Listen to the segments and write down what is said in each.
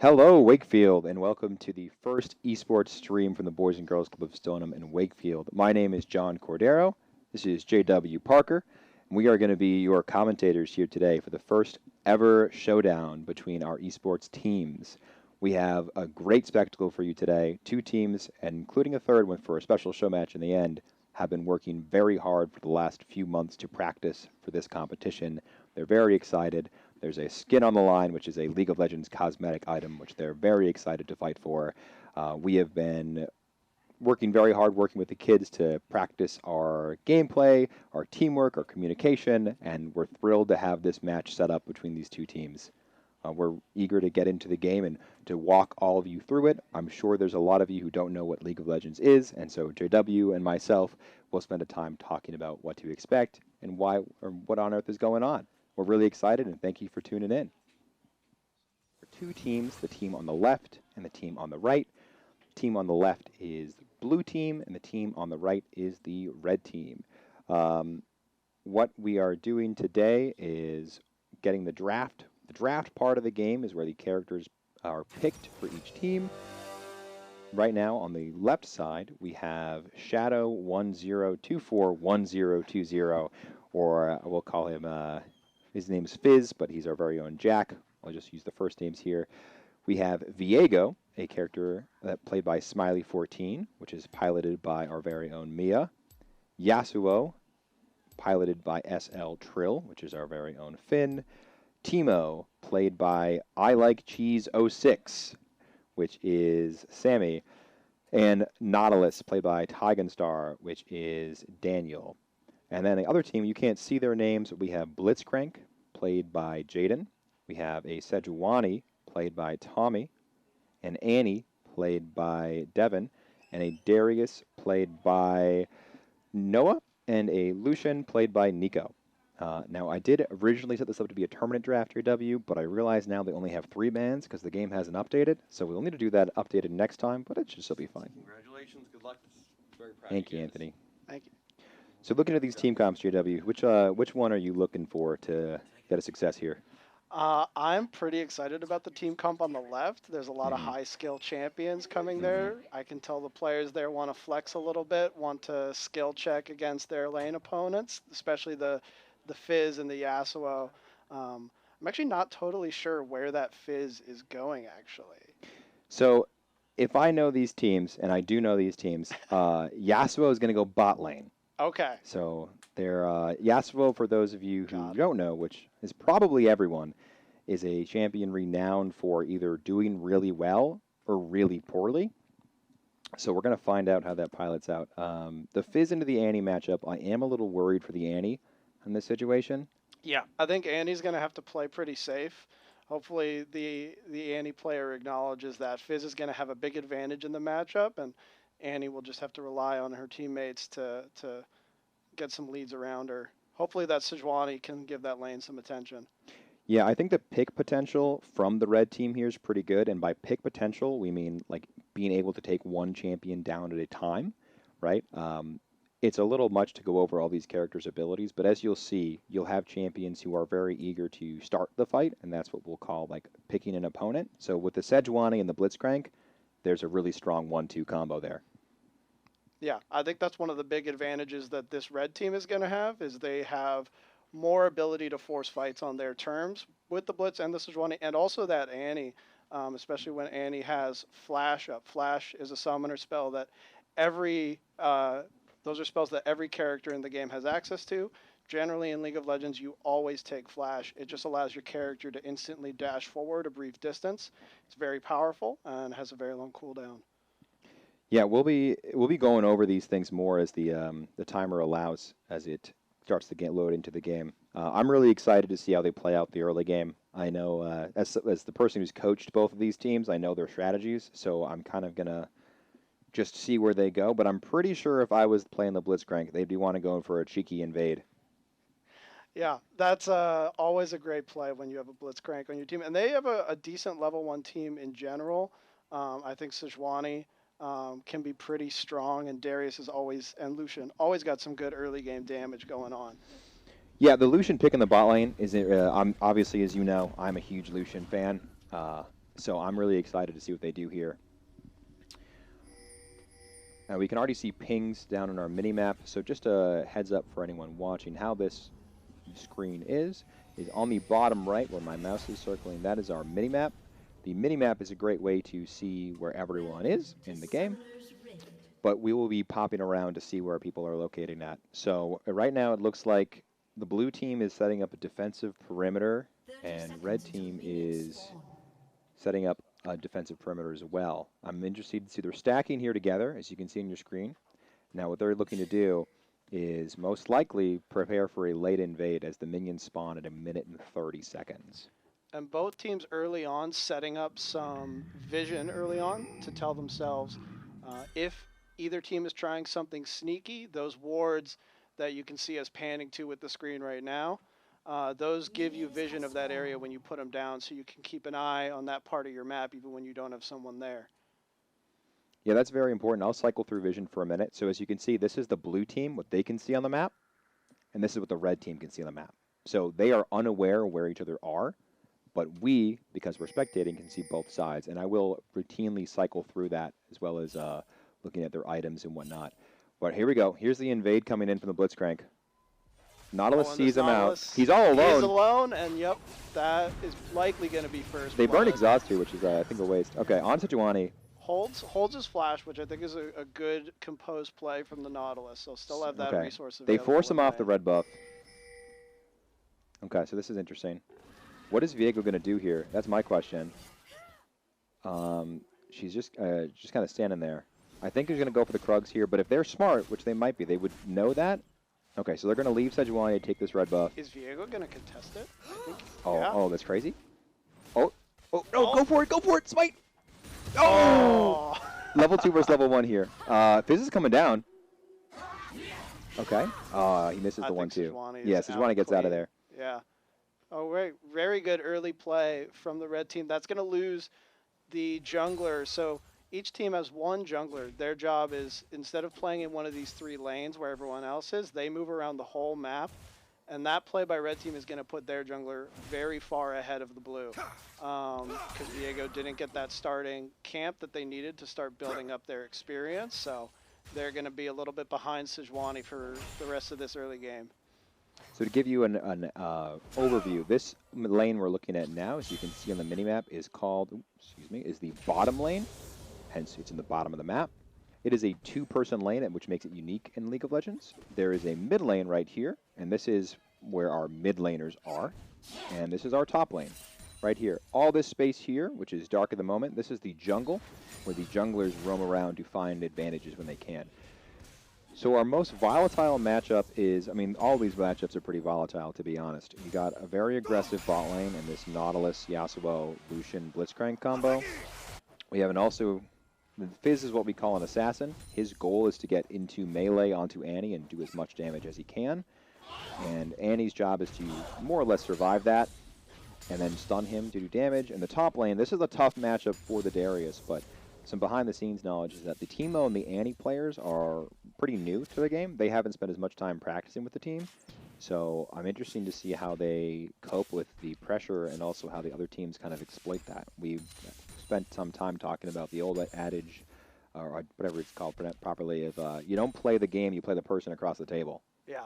Hello, Wakefield, and welcome to the first esports stream from the Boys and Girls Club of Stoneham and Wakefield. My name is John Cordero. This is JW Parker, and we are going to be your commentators here today for the first ever showdown between our esports teams. We have a great spectacle for you today. Two teams, and including a third one for a special show match in the end, have been working very hard for the last few months to practice for this competition. They're very excited. There's a skin on the line, which is a League of Legends cosmetic item, which they're very excited to fight for. We have been working very hard, working with the kids to practice our gameplay, our teamwork, our communication, and we're thrilled to have this match set up between these two teams. We're eager to get into the game and to walk all of you through it. I'm sure there's a lot of you who don't know what League of Legends is, and so JW and myself will spend a time talking about what to expect and why or what on earth is going on. We're really excited, and thank you for tuning in. For two teams, the team on the left and the team on the right. The team on the left is the blue team, and the team on the right is the red team. What we are doing today is getting the draft. The draft part of the game is where the characters are picked for each team. Right now, on the left side, we have Shadow10241020, or we'll call him, his name's Fizz, but he's our very own Jack. I'll just use the first names here. We have Viego, a character played by Smiley14, which is piloted by our very own Mia. Yasuo, piloted by SL Trill, which is our very own Finn. Timo, played by I Like Cheese 06, which is Sammy. And Nautilus, played by Tigenstar, which is Daniel. And then the other team, you can't see their names. We have Blitzcrank, played by Jaden. We have a Sejuani, played by Tommy. An Annie, played by Devin. And a Darius, played by Noah. And a Lucian, played by Nico. Now, I did originally set this up to be a tournament draft here, W, but I realize now they only have 3 bans because the game hasn't updated. So we'll need to do that updated next time, but it should still be fine. Congratulations. Good luck. Very proud Thank of you, guys. Anthony. Thank you. So looking at these team comps, JW, which one are you looking for to get a success here? I'm pretty excited about the team comp on the left. There's a lot of Mhm. high skill champions coming there. I can tell the players there want to flex a little bit, want to skill check against their lane opponents, especially the Fizz and the Yasuo. I'm actually not totally sure where that Fizz is going, actually. So if I know these teams, and I do know these teams, Yasuo is going to go bot lane. Okay. So they're Yasuo, for those of you who Got it. don't know, which is probably everyone, is a champion renowned for either doing really well or really poorly. So we're going to find out how that pilots out. The Fizz into the Annie matchup, I am a little worried for the Annie in this situation. Yeah, I think Annie's going to have to play pretty safe. Hopefully, the Annie player acknowledges that Fizz is going to have a big advantage in the matchup, and Annie will just have to rely on her teammates to get some leads around her. Hopefully, that Sejuani can give that lane some attention. Yeah, I think the pick potential from the red team here is pretty good. And by pick potential, we mean like being able to take one champion down at a time, right? It's a little much to go over all these characters' abilities, but as you'll see, you'll have champions who are very eager to start the fight, and that's what we'll call like picking an opponent. So with the Sejuani and the Blitzcrank, there's a really strong 1-2 combo there. Yeah, I think that's one of the big advantages that this red team is going to have is they have more ability to force fights on their terms with the Blitz and the Sejuani, and also that Annie, especially when Annie has Flash up. Flash is a summoner spell that those are spells that every character in the game has access to. Generally, in League of Legends, you always take Flash. It just allows your character to instantly dash forward a brief distance. It's very powerful and has a very long cooldown. Yeah, we'll be going over these things more as the timer allows, as it starts to get load into the game. I'm really excited to see how they play out the early game. I know as the person who's coached both of these teams, I know their strategies, so I'm kind of gonna just see where they go. But I'm pretty sure if I was playing the Blitzcrank, they'd be want to go for a cheeky invade. Yeah, that's always a great play when you have a Blitzcrank on your team. And they have a decent level 1 team in general. I think Sejuani can be pretty strong, and Darius is always, and Lucian, always got some good early game damage going on. Yeah, the Lucian pick in the bot lane is. I'm obviously, as you know, I'm a huge Lucian fan. So I'm really excited to see what they do here. We can already see pings down on our mini-map. So just a heads up for anyone watching how this screen is on the bottom right where my mouse is circling. That is our mini-map. The mini-map is a great way to see where everyone is in the game, but we will be popping around to see where people are locating at. So right now it looks like the blue team is setting up a defensive perimeter, and red team is setting up a defensive perimeter as well. I'm interested to see they're stacking here together, as you can see on your screen. Now what they're looking to do is most likely prepare for a late invade as the minions spawn at 1 minute and 30 seconds. And both teams early on setting up some vision early on to tell themselves if either team is trying something sneaky, those wards that you can see us panning to with the screen right now, those give you vision of that area when you put them down, so you can keep an eye on that part of your map even when you don't have someone there. Yeah, that's very important. I'll cycle through vision for a minute. So as you can see, this is the blue team, what they can see on the map, and this is what the red team can see on the map. So they are unaware where each other are, but we, because we're spectating, can see both sides. And I will routinely cycle through that as well as looking at their items and whatnot. But here we go. Here's the invade coming in from the Blitzcrank. Nautilus sees him out. He's all alone. He's alone, and yep, that is likely going to be first. They burn exhaust here, which is, I think, a waste. Okay, on to Juwani. Holds his flash, which I think is a good composed play from the Nautilus. So still have that resource available. They force him off the red buff. Okay, so this is interesting. What is Viego going to do here? That's my question. She's just kind of standing there. I think he's going to go for the Krugs here, but if they're smart, which they might be, they would know that. Okay, so they're going to leave Sejuani to take this red buff. Is Viego going to contest it? I think, oh, that's crazy. Oh, no, go for it, smite! Oh! Level 2 versus level 1 here. Fizz is coming down. Okay. He misses the 1-2. Yeah, Sejuani gets out of there. Yeah. Oh, very good early play from the red team. That's going to lose the jungler. So each team has one jungler. Their job is, instead of playing in one of these 3 lanes where everyone else is, they move around the whole map. And that play by red team is going to put their jungler very far ahead of the blue. Because Viego didn't get that starting camp that they needed to start building up their experience. So they're going to be a little bit behind Sejuani for the rest of this early game. So to give you an overview, this lane we're looking at now, as you can see on the minimap, is called, is the bottom lane. Hence, it's in the bottom of the map. It is a 2-person lane, which makes it unique in League of Legends. There is a mid lane right here, and this is where our mid laners are. And this is our top lane right here. All this space here, which is dark at the moment, this is the jungle, where the junglers roam around to find advantages when they can. So our most volatile matchup is, all these matchups are pretty volatile, to be honest. You got a very aggressive bot lane and this Nautilus, Yasuo, Lucian, Blitzcrank combo. We have Fizz is what we call an assassin. His goal is to get into melee onto Annie and do as much damage as he can. And Annie's job is to more or less survive that and then stun him to do damage. In the top lane, this is a tough matchup for the Darius, but some behind-the-scenes knowledge is that the Teemo and the Annie players are pretty new to the game. They haven't spent as much time practicing with the team. So I'm interested to see how they cope with the pressure and also how the other teams kind of exploit that. We've spent some time talking about the old adage, or whatever it's called properly, of you don't play the game, you play the person across the table. Yeah.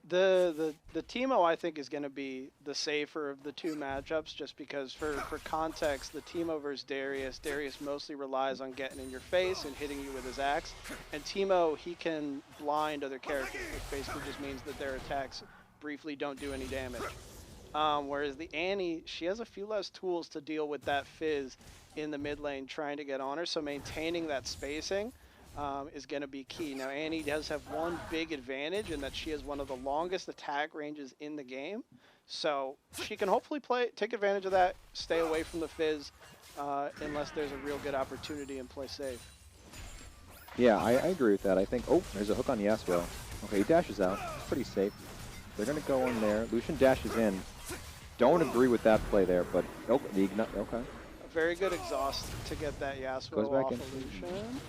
The Teemo, I think, is going to be the safer of the 2 matchups, just because for context, the Teemo versus Darius mostly relies on getting in your face and hitting you with his axe. And Teemo, he can blind other characters, which basically just means that their attacks briefly don't do any damage. Whereas the Annie, she has a few less tools to deal with that Fizz in the mid lane trying to get on her, so maintaining that spacing is going to be key. Now, Annie does have one big advantage in that she has one of the longest attack ranges in the game, so she can hopefully take advantage of that, stay away from the Fizz, unless there's a real good opportunity and play safe. Yeah, I agree with that. I think, there's a hook on Yasuo. Okay, he dashes out. It's pretty safe. They're going to go in there. Lucian dashes in. Don't agree with that play there, but the ignite. Okay. A very good exhaust to get that Yasuo off of Lucian.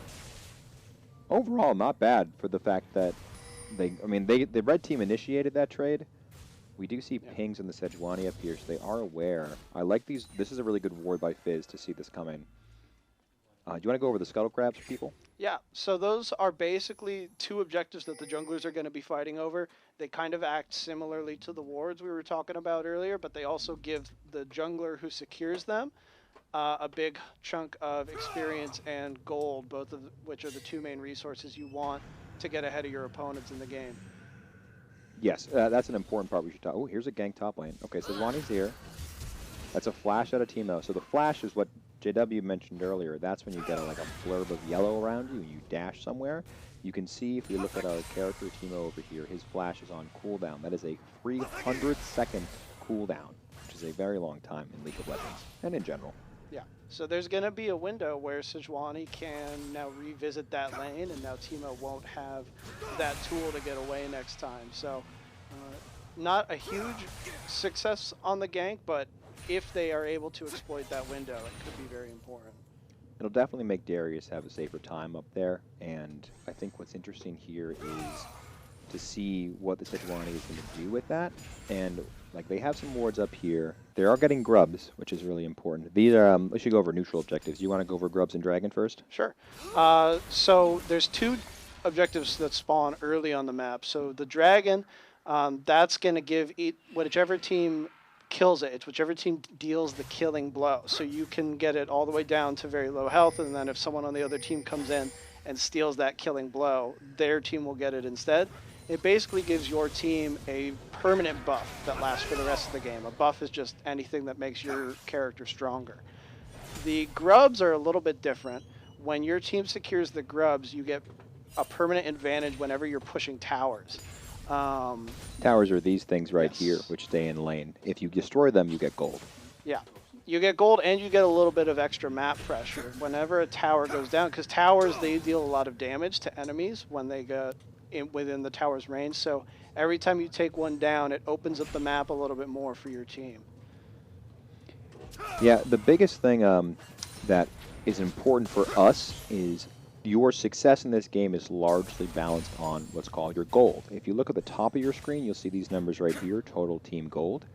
Overall, not bad for the fact that the red team initiated that trade, We do see Yeah. pings on the Sejuani up here, so they are aware. I like these. This is a really good ward by Fizz to see this coming. Do you want to go over the scuttle crabs for people? Yeah, so those are basically two objectives that the junglers are going to be fighting over. They kind of act similarly to the wards we were talking about earlier, but they also give the jungler who secures them a big chunk of experience and gold, both of which are the two main resources you want to get ahead of your opponents in the game. Yes, that's an important part we should talk. Oh, here's a gank top lane. Okay, Sejuani's here. That's a flash out of Teemo. So the flash is what JW mentioned earlier. That's when you get like a blurb of yellow around you and you dash somewhere. You can see if we look at our character Teemo over here, his flash is on cooldown. That is a 300-second cooldown, which is a very long time in League of Legends and in general. Yeah, so there's going to be a window where Sejuani can now revisit that lane, and now Teemo won't have that tool to get away next time. So not a huge success on the gank, but if they are able to exploit that window, it could be very important. It'll definitely make Darius have a safer time up there, and I think what's interesting here is to see what the Sejuani is going to do with that. And like they have some wards up here. They are getting grubs, which is really important. These are we should go over neutral objectives. You want to go over grubs and dragon first? Sure. So there's two objectives that spawn early on the map. So the dragon, that's going to give whichever team kills it. It's whichever team deals the killing blow. So you can get it all the way down to very low health, and then if someone on the other team comes in and steals that killing blow, their team will get it instead. It basically gives your team a permanent buff that lasts for the rest of the game. A buff is just anything that makes your character stronger. The grubs are a little bit different. When your team secures the grubs, you get a permanent advantage whenever you're pushing towers. Towers are these things right here, which stay in lane. If you destroy them, you get gold. Yeah. You get gold and you get a little bit of extra map pressure whenever a tower goes down, because towers, they deal a lot of damage to enemies when they get within the tower's range. So every time you take one down, it opens up the map a little bit more for your team. Yeah, the biggest thing that is important for us is your success in this game is largely balanced on what's called your gold. If you look at the top of your screen, you'll see these numbers right here, total team gold.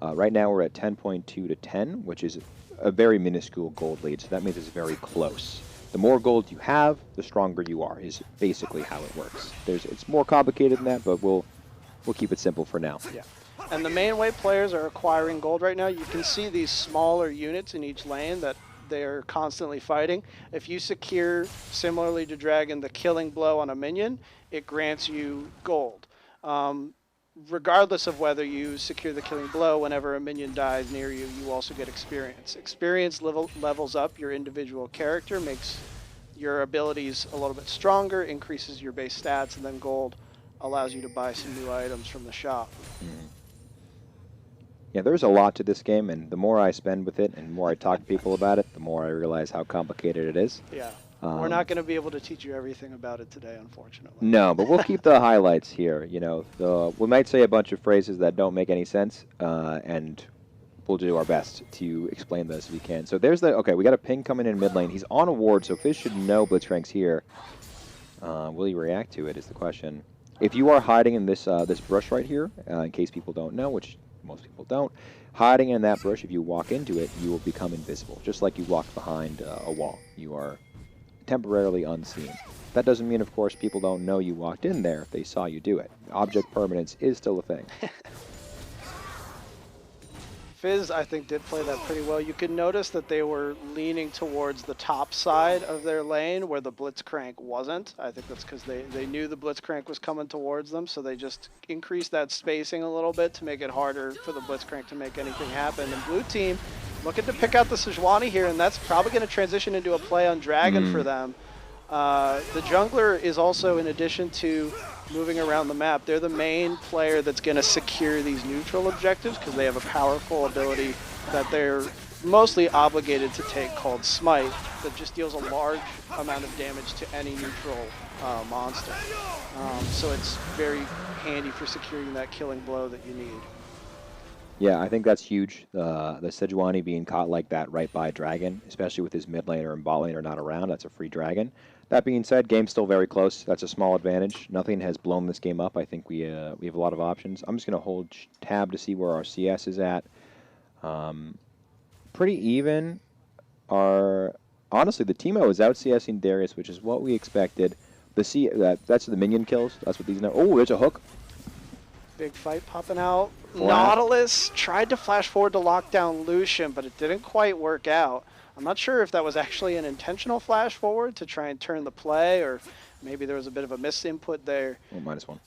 Right now we're at 10.2 to 10, which is a very minuscule gold lead, so that means it's very close. The more gold you have, the stronger you are, is basically how it works. It's more complicated than that, but we'll keep it simple for now. Yeah. And the main way players are acquiring gold right now, you can see these smaller units in each lane that they're constantly fighting. If you secure, similarly to Dragon, the killing blow on a minion, it grants you gold. Regardless of whether you secure the killing blow, whenever a minion dies near you, you also get experience. Experience levels up your individual character, makes your abilities a little bit stronger, increases your base stats, and then gold allows you to buy some new items from the shop. Mm. Yeah, there's a lot to this game, and the more I spend with it and the more I talk to people about it, the more I realize how complicated it is. Yeah. We're not going to be able to teach you everything about it today, unfortunately. No, but we'll keep the highlights here. You know, we might say a bunch of phrases that don't make any sense, and we'll do our best to explain those if we can. So there's okay, we got a ping coming in mid lane. He's on a ward, so Fizz should know Blitzcrank's here. Will he react to it is the question. If you are hiding in this this brush right here, in case people don't know, which most people don't, hiding in that brush, if you walk into it, you will become invisible, just like you walk behind a wall. You are temporarily unseen. That doesn't mean, of course, people don't know you walked in there if they saw you do it. Object permanence is still a thing. Fizz, I think, did play that pretty well. You could notice that they were leaning towards the top side of their lane where the Blitzcrank wasn't. I think that's because they knew the Blitzcrank was coming towards them, so they just increased that spacing a little bit to make it harder for the Blitzcrank to make anything happen. And blue team looking to pick out the Sejuani here, and that's probably going to transition into a play on Dragon for them. The jungler is also, in addition to moving around the map, they're the main player that's going to secure these neutral objectives because they have a powerful ability that they're mostly obligated to take called Smite that just deals a large amount of damage to any neutral monster. So it's very handy for securing that killing blow that you need. Yeah, I think that's huge. The Sejuani being caught like that right by Dragon, especially with his mid laner and bot laner not around, that's a free Dragon. That being said, game's still very close. That's a small advantage. Nothing has blown this game up. I think we have a lot of options. I'm just going to hold tab to see where our CS is at. Pretty even. Honestly, the Teemo is out CSing Darius, which is what we expected. That's the minion kills. That's what these know. Oh, there's a hook. Big fight popping out. Flash. Nautilus tried to flash forward to lock down Lucian, but it didn't quite work out. I'm not sure if that was actually an intentional flash forward to try and turn the play, or maybe there was a bit of a misinput there. Oh, -1.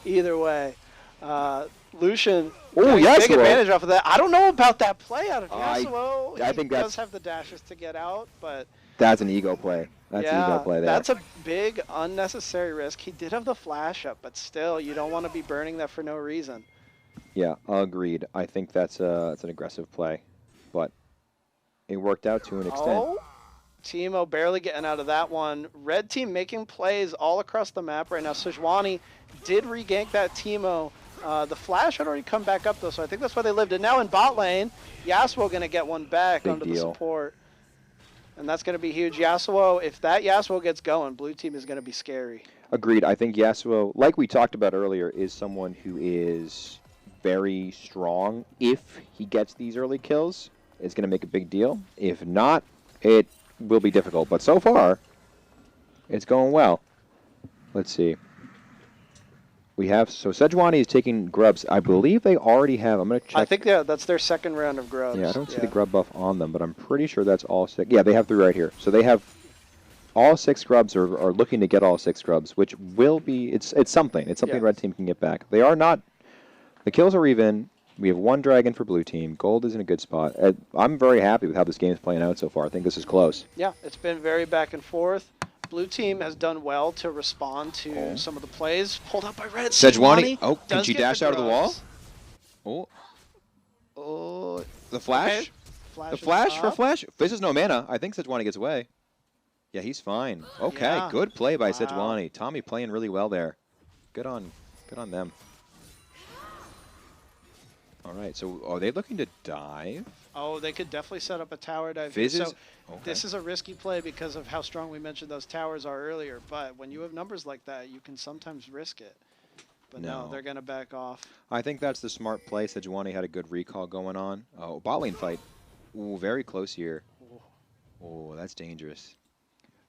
Either way, Lucian Oh, getting big Yasuo. advantage off of that. I don't know about that play out of Yasuo. I He think does that's- have the dashes to get out, but That's an ego play. That's an ego play there. that's a big unnecessary risk. He did have the flash up, but still, you don't want to be burning that for no reason. Yeah, agreed. I think that's an aggressive play, but it worked out to an extent. Oh, Teemo barely getting out of that one. Red team making plays all across the map right now. Sejuani did regank that Teemo. The flash had already come back up though, so I think that's why they lived. And now in bot lane, Yasuo gonna get one back Big onto the deal. support. And that's gonna be huge. Yasuo, if that Yasuo gets going, blue team is gonna be scary. Agreed. I think Yasuo, like we talked about earlier, is someone who is very strong. If he gets these early kills, it's going to make a big deal. If not, it will be difficult. But so far, it's going well. Let's see. So Sejuani is taking grubs. I believe they already have. I'm going to check. I think that's their second round of grubs. Yeah, I don't see the grub buff on them, but I'm pretty sure that's all 6. Yeah, they have 3 right here. So they have all 6 grubs, or are looking to get all 6 grubs, which will be, it's something. It's something Yeah. red team can get back. They are not, the kills are even. We have 1 dragon for blue team. Gold is in a good spot. I'm very happy with how this game is playing out so far. I think this is close. Yeah, it's been very back and forth. Blue team has done well to respond to some of the plays pulled out by red. Sejuani, oh, can does she get dash out of the wall? grubs. Oh, the flash? Okay. The flash for up. flash? This is no mana. I think Sejuani gets away. Yeah, he's fine. Okay, Yeah. good play by Wow. Sejuani. Tommy playing really well there. Good on them. All right, so are they looking to dive? Oh, they could definitely set up a tower dive. Fizzes? So Okay. this is a risky play because of how strong we mentioned those towers are earlier. But when you have numbers like that, you can sometimes risk it. But no, No. they're going to back off. I think that's the smart play. Sejuani had a good recall going on. Oh, bot lane fight. Ooh, very close here. Oh, that's dangerous.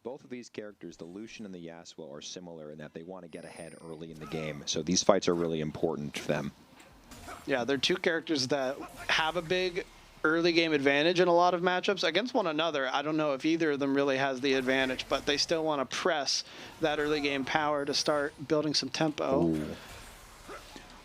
Both of these characters, the Lucian and the Yasuo, are similar in that they want to get ahead early in the game. So these fights are really important to them. Yeah, they're two characters that have a big early game advantage in a lot of matchups against one another. I don't know if either of them really has the advantage, but they still want to press that early game power to start building some tempo. Ooh.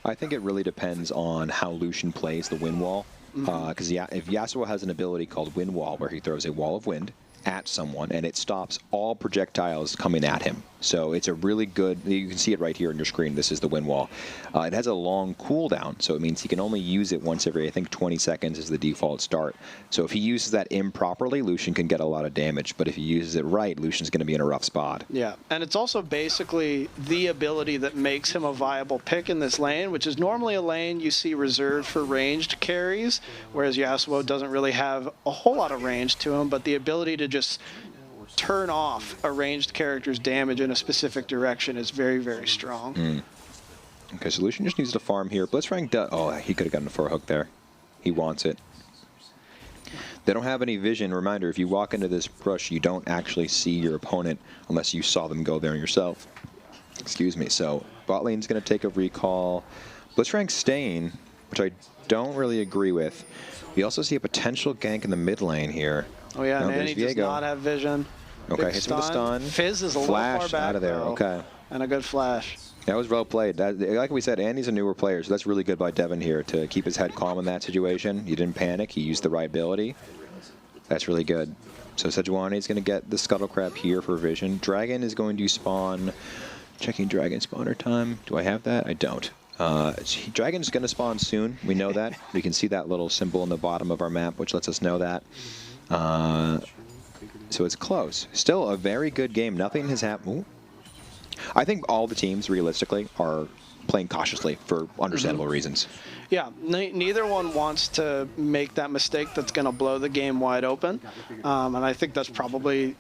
I think it really depends on how Lucian plays the wind wall. Because if Yasuo has an ability called wind wall, where he throws a wall of wind at someone and it stops all projectiles coming at him. So it's a really good, you can see it right here on your screen, this is the wind wall. It has a long cooldown, so it means he can only use it once every, I think 20 seconds is the default start. So if he uses that improperly, Lucian can get a lot of damage, but if he uses it right, Lucian's going to be in a rough spot. Yeah, and it's also basically the ability that makes him a viable pick in this lane, which is normally a lane you see reserved for ranged carries, whereas Yasuo doesn't really have a whole lot of range to him, but the ability to just turn off a ranged character's damage in a specific direction is very, very strong. Okay, so Lucian just needs to farm here. Blitzcrank does. Oh, he could have gotten for a hook there. He wants it. They don't have any vision. Reminder, if you walk into this brush, you don't actually see your opponent unless you saw them go there yourself. Excuse me. So bot lane's going to take a recall. Blitzcrank staying, which I don't really agree with. We also see a potential gank in the mid lane here. Oh yeah, No, and there's Annie does Viego. not have vision. Okay, Big hits him with a stun. Fizz is a little Flash far back out of there. though, Okay. and a good flash. That was well played. Like we said, Andy's a newer player, so that's really good by Devin here to keep his head calm in that situation. He didn't panic. He used the right ability. That's really good. So Sejuani is going to get the Scuttle Crab here for vision. Dragon is going to spawn. Checking Dragon spawner time. Do I have that? I don't. Dragon's going to spawn soon. We know that. We can see that little symbol in the bottom of our map, which lets us know that. So it's close. Still a very good game. Nothing has happened. I think all the teams, realistically, are playing cautiously for understandable reasons. Yeah, neither one wants to make that mistake that's going to blow the game wide open. And I think that's probably,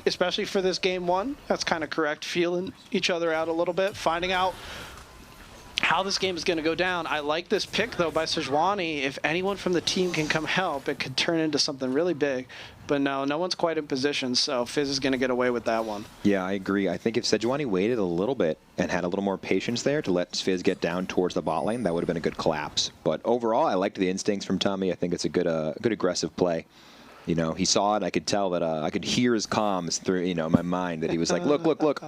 especially for this game one, that's kind of correct. Feeling each other out a little bit, finding out how this game is going to go down. I like this pick, though, by Sejuani. If anyone from the team can come help, it could turn into something really big. But no one's quite in position, so Fizz is going to get away with that one. Yeah, I agree. I think if Sejuani waited a little bit and had a little more patience there to let Fizz get down towards the bot lane, that would have been a good collapse. But overall, I liked the instincts from Tommy. I think it's a good aggressive play. He saw it. I could tell that I could hear his comms through, my mind that he was like, look.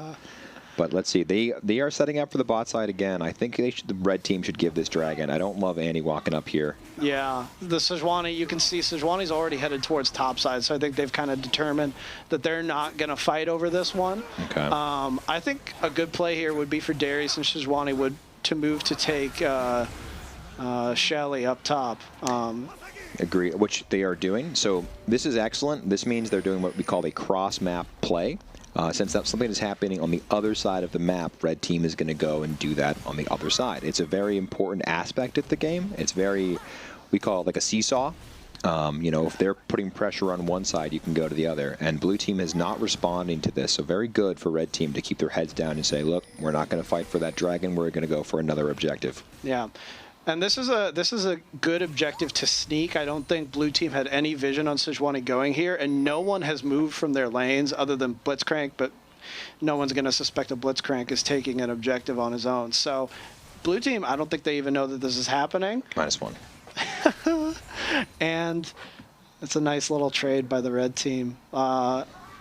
But let's see. They are setting up for the bot side again. I think the red team should give this dragon. I don't love Annie walking up here. Yeah, the Sejuani, you can see Sejuani's already headed towards top side, so I think they've kind of determined that they're not going to fight over this one. Okay. I think a good play here would be for Darius and Sejuani to move to take Shelly up top. Agree, which they are doing. So this is excellent. This means they're doing what we call a cross-map play. Since that's something that's happening on the other side of the map, red team is going to go and do that on the other side. It's a very important aspect of the game. It's we call it like a seesaw. If they're putting pressure on one side, you can go to the other. And blue team is not responding to this, so very good for red team to keep their heads down and say, look, we're not going to fight for that dragon. We're going to go for another objective. Yeah. And this is a good objective to sneak. I don't think blue team had any vision on Sejuani going here, and no one has moved from their lanes other than Blitzcrank, but no one's going to suspect a Blitzcrank is taking an objective on his own. So blue team, I don't think they even know that this is happening. -1. And it's a nice little trade by the red team.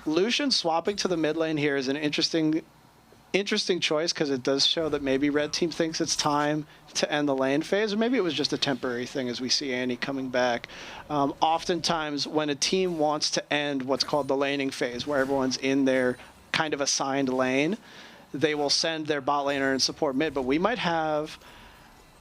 Lucian swapping to the mid lane here is an interesting choice because it does show that maybe red team thinks it's time to end the lane phase, or maybe it was just a temporary thing as we see Annie coming back. Oftentimes when a team wants to end what's called the laning phase, where everyone's in their kind of assigned lane, they will send their bot laner and support mid, but we might have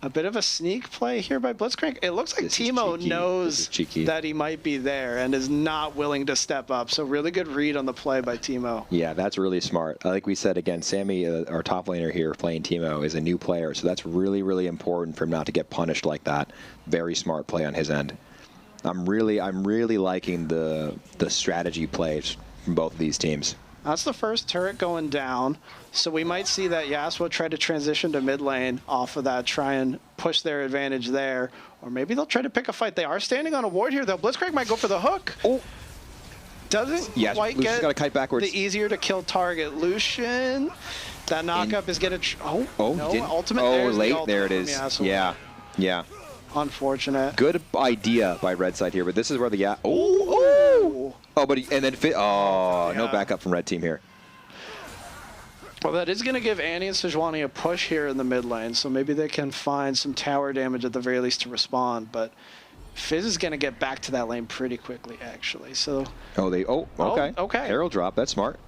a bit of a sneak play here by Blitzcrank. It looks like Teemo knows that he might be there and is not willing to step up. So really good read on the play by Teemo. Yeah, that's really smart. Like we said, again, Sammy, our top laner here playing Teemo, is a new player. So that's really, really important for him not to get punished like that. Very smart play on his end. I'm really liking the strategy plays from both of these teams. That's the first turret going down. So we might see that Yasuo try to transition to mid lane off of that, try and push their advantage there. Or maybe they'll try to pick a fight. They are standing on a ward here, though. Blitzcrank might go for the hook. Oh. Doesn't quite Lucian's get got to kite backwards. the easier to kill target. Lucian, that knockup is going to... ultimate Oh, late. There it is. Yasuo. Yeah. Unfortunate. Good idea by red side here, but this is where the... No backup from red team here. Well, that is going to give Annie and Sejuani a push here in the mid lane, so maybe they can find some tower damage at the very least to respond, but Fizz is going to get back to that lane pretty quickly, actually. So. Okay. Herald drop, that's smart.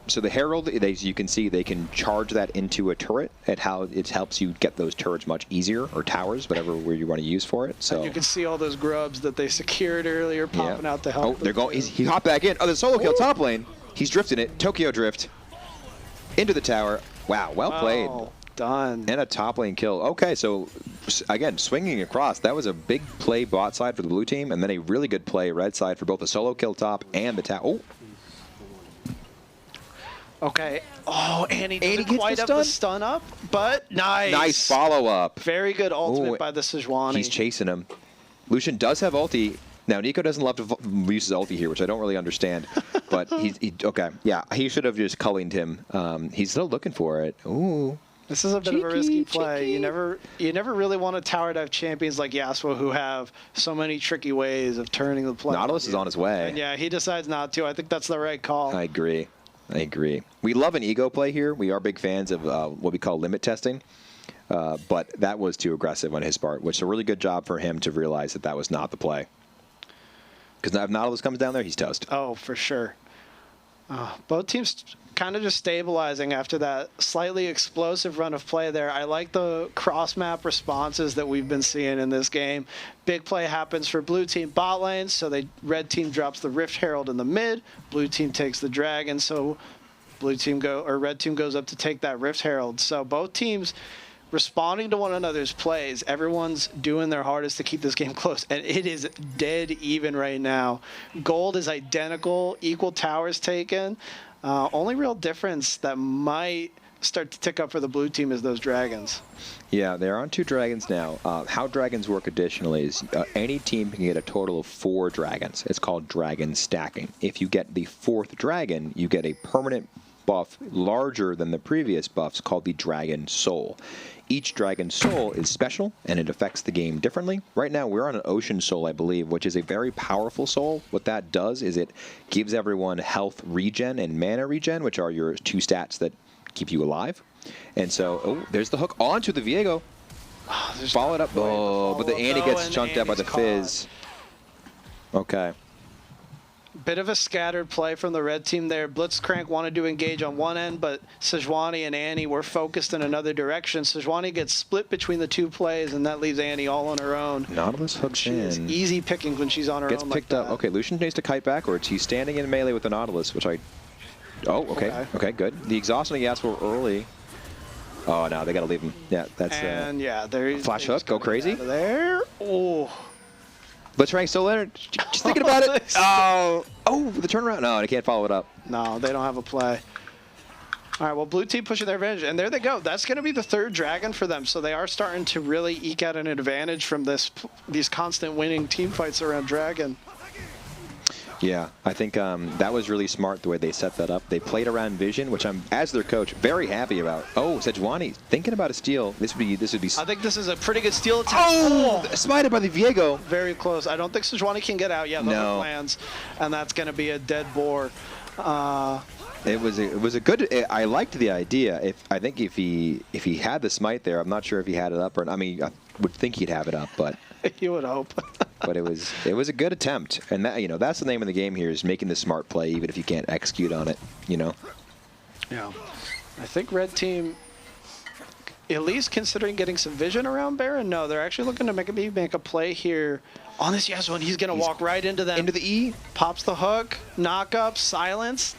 So the Herald, you can see they can charge that into a turret, at how it helps you get those turrets much easier, or towers, whatever where you want to use for it. So and you can see all those grubs that they secured earlier popping out to help. Oh, they're going. He hopped back in. Oh, the solo kill top lane. He's drifting it. Tokyo drift into the tower. Wow, well played. Done. And a top lane kill. Okay, so again, swinging across. That was a big play bot side for the blue team, and then a really good play red side for both the solo kill top and the tower. Oh. Okay. Oh, Annie doesn't quite have the stun up, but nice. Nice follow-up. Very good ultimate by the Sejuani. He's chasing him. Lucian does have ulti. Now, Nico doesn't love to use his ulti here, which I don't really understand. But okay. Yeah, he should have just cullinged him. He's still looking for it. Ooh. This is a bit of a risky play. You never really want to tower dive champions like Yasuo who have so many tricky ways of turning the play. Nautilus is on his way. And yeah, he decides not to. I think that's the right call. I agree. We love an ego play here. We are big fans of what we call limit testing. But that was too aggressive on his part, which is a really good job for him to realize that that was not the play. Because if Nautilus comes down there, he's toast. Oh, for sure. Both teams kind of just stabilizing after that slightly explosive run of play there. I like the cross-map responses that we've been seeing in this game. Big play happens for blue team bot lane, so red team drops the Rift Herald in the mid. Blue team takes the dragon, so red team goes up to take that Rift Herald. So both teams responding to one another's plays. Everyone's doing their hardest to keep this game close, and it is dead even right now. Gold is identical, equal towers taken. Only real difference that might start to tick up for the blue team is those dragons. Yeah, they're on 2 dragons now. How dragons work additionally is any team can get a total of 4 dragons. It's called dragon stacking. If you get the 4th dragon, you get a permanent buff larger than the previous buffs called the Dragon Soul. Each Dragon Soul is special, and it affects the game differently. Right now, we're on an Ocean Soul, I believe, which is a very powerful soul. What that does is it gives everyone health regen and mana regen, which are your 2 stats that keep you alive. And so, oh, there's the hook onto the Viego. Follow it up. Oh, but the Annie gets chunked out by the Fizz. Okay. Bit of a scattered play from the red team there. Blitzcrank wanted to engage on one end, but Sejuani and Annie were focused in another direction. Sejuani gets split between the 2 plays, and that leaves Annie all on her own. Nautilus hooks She in. is easy pickings when she's on her Gets own. picked up. Okay, Lucian needs to kite backwards. He's standing in melee with the Nautilus, which I... Oh, okay. Okay, good. The exhaust on the Yasuo early. Oh, no, they got to leave him. Yeah, that's... And yeah, there. Flash hook, go crazy. There. Oh. Blitzcrank still in. Just thinking about it. Oh, the turnaround. No, they can't follow it up. No, they don't have a play. All right, well, blue team pushing their advantage, and there they go. That's going to be the 3rd dragon for them, so they are starting to really eke out an advantage from these constant winning team fights around dragon. Yeah, I think that was really smart the way they set that up. They played around vision, which I'm, as their coach, very happy about. Oh, Sejuani thinking about a steal. This would be. I think this is a pretty good steal attempt. Oh, smited by the Viego. Very close. I don't think Sejuani can get out yet. No. Plans, and that's going to be a dead boar. It was a good. I liked the idea. I think if he had the smite there, I'm not sure if he had it up or. I mean, I would think he'd have it up, but. You would hope. But it was a good attempt, and that that's the name of the game here, is making the smart play even if you can't execute on it. Yeah. I think red team, at least considering getting some vision around Baron. No, they're actually looking to make a play here on this Yasuo, and he's gonna walk right into them. Into the E. Pops the hook, knock up, silence.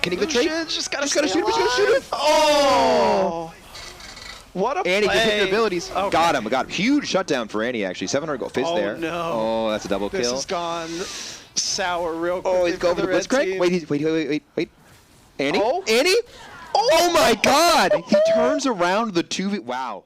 Can he get the trade? Just gotta shoot him. Shoot him. Oh! What a Annie play. can hit the abilities. Okay. Got him. Huge shutdown for Annie, actually. 700 gold. Fizz there. No. Oh, that's a double kill. This has gone sour real quick. Oh, he's going for the Blitzcrank. Wait. Annie? Oh. Annie? Oh my God! He turns around the 2v. Wow.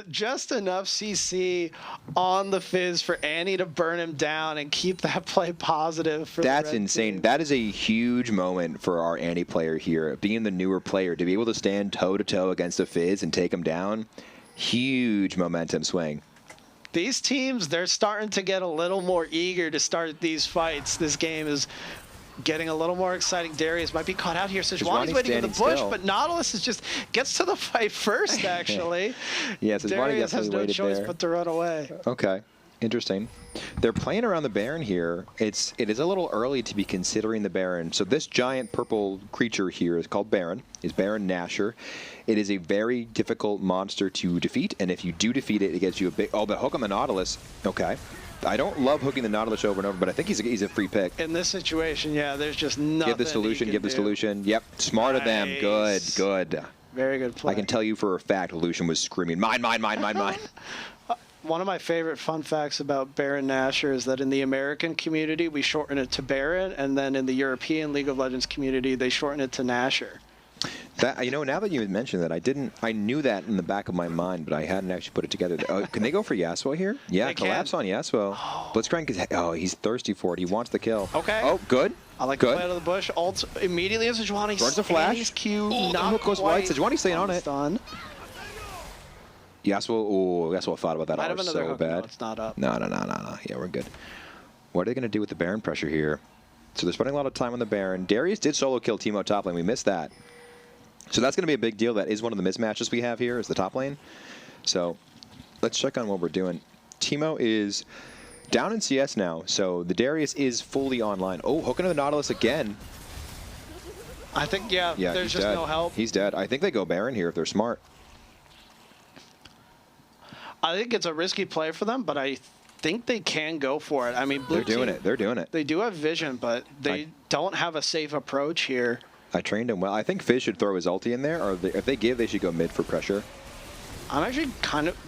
Just enough CC on the Fizz for Annie to burn him down and keep that play positive. That's insane. Team. That is a huge moment for our Annie player here, being the newer player, to be able to stand toe-to-toe against a Fizz and take him down. Huge momentum swing. These teams, they're starting to get a little more eager to start these fights. This game is getting a little more exciting. Darius might be caught out here. Sejuani's waiting in the bush, but Nautilus just gets to the fight first, actually. Yes, Darius has no choice but to run away. Okay, interesting. They're playing around the Baron here. It is a little early to be considering the Baron. So this giant purple creature here is called Baron. Is Baron Nashor. It is a very difficult monster to defeat, and if you do defeat it, it gets you a big... Oh, but hook on the Nautilus. Okay. I don't love hooking the Nautilus over and over, but I think he's a free pick. In this situation, yeah, there's just nothing. Give the solution. Yep, smart of them. Good. Very good play. I can tell you for a fact Lucian was screaming, mine. One of my favorite fun facts about Baron Nashor is that in the American community, we shorten it to Baron, and then in the European League of Legends community, they shorten it to Nashor. That, now that you mentioned that, I knew that in the back of my mind, but I hadn't actually put it together. Can they go for Yasuo here? Yeah, collapse on Yasuo. Blitzcrank is, he's thirsty for it. He wants the kill. Okay. Oh, good. I like the play out of the bush. Ult immediately as Sejuani. Runs a flash. Q, the hook goes wide. Sejuani's staying on it. Done. Yasuo thought about that. Might have another so hook. bad. No, it's not up. No. Yeah, we're good. What are they going to do with the Baron pressure here? So they're spending a lot of time on the Baron. Darius did solo kill Teemo top lane. We missed that. So that's going to be a big deal. That is one of the mismatches we have here, is the top lane. So let's check on what we're doing. Teemo is down in CS now, so the Darius is fully online. Oh, hooking to the Nautilus again. I think, yeah there's just no help. He's dead. I think they go Baron here if they're smart. I think it's a risky play for them, but I think they can go for it. I mean, They're doing it. They do have vision, but they don't have a safe approach here. I trained him well. I think Fizz should throw his ulti in there, or if they give, they should go mid for pressure. I'm actually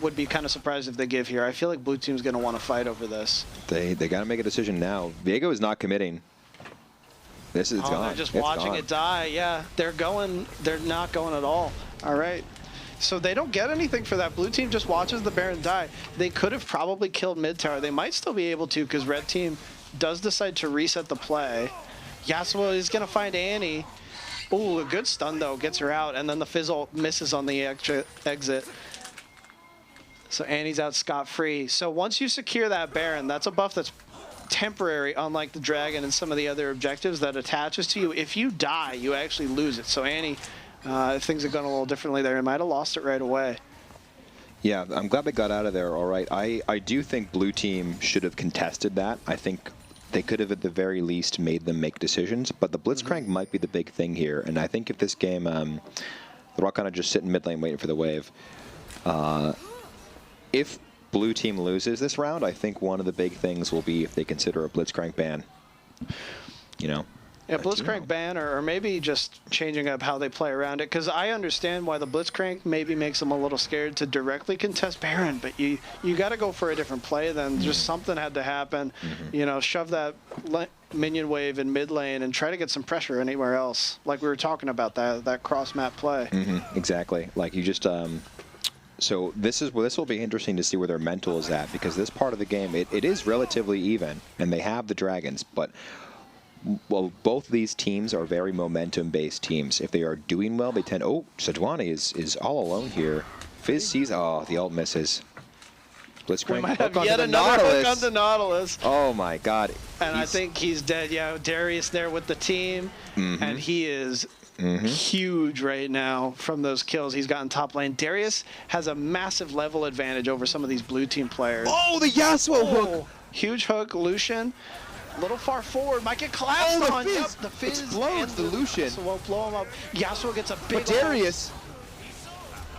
would be kind of surprised if they give here. I feel like blue team's going to want to fight over this. They got to make a decision now. Viego is not committing. This is gone. They're just It's watching gone. it die. Yeah, they're not going at all. All right. So they don't get anything for that. Blue team just watches the Baron die. They could have probably killed mid tower. They might still be able to because red team does decide to reset the play. Yasuo is going to find Annie. Ooh, a good stun though, gets her out, and then the fizzle misses on the exit. So Annie's out scot-free. So once you secure that Baron, that's a buff that's temporary, unlike the Dragon and some of the other objectives that attaches to you. If you die, you actually lose it. So Annie, if things had gone a little differently there, he might have lost it right away. Yeah, I'm glad they got out of there all right. I do think blue team should have contested that. I think they could have at the very least made them make decisions, but the Blitzcrank might be the big thing here. And I think if this game, they're all kind of just sitting mid lane waiting for the wave. If blue team loses this round, I think one of the big things will be if they consider a Blitzcrank ban. You know? Yeah, Blitzcrank ban, or maybe just changing up how they play around it. Because I understand why the Blitzcrank maybe makes them a little scared to directly contest Baron, but you got to go for a different play then. Just something had to happen. You know, shove that minion wave in mid lane and try to get some pressure anywhere else. Like we were talking about, that cross map play. Exactly. Like you just... So this will be interesting to see where their mental is at, because this part of the game, it is relatively even, and they have the dragons, but... Well, both of these teams are very momentum-based teams. If they are doing well, they tend... Oh, Sejuani is all alone here. Fizz sees... Oh, the ult misses. Blitzcrank. We might have yet another hook on the Nautilus. Oh, my God. And I think he's dead. Yeah, Darius there with the team. And he is huge right now from those kills. He's gotten top lane. Darius has a massive level advantage over some of these blue team players. Oh, the Yasuo hook! Huge hook, Lucian. A little far forward, might get collapsed on. Fizz. Yep, the Fizz Explodes the Lucian. So we'll blow him up. Yasuo gets a big But Darius...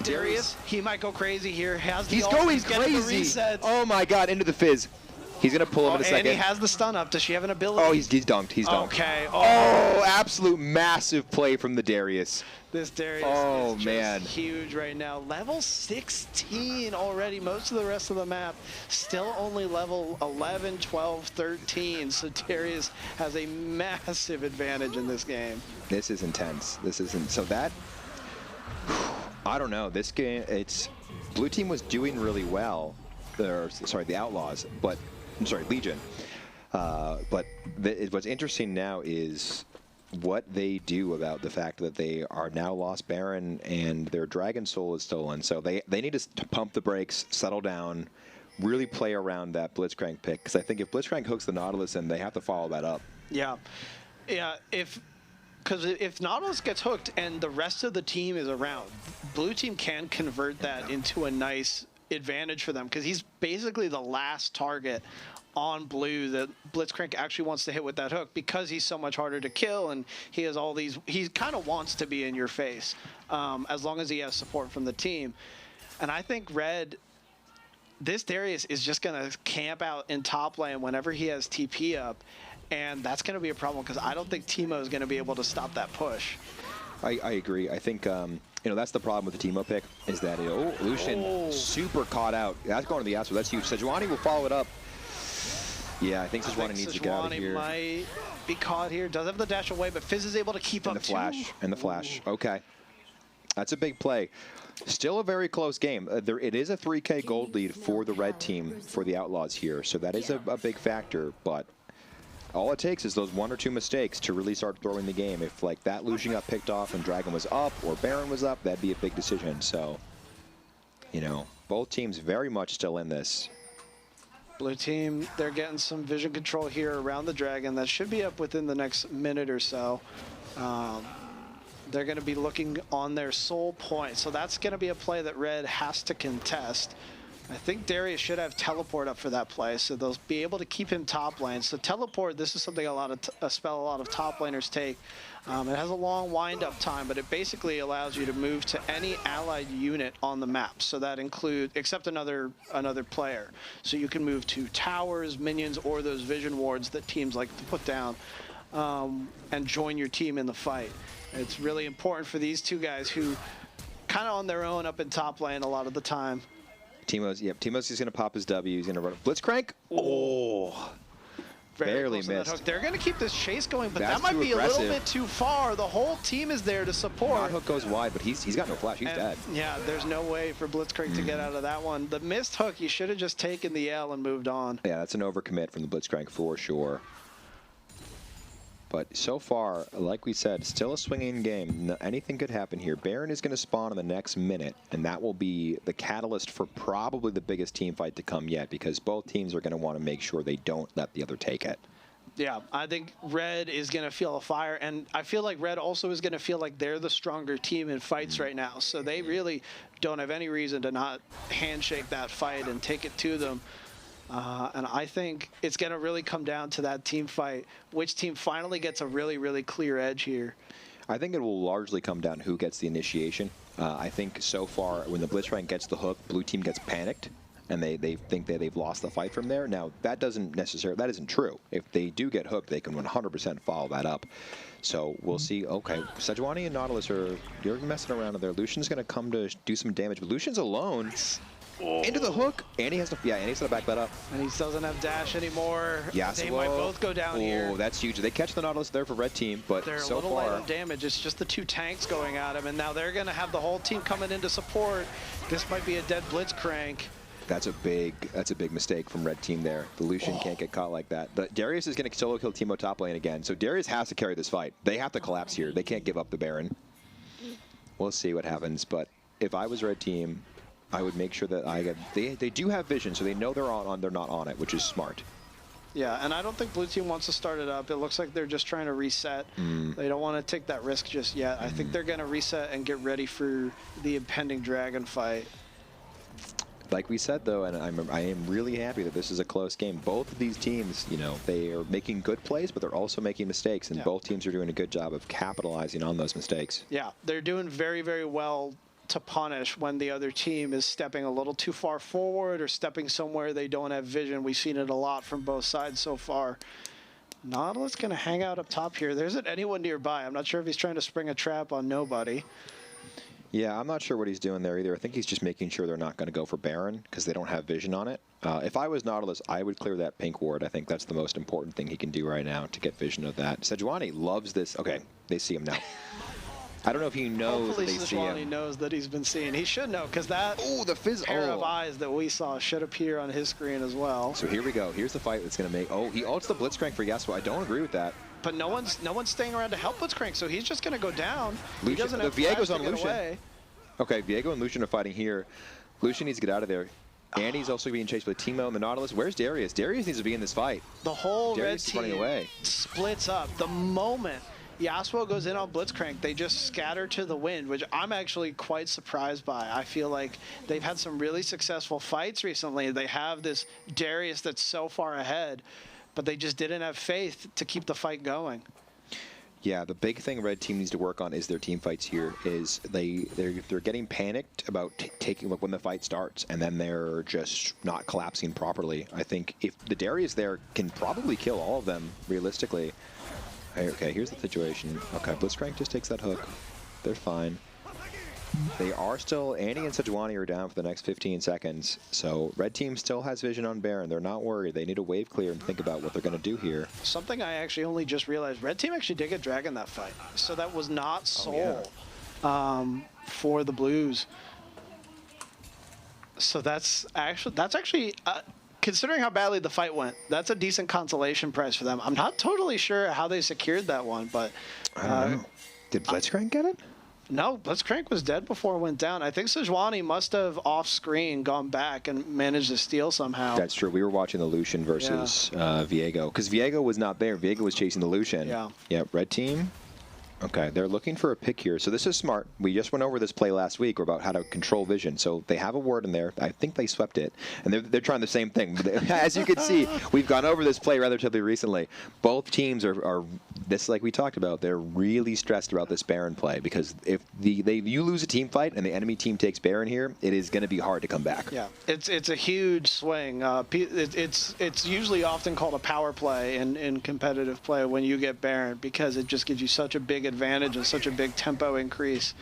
Darius, he might go crazy here. He's going crazy. Oh, my God, into the Fizz. He's going to pull him in a second. And he has the stun up. Does she have an ability? Oh, he's dunked. He's dunked. Okay. Oh, absolute massive play from the Darius. This Darius is just huge right now. Level 16 already. Most of the rest of the map still only level 11, 12, 13. So Darius has a massive advantage in this game. This is intense. This isn't... So that... I don't know. This game, it's... Blue team was doing really well. Sorry, the Outlaws, but... I'm sorry, Legion. But what's interesting now is what they do about the fact that they are now lost Baron and their Dragon Soul is stolen. So they need to pump the brakes, settle down, really play around that Blitzcrank pick. Because I think if Blitzcrank hooks the Nautilus in, they have to follow that up. Yeah. Yeah, because if Nautilus gets hooked and the rest of the team is around, blue team can convert that into a nice advantage for them, because he's basically the last target on blue that Blitzcrank actually wants to hit with that hook, because he's so much harder to kill and he has all these... He kind of wants to be in your face as long as he has support from the team. And I think red... This Darius is just going to camp out in top lane whenever he has TP up, and that's going to be a problem because I don't think Teemo is going to be able to stop that push. I agree. I think... you know, that's the problem with the Teemo pick, is that, Lucian super caught out. That's going to the Yasuo. That's huge. Sejuani will follow it up. Yeah, I think Sejuani needs to get out of here. Might be caught here. Does have the dash away, but Fizz is able to keep up too. And the flash. Okay. That's a big play. Still a very close game. It is a 3K gold lead for the red team for the Outlaws here, so that is a big factor, but all it takes is those 1 or 2 mistakes to really start throwing the game. If like that Lucian got picked off and Dragon was up or Baron was up, that'd be a big decision. So, you know, both teams very much still in this. Blue team, they're getting some vision control here around the Dragon. That should be up within the next minute or so. They're going to be looking on their soul point. So that's going to be a play that red has to contest. I think Darius should have teleport up for that play, so they'll be able to keep him top lane. So teleport, this is something a lot of top laners take. It has a long wind-up time, but it basically allows you to move to any allied unit on the map. So that includes, except another player. So you can move to towers, minions, or those vision wards that teams like to put down, and join your team in the fight. It's really important for these two guys who kind of on their own up in top lane a lot of the time. Teemo's just going to pop his W. He's going to run a Blitzcrank. Oh, barely close to that missed. hook. They're going to keep this chase going, but That's that might too be aggressive. a little bit too far. The whole team is there to support. Not hook goes wide, but he's got no flash. He's dead. Yeah, there's no way for Blitzcrank to get out of that one. The missed hook, he should have just taken the L and moved on. Yeah, that's an overcommit from the Blitzcrank for sure. But so far, like we said, still a swinging game. Anything could happen here. Baron is going to spawn in the next minute, and that will be the catalyst for probably the biggest team fight to come yet, because both teams are going to want to make sure they don't let the other take it. Yeah, I think Red is going to feel a fire, and I feel like Red also is going to feel like they're the stronger team in fights right now, so they really don't have any reason to not handshake that fight and take it to them. And I think it's going to really come down to that team fight. Which team finally gets a really, really clear edge here? I think it will largely come down to who gets the initiation. I think so far, when the Blitzcrank gets the hook, blue team gets panicked, and they think that they've lost the fight from there. Now, that isn't true. If they do get hooked, they can 100% follow that up. So we'll see. Okay, Sejuani and Nautilus you're messing around in there. Lucian's going to come to do some damage, but Lucian's alone. Into the hook. Andy has to back that up. And he doesn't have dash anymore. Yeah, they might both go down here. Oh, that's huge. They catch the Nautilus there for red team, but they're so a little far, light on damage. It's just the two tanks going at him, and now they're going to have the whole team coming in to support. This might be a dead Blitzcrank. That's a big mistake from red team there. The Lucian can't get caught like that. But Darius is going to solo kill Teemo top lane again, so Darius has to carry this fight. They have to collapse here. They can't give up the Baron. We'll see what happens, but if I was red team, I would make sure that they do have vision, so they know they're not on it, which is smart. Yeah, and I don't think blue team wants to start it up. It looks like they're just trying to reset. They don't want to take that risk just yet. I think they're going to reset and get ready for the impending dragon fight. Like we said, though, and I am really happy that this is a close game. Both of these teams, they are making good plays, but they're also making mistakes, and both teams are doing a good job of capitalizing on those mistakes. Yeah, they're doing very, very well to punish when the other team is stepping a little too far forward or stepping somewhere they don't have vision. We've seen it a lot from both sides so far. Nautilus going to hang out up top here. There isn't anyone nearby. I'm not sure if he's trying to spring a trap on nobody. Yeah, I'm not sure what he's doing there either. I think he's just making sure they're not going to go for Baron because they don't have vision on it. If I was Nautilus, I would clear that pink ward. I think that's the most important thing he can do right now to get vision of that. Sejuani loves this. Okay, they see him now. I don't know if he knows that they see him. Hopefully knows that he's been seen. He should know, because that pair of eyes that we saw should appear on his screen as well. So here we go. Here's the fight that's going to make... Oh, he ults the Blitzcrank for Yasuo. I don't agree with that. But no one's staying around to help Blitzcrank, so he's just going to go down. Lucian, he doesn't have Viego's on to get Lucian. away. Okay, Viego and Lucian are fighting here. Lucian needs to get out of there. Andy's also being chased by Teemo and the Nautilus. Where's Darius? Darius needs to be in this fight. The whole Darius red team running away. splits up. The moment Yasuo goes in on Blitzcrank, they just scatter to the wind, which I'm actually quite surprised by. I feel like they've had some really successful fights recently. They have this Darius that's so far ahead, but they just didn't have faith to keep the fight going. Yeah, the big thing red team needs to work on is their team fights here. Is they're getting panicked about taking when the fight starts, and then they're just not collapsing properly. I think if the Darius there can probably kill all of them realistically. Okay, here's the situation. Okay, Blitzcrank just takes that hook. They're fine. They are still, Annie and Sejuani are down for the next 15 seconds, so red team still has vision on Baron. They're not worried. They need a wave clear and think about what they're going to do here. Something I actually only just realized, red team actually did get dragon that fight, so that was not Soul for the Blues. So that's actually considering how badly the fight went, that's a decent consolation prize for them. I'm not totally sure how they secured that one, but I don't know. Did Blitzcrank get it? No, Blitzcrank was dead before it went down. I think Sejuani must have off-screen gone back and managed to steal somehow. That's true. We were watching the Lucian versus Viego, because Viego was not there. Viego was chasing the Lucian. Yeah. Yeah, red team. Okay, they're looking for a pick here. So this is smart. We just went over this play last week about how to control vision. So they have a ward in there. I think they swept it. And they're trying the same thing. As you can see, we've gone over this play relatively recently. Both teams are this, like we talked about, they're really stressed about this Baron play, because if you lose a team fight and the enemy team takes Baron here, it is going to be hard to come back. Yeah, it's a huge swing. It's usually often called a power play in competitive play when you get Baron, because it just gives you such a big advantage and such a big tempo increase.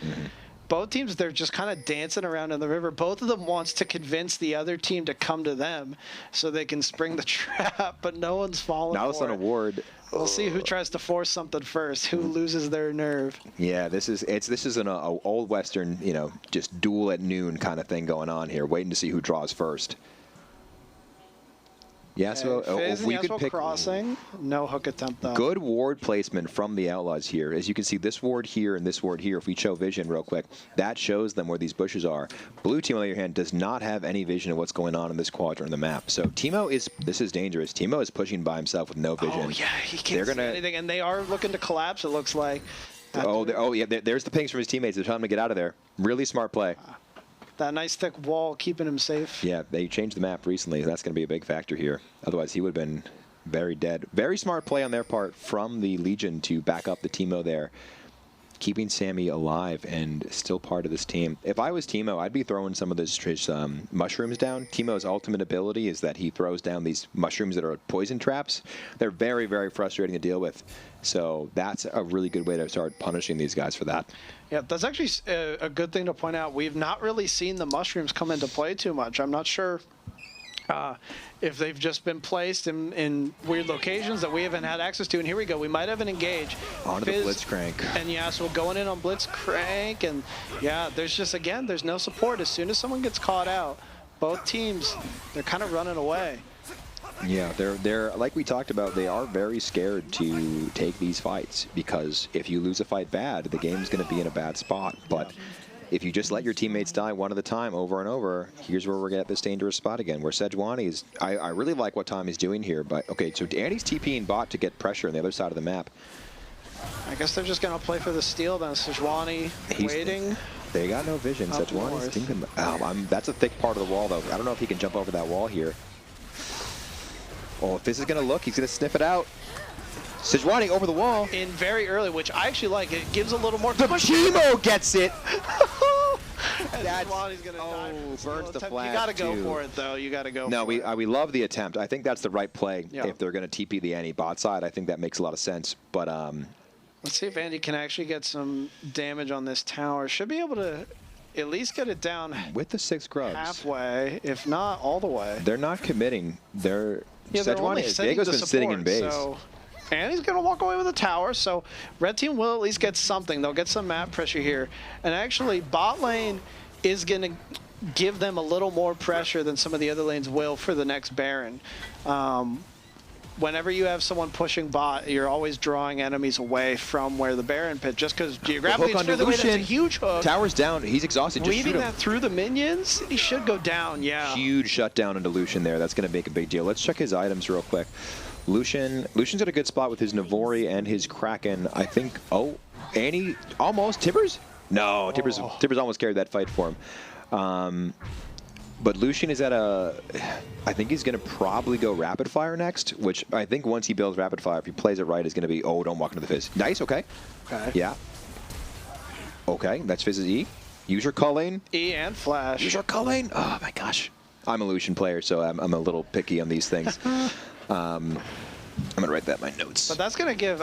both teams, they're just kind of dancing around in the river. Both of them wants to convince the other team to come to them so they can spring the trap, but no one's falling Now it's for on a it. ward. We'll see who tries to force something first, who loses their nerve. Yeah, this is an old Western, just duel at noon kind of thing going on here, waiting to see who draws first. Yeah, so Fizz we and could Yasuo pick crossing. No hook attempt, though. good ward placement from the Outlaws here. As you can see, this ward here and this ward here, if we show vision real quick, that shows them where these bushes are. Blue team, on the other hand, does not have any vision of what's going on in this quadrant of the map. So this is dangerous. Teemo is pushing by himself with no vision. Oh, yeah, he can't see anything. And they are looking to collapse, it looks like. Yeah, there's the pings from his teammates. They're telling him to get out of there. Really smart play. That nice thick wall keeping him safe. Yeah, they changed the map recently. That's going to be a big factor here. Otherwise, he would have been very dead. Very smart play on their part from the Legion to back up the Teemo there, keeping Sammy alive and still part of this team. If I was Teemo, I'd be throwing some of his mushrooms down. Teemo's ultimate ability is that he throws down these mushrooms that are poison traps. They're very, very frustrating to deal with. So that's a really good way to start punishing these guys for that. Yeah, that's actually a good thing to point out. We've not really seen the mushrooms come into play too much. I'm not sure if they've just been placed in weird locations that we haven't had access to. And here we go. We might have an engage. Onto the Blitzcrank. And Yasuo going in on Blitzcrank. And yeah, there's just, again, there's no support. As soon as someone gets caught out, both teams, they're kind of running away. Yeah, they're like we talked about, they are very scared to take these fights because if you lose a fight bad, the game's going to be in a bad spot. But if you just let your teammates die one at a time over and over, here's where we're at this dangerous spot again, where Sejuani is, I really like what Tom is doing here, but okay, so Andy's TPing bot to get pressure on the other side of the map. I guess they're just going to play for the steal then. Sejuani waiting. They got no vision. Sejuani's thinking, that's a thick part of the wall though. I don't know if he can jump over that wall here. Oh, if this is going to look, he's going to sniff it out. Sejuani over the wall. In very early, which I actually like. It gives a little more... The Teemo gets it! That's Sejuani's going to die. Burns the flash. You got to go for it, though. You got to go for it. No, we love the attempt. I think that's the right play. Yeah. If they're going to TP the Annie bot side, I think that makes a lot of sense. But let's see if Andy can actually get some damage on this tower. Should be able to at least get it down with the 6 grubs. Halfway, if not all the way. They're not committing. Sejuani, Diego's been sitting in base. So, and he's going to walk away with a tower, so red team will at least get something. They'll get some map pressure here. And actually, bot lane is going to give them a little more pressure than some of the other lanes will for the next Baron. Whenever you have someone pushing bot, you're always drawing enemies away from where the Baron pit, just because geographically it's further away. That's a huge hook. Tower's down. He's exhausted. Just leaving that through the minions, he should go down, yeah. Huge shutdown into Lucian there. That's going to make a big deal. Let's check his items real quick. Lucian's at a good spot with his Navori and his Kraken. I think, Annie, almost. Tibbers? No, Tibbers almost carried that fight for him. But Lucian is at I think he's going to probably go Rapid Fire next, which I think once he builds Rapid Fire, if he plays it right, is going to be, don't walk into the Fizz. Nice, okay. Yeah. Okay, that's Fizz's E. Use your Culling. E and Flash. Use your Culling. Oh, my gosh. I'm a Lucian player, so I'm a little picky on these things. I'm going to write that in my notes. But that's going to give,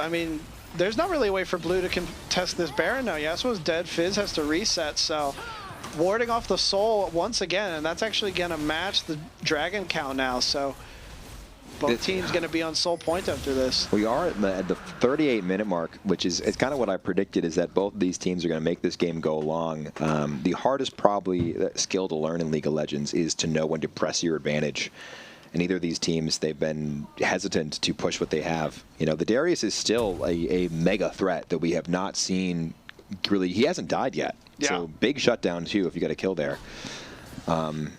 there's not really a way for Blue to contest this Baron now. Yasuo's dead. Fizz has to reset, so... warding off the soul once again, and that's actually going to match the dragon count now, so both teams going to be on soul point after this. We are at the 38-minute mark, which is kind of what I predicted, is that both of these teams are going to make this game go long. The hardest probably skill to learn in League of Legends is to know when to press your advantage. And either of these teams, they've been hesitant to push what they have. The Darius is still a mega threat that we have not seen really. He hasn't died yet. Yeah. So big shutdown too if you got a kill there. I'm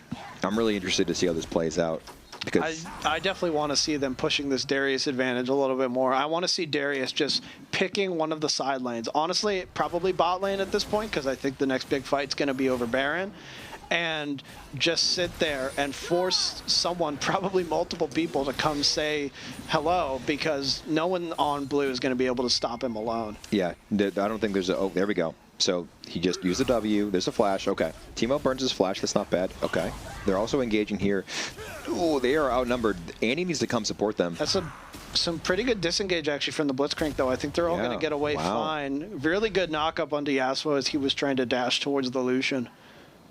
really interested to see how this plays out, because I definitely want to see them pushing this Darius advantage a little bit more. I want to see Darius just picking one of the side lanes. Honestly, probably bot lane at this point, because I think the next big fight's going to be over Baron. And just sit there and force someone, probably multiple people, to come say hello, because no one on blue is going to be able to stop him alone. Yeah, I don't think there's there we go. So he just used the W. There's a flash. Okay. Teemo burns his flash. That's not bad. Okay. They're also engaging here. Ooh, they are outnumbered. Andy needs to come support them. That's some pretty good disengage actually from the Blitzcrank though. I think they're all going to get away fine. Really good knock-up onto Yasuo as he was trying to dash towards the Lucian.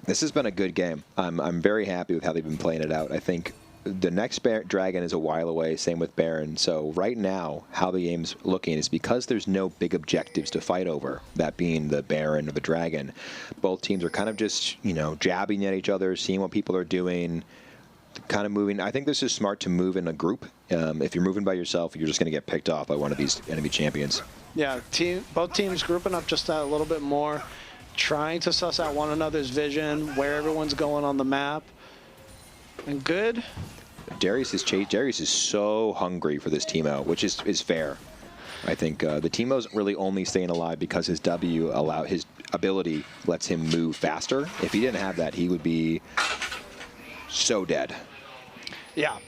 This has been a good game. I'm very happy with how they've been playing it out. I think the next dragon is a while away, same with Baron. So right now, how the game's looking is because there's no big objectives to fight over, that being the Baron or the dragon, both teams are kind of just, jabbing at each other, seeing what people are doing, kind of moving. I think this is smart to move in a group. If you're moving by yourself, you're just going to get picked off by one of these enemy champions. Yeah, both teams grouping up just a little bit more, trying to suss out one another's vision, where everyone's going on the map. And good. Darius is so hungry for this Teemo, which is fair. I think the Teemo's really only staying alive because his his ability lets him move faster. If he didn't have that, he would be so dead. Yeah.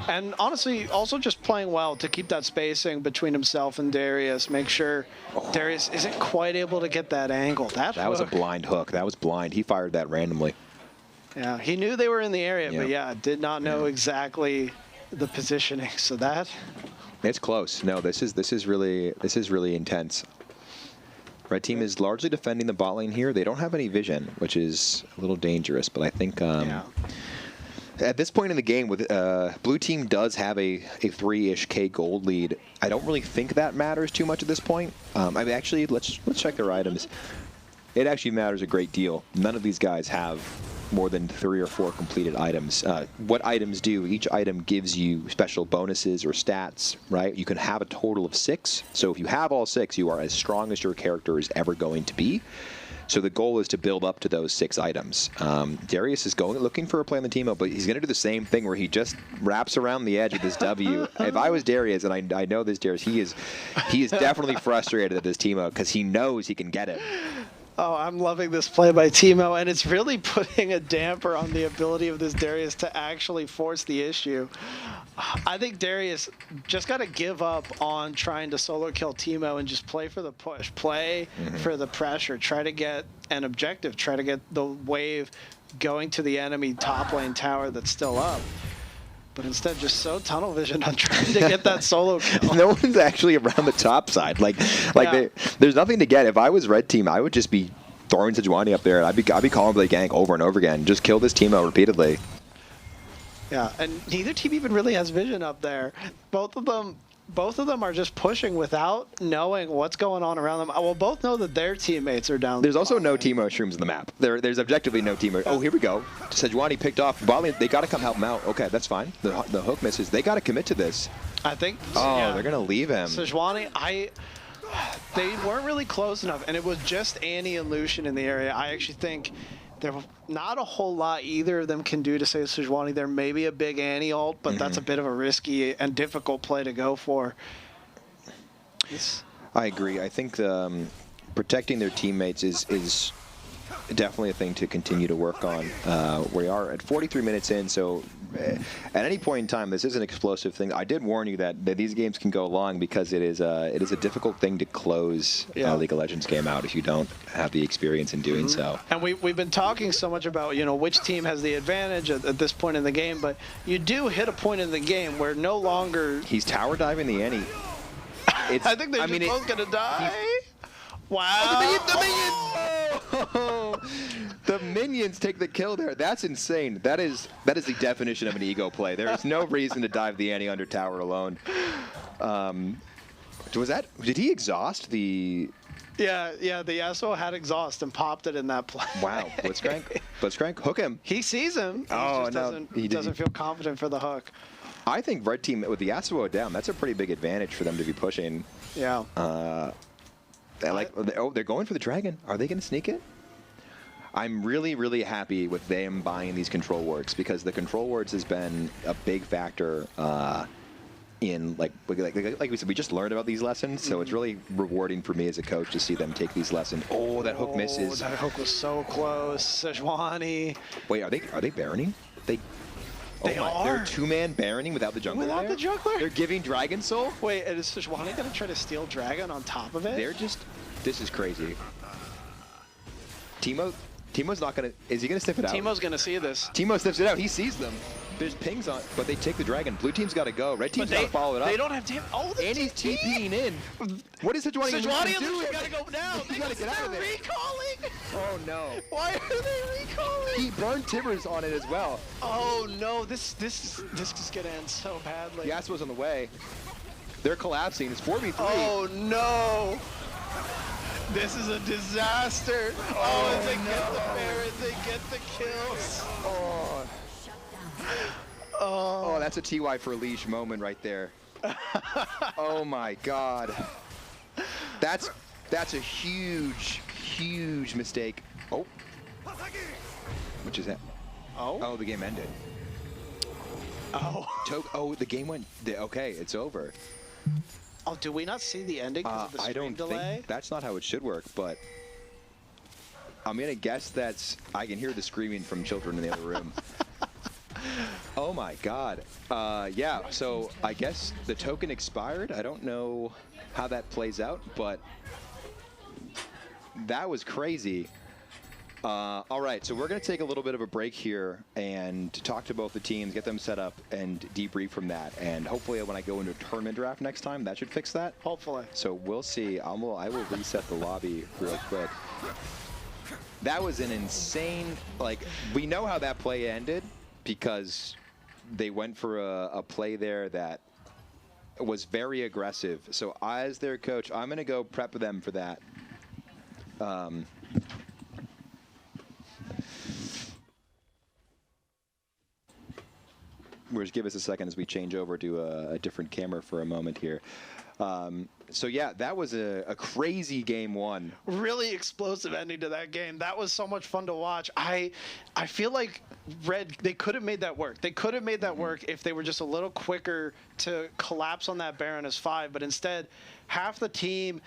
And honestly, also just playing well to keep that spacing between himself and Darius. Make sure Darius isn't quite able to get that angle. That was a blind hook. That was blind. He fired that randomly. Yeah, he knew they were in the area, but did not know exactly the positioning. So it's close. No, this is really intense. Red team is largely defending the bot lane here. They don't have any vision, which is a little dangerous. But I think at this point in the game, with blue team does have a 3-ish K gold lead. I don't really think that matters too much at this point. Actually, let's check their items. It actually matters a great deal. None of these guys have more than 3 or 4 completed items. What items do? Each item gives you special bonuses or stats, right? You can have a total of 6. So if you have all 6, you are as strong as your character is ever going to be. So the goal is to build up to those 6 items. Darius is looking for a play on the Teemo, but he's going to do the same thing where he just wraps around the edge of this W. If I was Darius, and I know this Darius, he is definitely frustrated at this Teemo because he knows he can get it. Oh, I'm loving this play by Teemo, and it's really putting a damper on the ability of this Darius to actually force the issue. I think Darius just got to give up on trying to solo kill Teemo and just play for the push, play for the pressure, try to get an objective, try to get the wave going to the enemy top lane tower that's still up. But instead, just so tunnel vision on trying to get that solo kill. No one's actually around the top side. There's nothing to get. If I was red team, I would just be throwing Sejuani up there, and I'd be calling the gank over and over again. Just kill this Teemo repeatedly. Yeah, and neither team even really has vision up there. Both of them are just pushing without knowing what's going on around them. Well, both know that their teammates are down. There's also no Teemo shrooms on the map. There's objectively no Teemo. Oh, here we go. Sejuani picked off. They got to come help him out. Okay, that's fine. The hook misses. They got to commit to this. I think. Oh, they're going to leave him. Sejuani, they weren't really close enough, and it was just Annie and Lucian in the area. I actually think there was not a whole lot either of them can do to save Sejuani. There may be a big Annie ult, but that's a bit of a risky and difficult play to go for. I agree. I think protecting their teammates is definitely a thing to continue to work on. We are at 43 minutes in, so at any point in time, this is an explosive thing. I did warn you that these games can go long because it is a difficult thing to close a League of Legends game out if you don't have the experience in doing so. And we've been talking so much about which team has the advantage at this point in the game, but you do hit a point in the game where no longer he's tower diving the Annie. I think they're both gonna die. Wow. The minions take the kill there. That's insane. That is the definition of an ego play. There is no reason to dive the Annie under tower alone. Did he exhaust the... Yeah, the Yasuo had exhaust and popped it in that play. Wow, Blitzcrank, hook him. He sees him. He doesn't feel confident for the hook. I think red team, with the Yasuo down, that's a pretty big advantage for them to be pushing. Yeah. They're going for the dragon. Are they going to sneak it? I'm really, really happy with them buying these control wards because the control wards has been a big factor in like we said, we just learned about these lessons, so it's really rewarding for me as a coach to see them take these lessons. Oh, that hook misses. That hook was so close. Sejuani. Wait, are they baroning? They are. They're two-man baroning without the jungler. Without the jungler? They're giving Dragon Soul? Wait, is Sejuani going to try to steal Dragon on top of it? This is crazy. Timo's not going to... Is he going to sniff it out? Timo's going to see this. Timo sniffs it out. He sees them. There's pings on, but they take the dragon. Blue team's got to go. Red team's got to follow it up. They don't have damage. Oh, the and he's TPing in. What is Sejuani doing? Sejuani got to go down. He's got to get out of there. Recalling. Oh, no. Why are they recalling? He burned Tibbers on it as well. Oh, no. This is going to end so badly. Yasuo's on the way. They're collapsing. It's 4v3. Oh, no. This is a disaster. Oh, and they get the Baron. They get the kills. Oh, that's a TY for Leash moment right there. Oh my God. That's a huge mistake. Oh. Which is that? Oh. Oh, the game ended. Oh. The game went. Okay, it's over. Oh, do we not see the ending because of the stream delay? I don't think that's not how it should work, but I'm gonna guess I can hear the screaming from children in the other room. Oh my God. Yeah, so I guess the token expired. I don't know how that plays out, but that was crazy. All right, so we're going to take a little bit of a break here and talk to both the teams, get them set up, and debrief from that. And hopefully when I go into a tournament draft next time, that should fix that. Hopefully. So we'll see. I will reset the lobby real quick. That was an insane, like, we know how that play ended because they went for a play there that was very aggressive. So as their coach, I'm going to go prep them for that. Just give us a second as we change over to a different camera for a moment here. So yeah, that was a crazy game one. Really explosive ending to that game. That was so much fun to watch. I feel like Red, they could have made that work. They could have made that work if they were just a little quicker to collapse on that Baron as 5, but instead half the team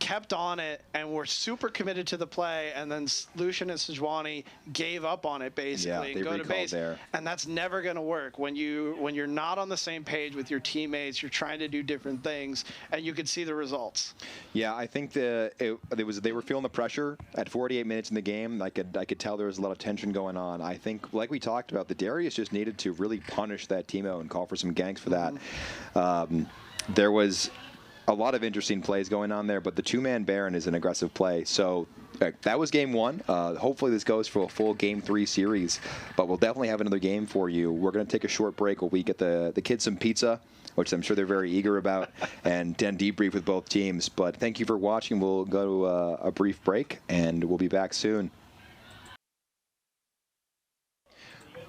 kept on it and were super committed to the play, and then Lucian and Sejuani gave up on it basically and go to base. There. And that's never going to work when you're not on the same page with your teammates. You're trying to do different things, and you could see the results. Yeah, I think they were feeling the pressure at 48 minutes in the game. I could tell there was a lot of tension going on. I think, like we talked about, the Darius just needed to really punish that Timo and call for some ganks for that. There was a lot of interesting plays going on there, but the two-man Baron is an aggressive play. So that was game one. Hopefully this goes for a full game 3 series, but we'll definitely have another game for you. We're going to take a short break while we get the kids some pizza, which I'm sure they're very eager about, and then debrief with both teams. But thank you for watching. We'll go to a brief break, and we'll be back soon.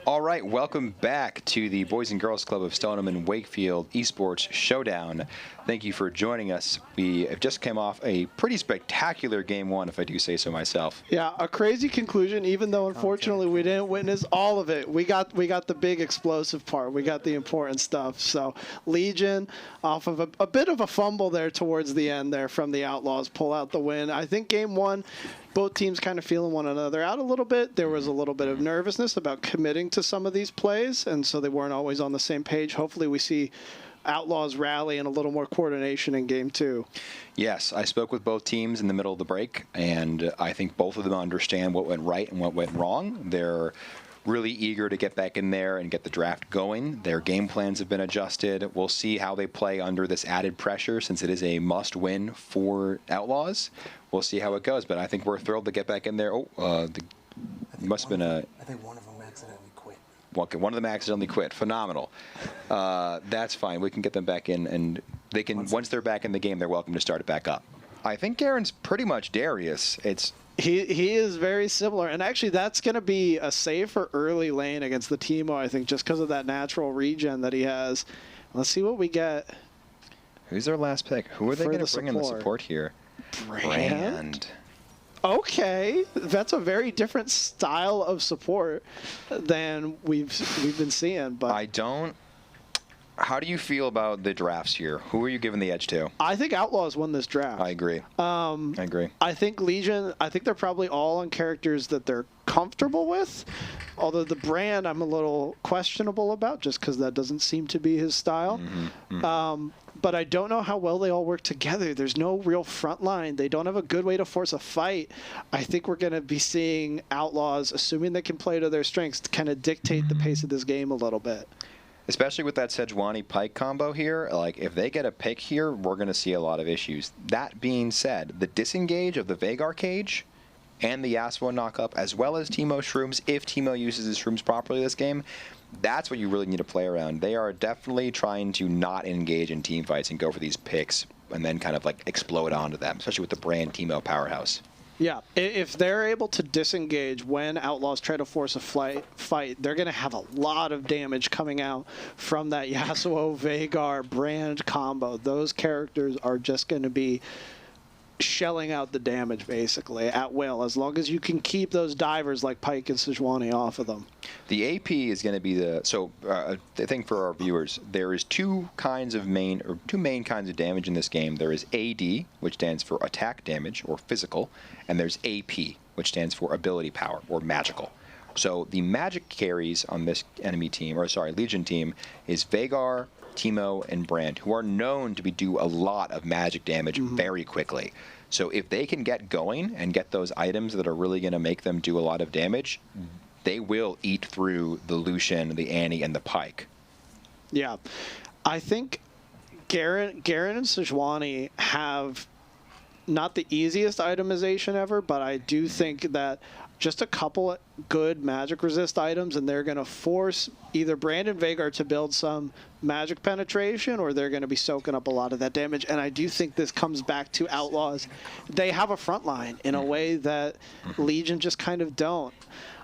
All right, welcome back to the Boys and Girls Club of Stoneham and Wakefield Esports Showdown. Thank you for joining us. We have just came off a pretty spectacular game one, if I do say so myself. Yeah, a crazy conclusion, even though unfortunately we didn't witness all of it. We got the big explosive part. We got the important stuff. So Legion, off of a bit of a fumble there towards the end there from the Outlaws, pull out the win. I think game one, both teams kind of feeling one another out a little bit. There was a little bit of nervousness about committing to some of these plays, and so they weren't always on the same page. Hopefully we see Outlaws rally and a little more coordination in game two. Yes, I spoke with both teams in the middle of the break, and I think both of them understand what went right and what went wrong. They're really eager to get back in there and get the draft going. Their game plans have been adjusted. We'll see how they play under this added pressure, since it is a must-win for Outlaws. We'll see how it goes, but I think we're thrilled to get back in there. Must have been I think one of them accidentally quit. Okay, one of them accidentally quit. Phenomenal. That's fine. We can get them back in, and they can. Once they're back in the game, they're welcome to start it back up. I think Garen's pretty much Darius. He is very similar, and actually that's going to be a safer early lane against the Timo, I think, just because of that natural regen that he has. Let's see what we get. Who's their last pick? Who are they going to bring in the support here? Brand. Okay, that's a very different style of support than we've been seeing. But how do you feel about the drafts here? Who are you giving the edge to? I think Outlaws won this draft. I agree. I agree. I think Legion, I think they're probably all on characters that they're comfortable with. Although the Brand I'm a little questionable about, just because that doesn't seem to be his style. but I don't know how well they all work together. There's no real front line. They don't have a good way to force a fight. I think we're going to be seeing Outlaws, assuming they can play to their strengths, to kind of dictate the pace of this game a little bit. Especially with that Sejuani-Pike combo here, like if they get a pick here, we're going to see a lot of issues. That being said, the disengage of the Vhagar cage and the Yasuo knockup, as well as Teemo Shrooms, if Teemo uses his Shrooms properly this game, that's what you really need to play around. They are definitely trying to not engage in team fights and go for these picks and then kind of like explode onto them, especially with the brand Teemo powerhouse. Yeah, if they're able to disengage when Outlaws try to force a fight, they're going to have a lot of damage coming out from that Yasuo, Vhagar, Brand combo. Those characters are just going to be shelling out the damage, basically, at will, as long as you can keep those divers like Pike and Sejuani off of them. The AP is going to be the thing for our viewers. There is two main kinds of damage in this game. There is AD, which stands for attack damage or physical, and there's AP, which stands for ability power or magical. So the magic carries on this Legion team is Vhagar, Teemo, and Brand, who are known to do a lot of magic damage very quickly. So if they can get going and get those items that are really going to make them do a lot of damage, they will eat through the Lucian, the Annie, and the Pike. Yeah. I think Garen and Sejuani have not the easiest itemization ever, but I do think that just a couple good magic resist items, and they're going to force either Brand and Vhagar to build some magic penetration, or they're going to be soaking up a lot of that damage. And I do think this comes back to Outlaws. They have a front line in a way that Legion just kind of don't.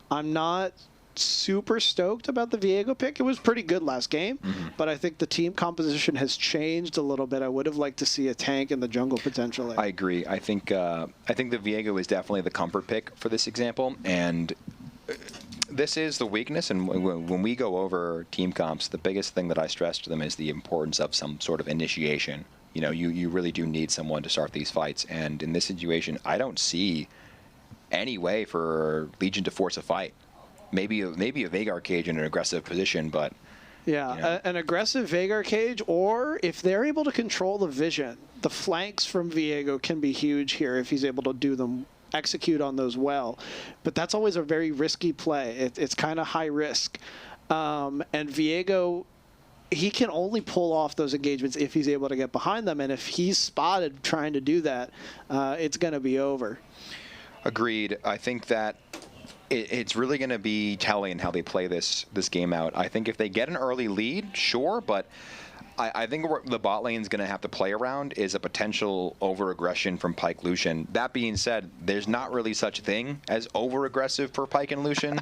I'm not super stoked about the Viego pick. It was pretty good last game, but I think the team composition has changed a little bit. I would have liked to see a tank in the jungle potentially. I agree. I think the Viego is definitely the comfort pick for this example, and this is the weakness. And when we go over team comps, the biggest thing that I stress to them is the importance of some sort of initiation. You know, you really do need someone to start these fights, and in this situation, I don't see any way for Legion to force a fight. Maybe a Vhagar cage in an aggressive position, but yeah, you know. An aggressive Vhagar cage, or if they're able to control the vision, the flanks from Viego can be huge here if he's able to execute on those well. But that's always a very risky play. It's kind of high risk, and Viego, he can only pull off those engagements if he's able to get behind them, and if he's spotted trying to do that, it's going to be over. Agreed. I think that it's really going to be telling how they play this game out. I think if they get an early lead, sure, but I think what the bot lane is going to have to play around is a potential over-aggression from Pike Lucian. That being said, there's not really such a thing as over-aggressive for Pike and Lucian.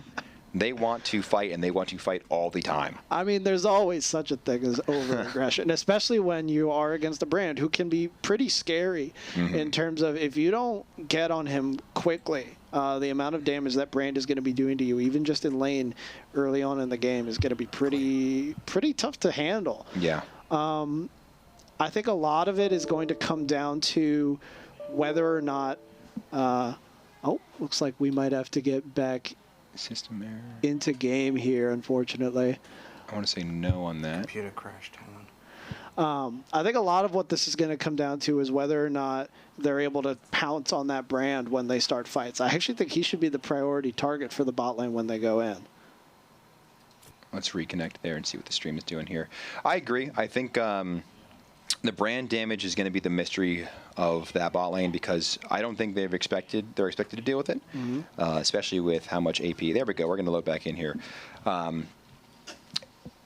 They want to fight, and they want to fight all the time. I mean, there's always such a thing as over-aggression, especially when you are against a Brand who can be pretty scary in terms of if you don't get on him quickly, the amount of damage that Brand is going to be doing to you, even just in lane early on in the game, is going to be pretty tough to handle. Yeah. I think a lot of it is going to come down to whether or not... looks like we might have to get back system error into game here, unfortunately. I want to say no on that. Computer crashed. Hang on. I think a lot of what this is going to come down to is whether or not they're able to pounce on that Brand when they start fights. I actually think he should be the priority target for the bot lane when they go in. Let's reconnect there and see what the stream is doing here. I agree. I think the Brand damage is going to be the mystery of that bot lane, because I don't think they're expected to deal with it, especially with how much AP. There we go. We're going to load back in here.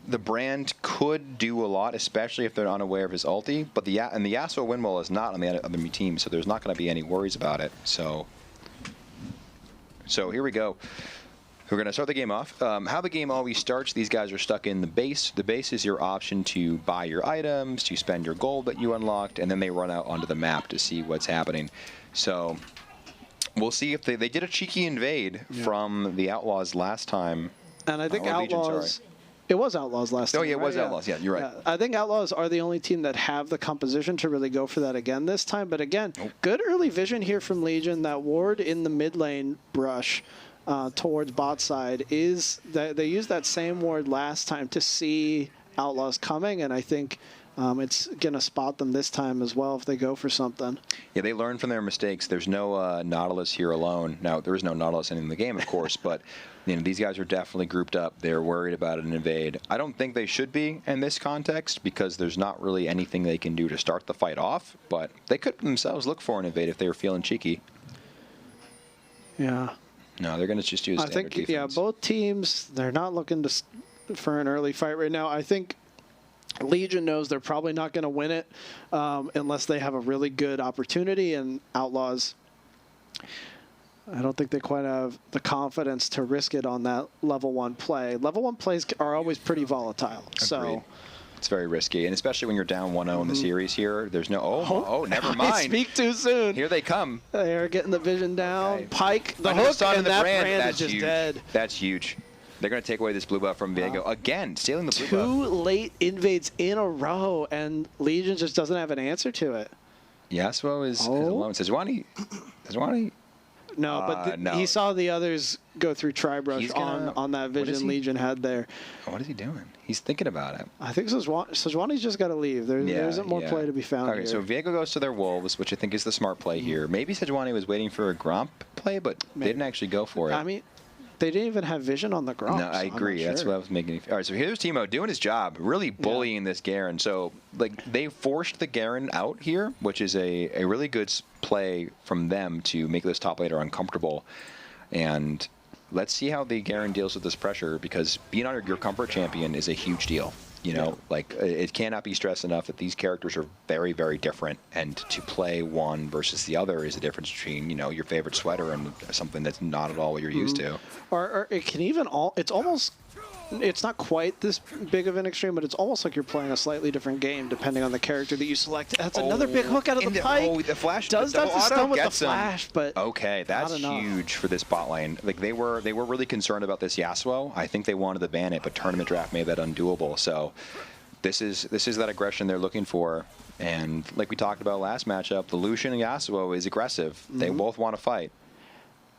The Brand could do a lot, especially if they're unaware of his ulti, but the Yasuo windmill is not on the other team, so there's not going to be any worries about it. So here we go. We're going to start the game off. How the game always starts, these guys are stuck in the base. The base is your option to buy your items, to spend your gold that you unlocked, and then they run out onto the map to see what's happening. So we'll see if they did a cheeky invade from the Outlaws last time. And I think Outlaws... It was Outlaws last time. Oh, yeah, it was right? Outlaws. Yeah, you're right. I think Outlaws are the only team that have the composition to really go for that again this time. But again, good early vision here from Legion. That ward in the mid lane brush towards bot side is that they used that same ward last time to see Outlaws coming, and I think it's going to spot them this time as well if they go for something. Yeah, they learn from their mistakes. There's no Nautilus here alone. Now, there is no Nautilus in the game, of course, but these guys are definitely grouped up. They're worried about an invade. I don't think they should be in this context because there's not really anything they can do to start the fight off, but they could themselves look for an invade if they were feeling cheeky. Yeah. No, they're going to just use standard I think, defense. yeah, both teams, they're not looking for an early fight right now. I think Legion knows they're probably not going to win it unless they have a really good opportunity, and Outlaws, I don't think they quite have the confidence to risk it on that level 1 play. Level 1 plays are always pretty volatile. Agreed. So it's very risky, and especially when you're down 1-0 in the series here, there's no, never mind. I speak too soon. Here they come. They're getting the vision down. Okay. Pike, the Under hook, sun and the that brand, brand that's is just huge. dead. That's huge. They're going to take away this blue buff from Viego. Again, stealing the blue buff. 2 late invades in a row, and Legion just doesn't have an answer to it. Yasuo is alone. Sejuani. No, but no. he saw the others go through He's Tri-Brush gonna- on that what is vision he- Legion had there. What is he doing? He's thinking about it. I think Sejuani's just got to leave. There isn't more play to be found Okay, here. so Viego goes to their Wolves, which I think is the smart play here. Maybe Sejuani was waiting for a Gromp play, but they didn't actually go for it. I mean, they didn't even have vision on the Gromp. No, I agree. That's what I was making. All right, so here's Teemo doing his job, really bullying this Garen. So, they forced the Garen out here, which is a really good play from them to make this top laner uncomfortable. And let's see how the Garen deals with this pressure, because being on your comfort champion is a huge deal. It cannot be stressed enough that these characters are very, very different, and to play one versus the other is the difference between, your favorite sweater and something that's not at all what you're used to. Or it can even it's not quite this big of an extreme, but it's almost like you're playing a slightly different game depending on the character that you select. That's another big hook out of the Pike. The flash does the that to auto stun with the gets him. flash, but okay, that's huge for this bot lane. They were really concerned about this Yasuo. I think they wanted to ban it, but tournament draft made that undoable. So this is that aggression they're looking for. And like we talked about last matchup, the Lucian and Yasuo is aggressive. They both want to fight.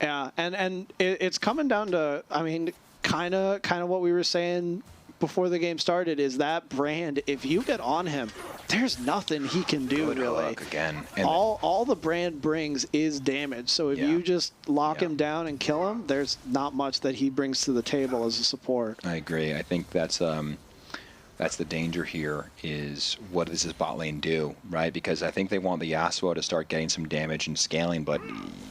Yeah, and it's coming down to, I mean, kind of what we were saying before the game started, is that Brand, if you get on him, there's nothing he can do. Good really. hook again. And all the Brand brings is damage. So if you just lock him down and kill him, there's not much that he brings to the table as a support. I agree. I think that's the danger here, is what does this bot lane do, right? Because I think they want the Yasuo to start getting some damage and scaling, but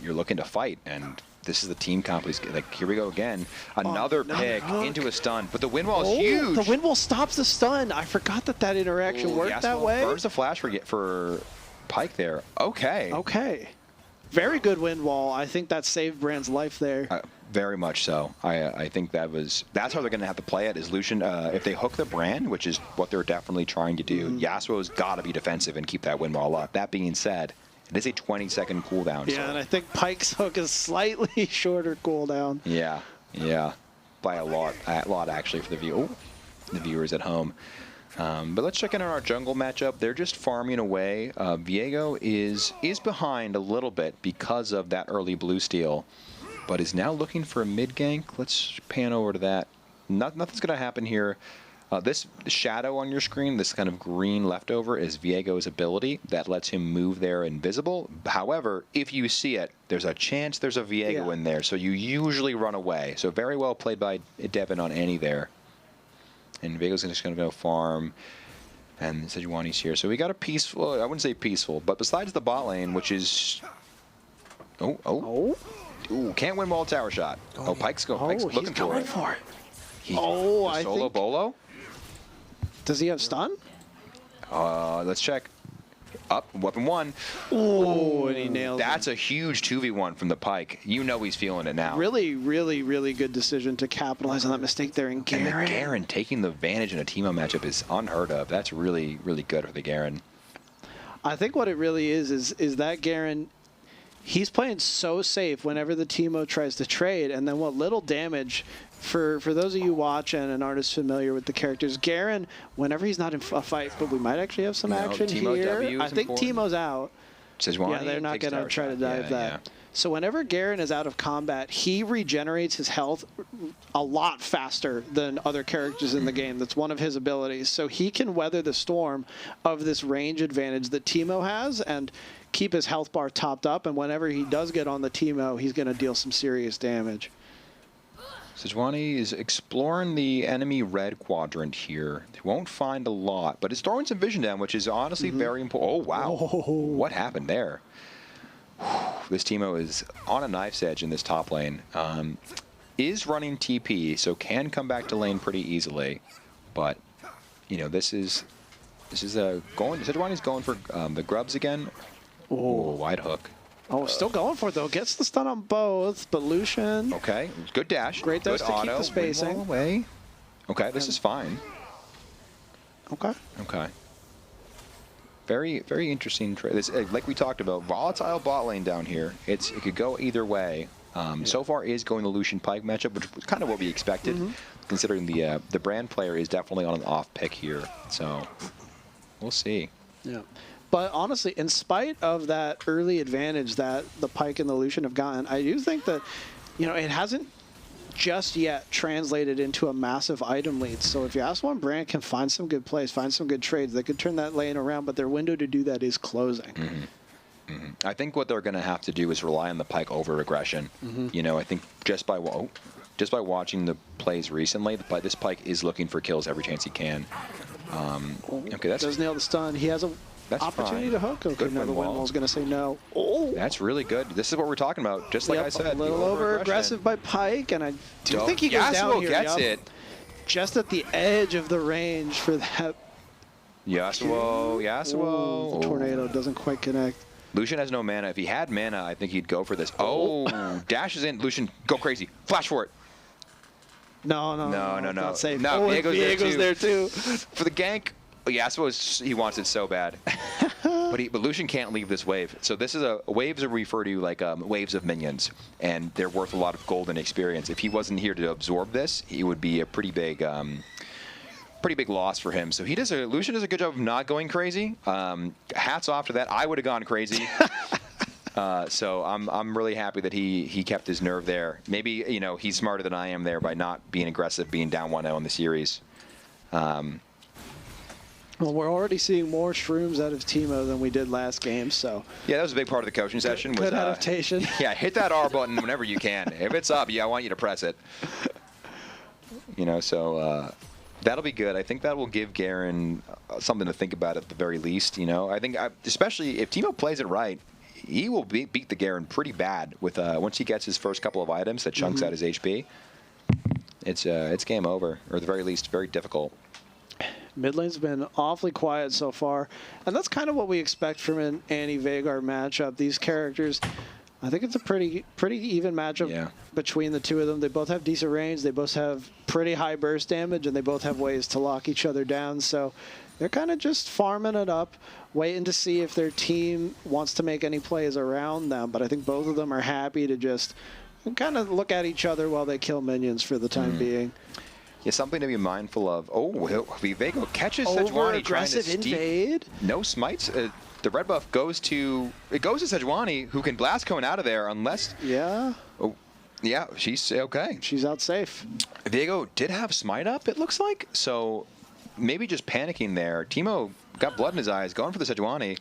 you're looking to fight, and this is the team comp. Like, here we go again. Another pick into a stun, but the wind wall is huge. The wind wall stops the stun. I forgot that interaction worked that way. Burns the flash for Pike there. Okay. Very good wind wall. I think that saved Brand's life there. Very much so. I think that's how they're going to have to play it, is Lucian. If they hook the Brand, which is what they're definitely trying to do, Yasuo's got to be defensive and keep that wind wall up. That being said, it is a 20-second cooldown. Yeah, and I think Pike's hook is slightly shorter cooldown. Yeah. By a lot actually for the viewers at home. But let's check in on our jungle matchup. They're just farming away. Viego is behind a little bit because of that early blue steal, but is now looking for a mid gank. Let's pan over to that. Nothing's going to happen here. This shadow on your screen, this kind of green leftover, is Viego's ability that lets him move there invisible. However, if you see it, there's a chance there's a Viego in there, so you usually run away. So very well played by Devin on Annie there. And Viego's just going to go farm. And Sejuani's here. So we got a peaceful, I wouldn't say peaceful, but besides the bot lane, which is... Ooh, can't win wall tower shot. Pike's looking for it. I solo think... bolo? Does he have stun? Let's check. Up, weapon one. Ooh, and he nailed it. That's a huge 2v1 from the Pike. You know he's feeling it now. Really, really, really good decision to capitalize on that mistake there in Garen. And the Garen taking the advantage in a Teemo matchup is unheard of. That's really, really good for the Garen. I think what it really is that Garen, he's playing so safe whenever the Teemo tries to trade, and then what little damage, for those of you watching and aren't as familiar with the characters, Garen, whenever he's not in a fight, but we might actually have some action Teemo here. W I is think important. Teemo's out. Sejuani Yeah, they're not takes going to tower try to shot. dive Yeah, that. yeah. So whenever Garen is out of combat, he regenerates his health a lot faster than other characters in the game. That's one of his abilities. So he can weather the storm of this range advantage that Teemo has and keep his health bar topped up. And whenever he does get on the Teemo, he's going to deal some serious damage. Sejuani is exploring the enemy red quadrant here. He won't find a lot, but it's throwing some vision down, which is honestly very important. Oh, wow. What happened there? This Teemo is on a knife's edge in this top lane. Is running TP, so can come back to lane pretty easily. But, you know, this is Sejuani's going for the grubs again. Oh, wide hook. Oh, still going for it, though. Gets the stun on both, but Lucian. Okay, good dash. Great good dash to keep auto. the spacing. Windmill away. Okay, this is fine. Okay. Okay. Very, very interesting trade. Like we talked about, volatile bot lane down here. It could go either way. So far is going the Lucian Pike matchup, which was kind of what we expected, considering the brand player is definitely on an off pick here. So we'll see. Yeah. But honestly, in spite of that early advantage that the Pike and the Lucian have gotten, I do think that, you know, it hasn't just yet translated into a massive item lead. So if Yasuo and Brand can find some good plays, find some good trades, they could turn that lane around, but their window to do that is closing. I think what they're going to have to do is rely on the Pike over aggression. You know, I think just by watching the plays recently, this Pike is looking for kills every chance he can. Okay, that's does nail the stun. He has a opportunity to hook. Okay, good no, the windmill's going to say no. Oh, that's really good. This is what we're talking about. Just like I said, a little over aggressive by Pike, and I do think he goes down here. Gets it. Just at the edge of the range for that. Yasuo. Ooh, the tornado doesn't quite connect. Lucian has no mana. If he had mana, I think he'd go for this. Oh, dashes in. Lucian, go crazy. Flash for it. No. No, Diego's there too. For the gank. Oh, Yasuo, he wants it so bad. but Lucian can't leave this wave. So this is waves are referred to like waves of minions, and they're worth a lot of golden experience. If he wasn't here to absorb this, he would be a pretty big loss for him. So Lucian does a good job of not going crazy. Hats off to that. I would have gone crazy. So I'm really happy that he kept his nerve there. Maybe, you know, he's smarter than I am there by not being aggressive, being down 1-0 in the series. Well, we're already seeing more shrooms out of Teemo than we did last game, so. Yeah, that was a big part of the coaching session. Good adaptation. Yeah, hit that R button whenever you can. If it's up, I want you to press it. You know, so that'll be good. I think that will give Garen something to think about at the very least. You know, I think especially if Teemo plays it right, he will beat the Garen pretty bad with once he gets his first couple of items that chunks out his HP. It's game over, or at the very least, very difficult. Mid lane's been awfully quiet so far, and that's kind of what we expect from an Annie Veigar matchup. These characters, I think it's a pretty even matchup between the two of them. They both have decent range, they both have pretty high burst damage, and they both have ways to lock each other down. So they're kind of just farming it up, waiting to see if their team wants to make any plays around them. But I think both of them are happy to just kind of look at each other while they kill minions for the time being. Yeah, something to be mindful of. Oh, Veigar catches Sejuani trying to invade. No smites. The red buff goes to Sejuani, who can blast Cone out of there unless. Yeah. Oh, yeah, she's okay. She's out safe. Veigar did have smite up, it looks like. So maybe just panicking there. Teemo got blood in his eyes, going for the Sejuani.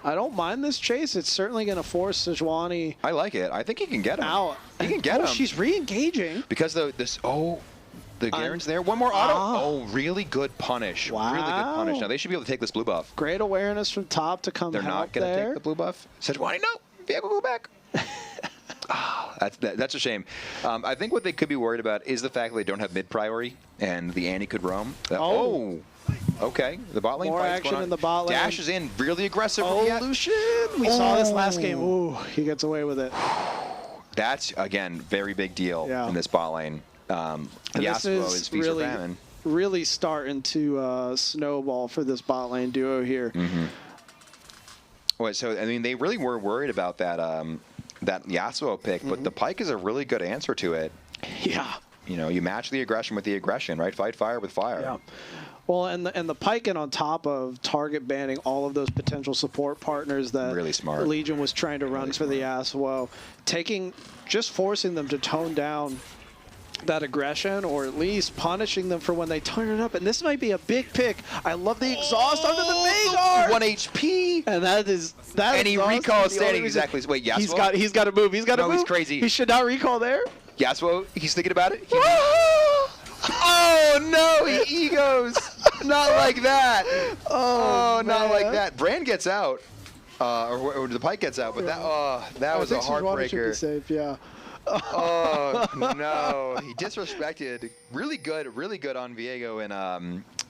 I don't mind this chase. It's certainly going to force Sejuani. I like it. I think he can get him. Out. He can get him. She's re-engaging. Because the Garen's there. One more auto. Oh, really good punish. Wow. Really good punish. Now, they should be able to take this blue buff. Great awareness from top to come They're help not going to there. take the blue buff. Sejuani, no. Veigar, go back. That's a shame. I think what they could be worried about is the fact that they don't have mid priority and the Annie could roam. Okay. The bot lane More fight's action going on. in the bot lane. Dashes in really aggressive. Lucian. We saw this last game. Ooh, he gets away with it. That's, again, very big deal in this bot lane. Yasuo is feast or famine. Really starting to snowball for this bot lane duo here. Well, so I mean, they really were worried about that that Yasuo pick, but the Pike is a really good answer to it. Yeah. You know, you match the aggression with the aggression, right? Fight fire with fire. Yeah. Well, and the Pyken on top of target banning all of those potential support partners that Really smart. Legion was trying to run for the Yasuo, just forcing them to tone down that aggression, or at least punishing them for when they turn it up. And this might be a big pick. I love the exhaust under the Veigar. 1 HP. And that And he exhaust recalls is the only standing reason- exactly. Wait, Yasuo? He's got to move. He's got to No, move. he's crazy. He should not recall there. Yasuo, he's thinking about it. Oh no, he egos. Not like that. Oh, not like that. Brand gets out. Or the Pyke gets out, but that was a heartbreaker. Should be safe, yeah. Oh no, he disrespected. Really good on Viego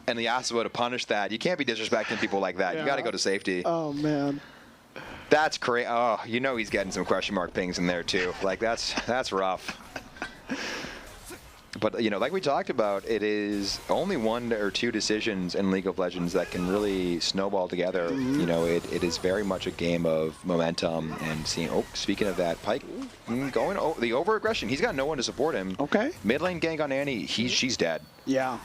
and the Yasuo to punish that. You can't be disrespecting people like that. Yeah. You got to go to safety. Oh man. That's crazy. Oh, you know he's getting some question mark pings in there too. Like that's rough. But like we talked about, it is only 1 or 2 decisions in League of Legends that can really snowball together. It is very much a game of momentum and seeing. Oh, speaking of that, Pyke going the over aggression. He's got no one to support him. Okay. Mid lane gank on Annie. She's dead. Yeah.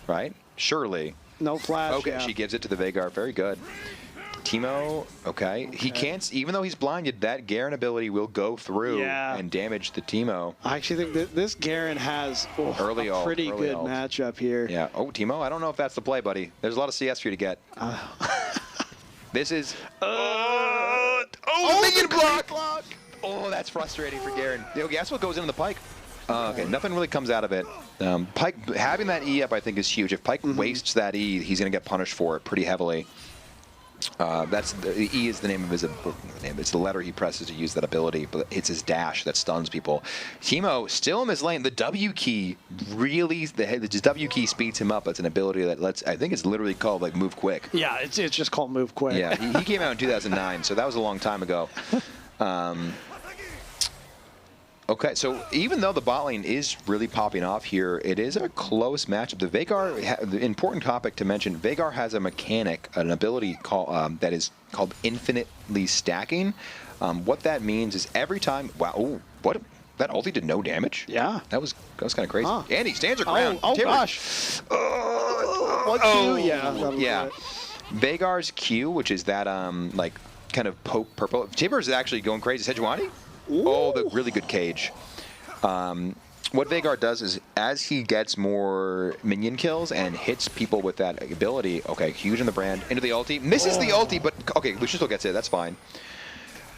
Right. Surely. No flash. Okay. Yeah. She gives it to the Veigar. Very good. Teemo, okay. He can't, even though he's blinded, that Garen ability will go through and damage the Teemo. I actually think that this Garen has a pretty good matchup here. Yeah. Oh, Teemo, I don't know if that's the play, buddy. There's a lot of CS for you to get. This is... minion block! Oh, that's frustrating for Garen. Guess what goes into the Pyke? Okay, nothing really comes out of it. Pyke, having that E up, I think, is huge. If Pyke wastes that E, he's going to get punished for it pretty heavily. The E is the name of his name. It's the letter he presses to use that ability, but it's his dash that stuns people. Teemo still in his lane. The W key really, the W key speeds him up. It's an ability that I think it's literally called like move quick. Yeah, it's just called move quick. Yeah, he came out in 2009, so that was a long time ago. Okay, so even though the bot lane is really popping off here, it is a close matchup. The Veigar, the important topic to mention, Veigar has a mechanic, an ability that is called infinitely stacking. What that means is every time, what? That ulti did no damage? Yeah. That was kind of crazy. Huh. And he stands her ground. Oh Timber. gosh. What Q? Yeah. Yeah. Veigar's Q, which is that like kind of poke purple. Timber's actually going crazy. Sejuani? Oh, the really good cage. What Veigar does is, as he gets more minion kills and hits people with that ability, okay, huge in the brand, into the ulti, misses the ulti, but okay, Lucian still gets it, that's fine.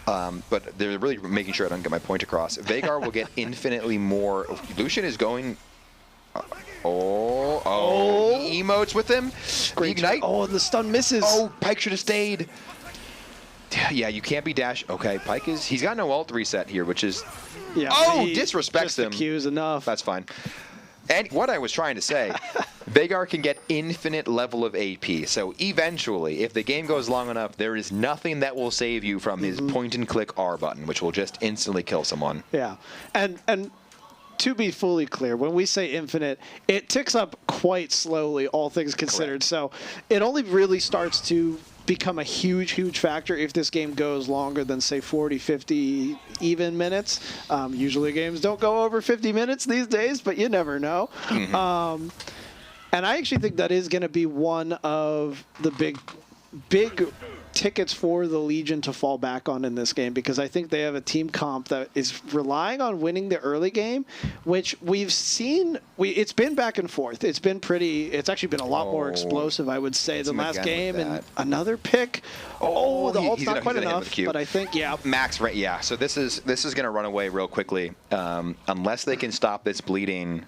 But they're really making sure I don't get my point across. Veigar will get infinitely more. Lucian is going. He emotes with him. Great. Ignite. Oh, the stun misses. Oh, Pyke should have stayed. Yeah, you can't be dash. Okay, Pyke he's got no ult reset here, which is. Yeah, disrespects him. The Q is enough. That's fine. And what I was trying to say, Veigar can get infinite level of AP. So eventually, if the game goes long enough, there is nothing that will save you from his point-and-click R button, which will just instantly kill someone. Yeah, and to be fully clear, when we say infinite, it ticks up quite slowly, all things considered. Correct. So it only really starts to become a huge factor if this game goes longer than, say, 40, 50 even minutes. Usually games don't go over 50 minutes these days, but you never know. And I actually think that is going to be one of the big tickets for the Legion to fall back on in this game, because I think they have a team comp that is relying on winning the early game, which we've seen. It's been back and forth. It's actually been a lot more explosive, I would say, than last game. And another pick. The ult's not quite enough, but I think, Max, right? Yeah. So this is going to run away real quickly, unless they can stop this bleeding.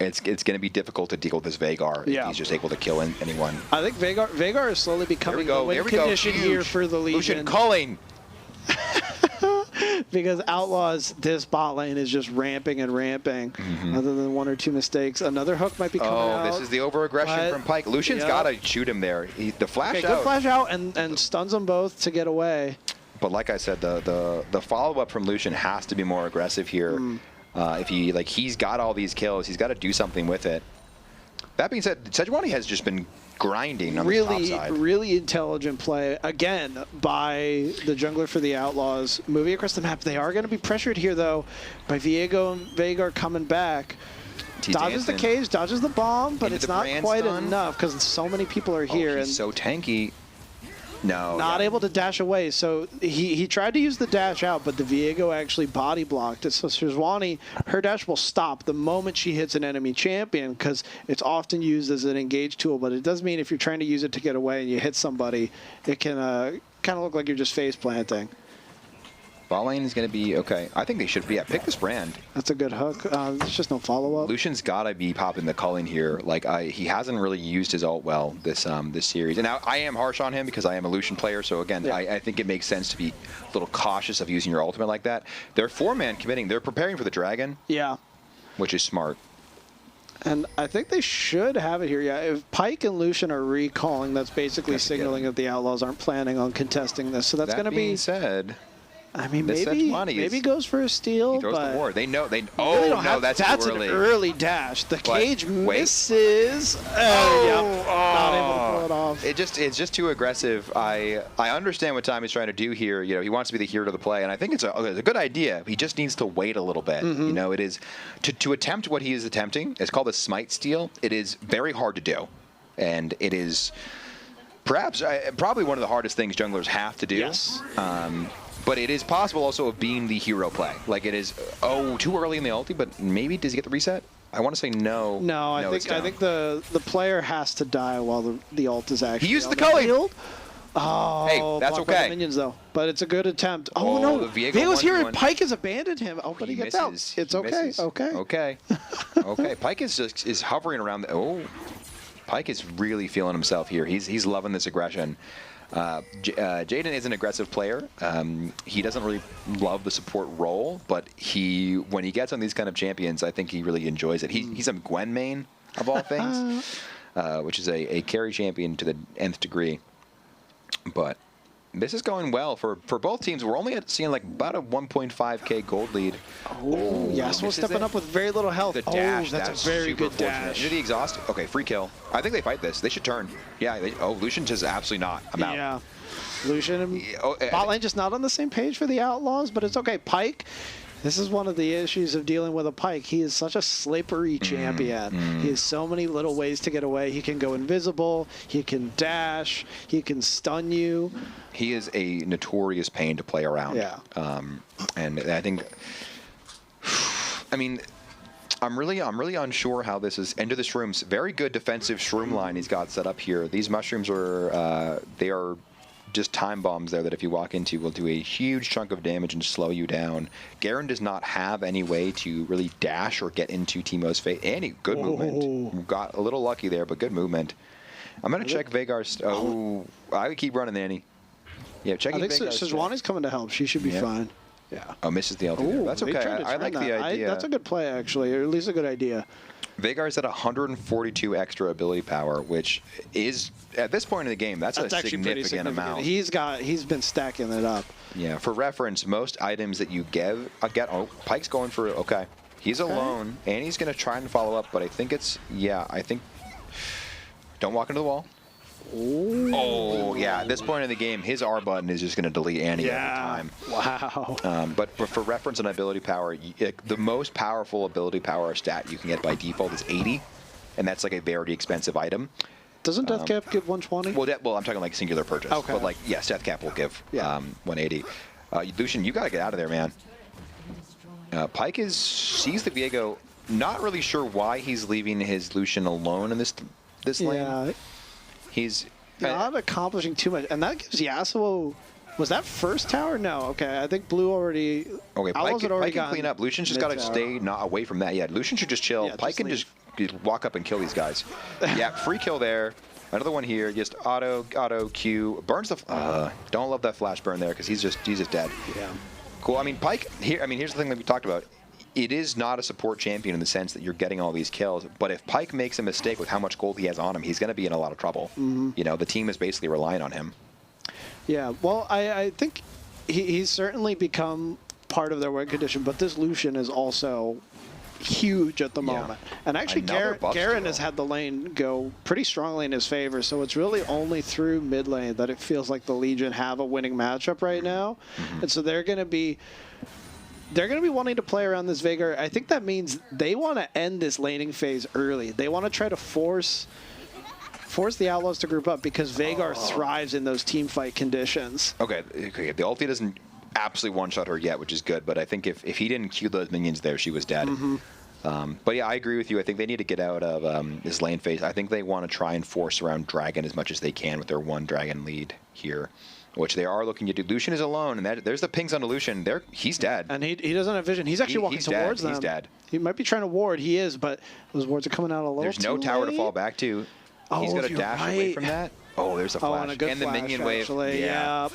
It's going to be difficult to deal with this Veigar if he's just able to kill anyone. I think Veigar is slowly becoming the win condition here for the Legion. Lucian culling. Because Outlaws, this bot lane is just ramping and ramping. Other than 1 or 2 mistakes, another hook might be coming out. This is the over-aggression from Pyke. Lucian's got to shoot him there. The flash out. Good flash out and stuns them both to get away. But like I said, the follow-up from Lucian has to be more aggressive here. If he's got all these kills, he's got to do something with it. That being said, Sejuani has just been grinding on the top side. Really intelligent play, again, by the jungler for the Outlaws. Moving across the map, they are going to be pressured here, though, by Viego and Veigar coming back. Dodges the cage, dodges the bomb, but Into it's the not brand quite stun. enough because so many people are here. He's and so tanky. No. not able to dash away. So he tried to use the dash out, but the Viego actually body blocked it. So Sejuani, her dash will stop the moment she hits an enemy champion because it's often used as an engage tool. But it does mean if you're trying to use it to get away and you hit somebody, it can kind of look like you're just face planting. Ball lane is going to be okay. I think they should be. Yeah, pick this brand. That's a good hook. There's just no follow-up. Lucian's got to be popping the culling here. Like he hasn't really used his ult well this series. And now I am harsh on him because I am a Lucian player. So again, Yeah. I think it makes sense to be a little cautious of using your ultimate like that. They're 4-man committing. They're preparing for the dragon, Yeah. which is smart. And I think they should have it here. Yeah, if Pike and Lucian are recalling, that's basically That's a given. signaling that the Outlaws aren't planning on contesting this. So that's going to be. said. I mean, the Sejuani maybe is- goes for a steal, He throws but the ward. They know. really Oh don't no, have- that's an too early. early dash. The cage wait. misses. Yep, not able to pull it off. It's just too aggressive. I understand what Tommy's trying to do here. You know, he wants to be the hero to the play, and I think it's a good idea. He just needs to wait a little bit. Mm-hmm. You know, it is to attempt what he is attempting. It's called a smite steal. It is very hard to do, and it is perhaps probably one of the hardest things junglers have to do. Yes. But it is possible also of being the hero play. Like it is, too early in the ulti, but maybe does he get the reset? I want to say no. No, I it's think down. the player has to die while the ult is actually. He used on the culling. field. Oh, Hey, that's blocked by the okay. minions though, but it's a good attempt. Oh, Oh, no, the Viego Viego's here and 1v1. Pike has abandoned him. Oh, but he gets out. misses. It's He okay. misses. Okay. Okay. Okay. Pike is hovering around. Pike is really feeling himself here. He's loving this aggression. Jaden is an aggressive player. He doesn't really love the support role, but when he gets on these kind of champions, I think he really enjoys it. He's a Gwen main of all things, which is a carry champion to the nth degree. But this is going well for both teams. We're only seeing like about a 1.5k gold lead. Oh, Yasuo misses stepping it. up with very little health. The dash, that's a very super good fortunate. dash. Into the exhaust. Okay, free kill. I think they fight this. They should turn. Yeah. Lucian says absolutely not. I'm out. Yeah. Lucian and Yeah, bot lane just not on the same page for the Outlaws, but it's okay. Pike, this is one of the issues of dealing with a Pike. He is such a slippery champion. He has so many little ways to get away. He can go invisible. He can dash. He can stun you. He is a notorious pain to play around. Yeah. And I think, I mean, I'm really unsure how this is. Into the shrooms, very good defensive shroom line he's got set up here. These mushrooms they are just time bombs there that if you walk into will do a huge chunk of damage and slow you down. Garen does not have any way to really dash or get into Teemo's face. Any good movement. Got a little lucky there, but good movement. I'm gonna check Veigar's. I would keep running, Annie. Yeah, I checking think Veigar's. Sejuani's coming to help. She should be Yeah. fine. Yeah. Oh, misses the ulti there. That's they okay. tried to I turn like that. the idea. That's a good play, actually, or at least a good idea. Veigar's at 142 extra ability power, which is, at this point in the game, that's a actually pretty significant amount. He's been stacking it up. Yeah, for reference, most items that you get, Pike's going for, okay. He's alone, and he's going to try and follow up, but I think don't walk into the wall. Oh, yeah, at this point in the game, his R button is just going to delete Annie every time. Wow. But for reference on ability power, the most powerful ability power stat you can get by default is 80, and that's like a very expensive item. Doesn't Death Cap give 120? Well, I'm talking like singular purchase. Okay. But like, yes, Death Cap will give Yeah. 180. Lucian, you got to get out of there, man. Pike sees the Viego. Not really sure why he's leaving his Lucian alone in this lane. Yeah. He's Not accomplishing too much. And that gives Yasuo... Was that first tower? No. Okay, I think Blue already... okay. Outlaws Pike had already can gotten clean up. Lucian's just got to mid-tower. stay not away from that. Yeah, Lucian should just chill. Yeah, Pike can just just walk up and kill these guys. Yeah, free kill there. Another one here. Just auto Q burns the. Don't love that flash burn there because he's just dead. Yeah. Cool. I mean, Pike here. I mean, here's the thing that we talked about. It is not a support champion in the sense that you're getting all these kills. But if Pike makes a mistake with how much gold he has on him, he's going to be in a lot of trouble. You know, the team is basically relying on him. Yeah, well, I think he's certainly become part of their win condition, but this Lucian is also huge at the Yeah. moment. And actually, Another buff Garen steal. has had the lane go pretty strongly in his favor, so it's really only through mid lane that it feels like the Legion have a winning matchup right now. And so they're going to be they're going to be wanting to play around this Veigar. I think that means they want to end this laning phase early. They want to try to force the Outlaws to group up because Veigar thrives in those team fight conditions. Okay. The ulti doesn't absolutely one-shot her yet, which is good, but I think if he didn't Q those minions there, she was dead. But yeah, I agree with you. I think they need to get out of this lane phase. I think they want to try and force around Dragon as much as they can with their one Dragon lead here, which they are looking to do. Lucian is alone, and there's the pings on Lucian. He's dead. And he doesn't have vision. He's actually walking towards them. He's dead. He might be trying to ward. He is, but those wards are coming out a little There's no tower to fall back to. He's got to dash away from that. Oh, there's a flash. And a good the flash, minion wave. Yeah.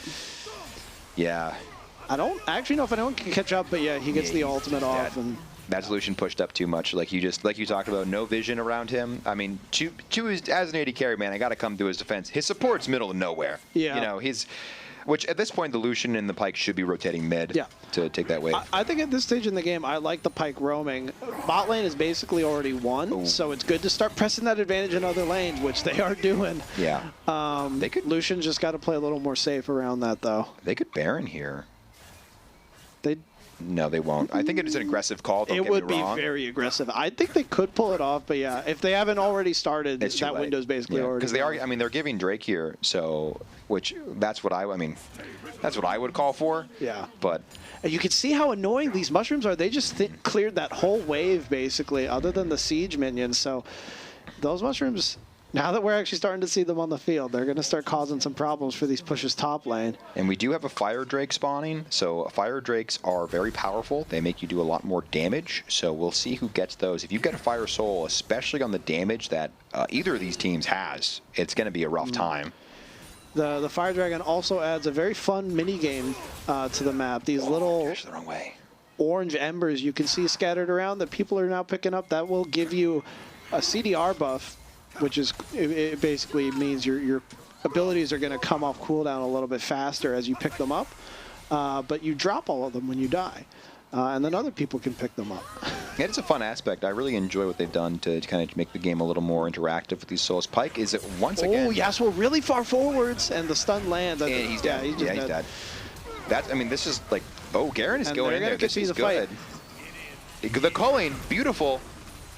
Yeah. I don't actually know if anyone can catch up, but yeah, he gets the ultimate off. Dead. And that Lucian pushed up too much. Like you talked about, no vision around him. I mean, as an AD carry, man, I got to come to his defense. His support's middle of nowhere. Yeah. You know, which at this point, the Lucian and the Pyke should be rotating mid to take that wave. I think at this stage in the game, I like the Pyke roaming. Bot lane is basically already won, so it's good to start pressing that advantage in other lanes, which they are doing. Yeah. Lucian just got to play a little more safe around that, though. They could Baron here. They No, they won't. I think it is an aggressive call. Don't get me wrong. It would be very aggressive. I think they could pull it off, but yeah, if they haven't already started, that window's basically already. Because they are. I mean, they're giving Drake here, so that's what I would call for. Yeah. But and you can see how annoying these mushrooms are. They just cleared that whole wave basically, other than the siege minions. So those mushrooms. Now that we're actually starting to see them on the field, they're going to start causing some problems for these pushes top lane. And we do have a Fire Drake spawning, so Fire Drakes are very powerful. They make you do a lot more damage, so we'll see who gets those. If you get a Fire Soul, especially on the damage that either of these teams has, it's going to be a rough time. The Fire Dragon also adds a very fun mini game to the map. These little the wrong way. Orange embers you can see scattered around that people are now picking up. That will give you a CDR buff, which is it basically means your abilities are going to come off cooldown a little bit faster as you pick them up, but you drop all of them when you die, and then other people can pick them up. Yeah, it's a fun aspect. I really enjoy what they've done to kind of make the game a little more interactive with these souls. Pyke is once again. Oh yes, we're really far forwards, and the stun lands. And he's dead. He's dead. I mean, this is like, Garen is going in there. This is good. The culling, beautiful.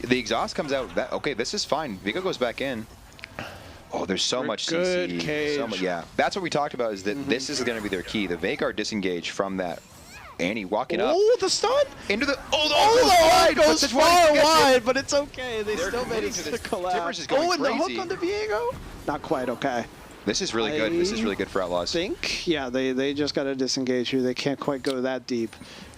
The exhaust comes out. Okay, this is fine. Veigar goes back in. Oh, there's so much CC. Cage. Yeah, that's what we talked about, is that this is going to be their key. The Veigar disengage from that. Annie walking up. Oh, the stun! Into the... Oh, the goes far wide, but it's okay. They still managed to collapse. And the hook on the Viego? Not quite okay. This is really good. This is really good for Outlaws. They just got to disengage here. They can't quite go that deep.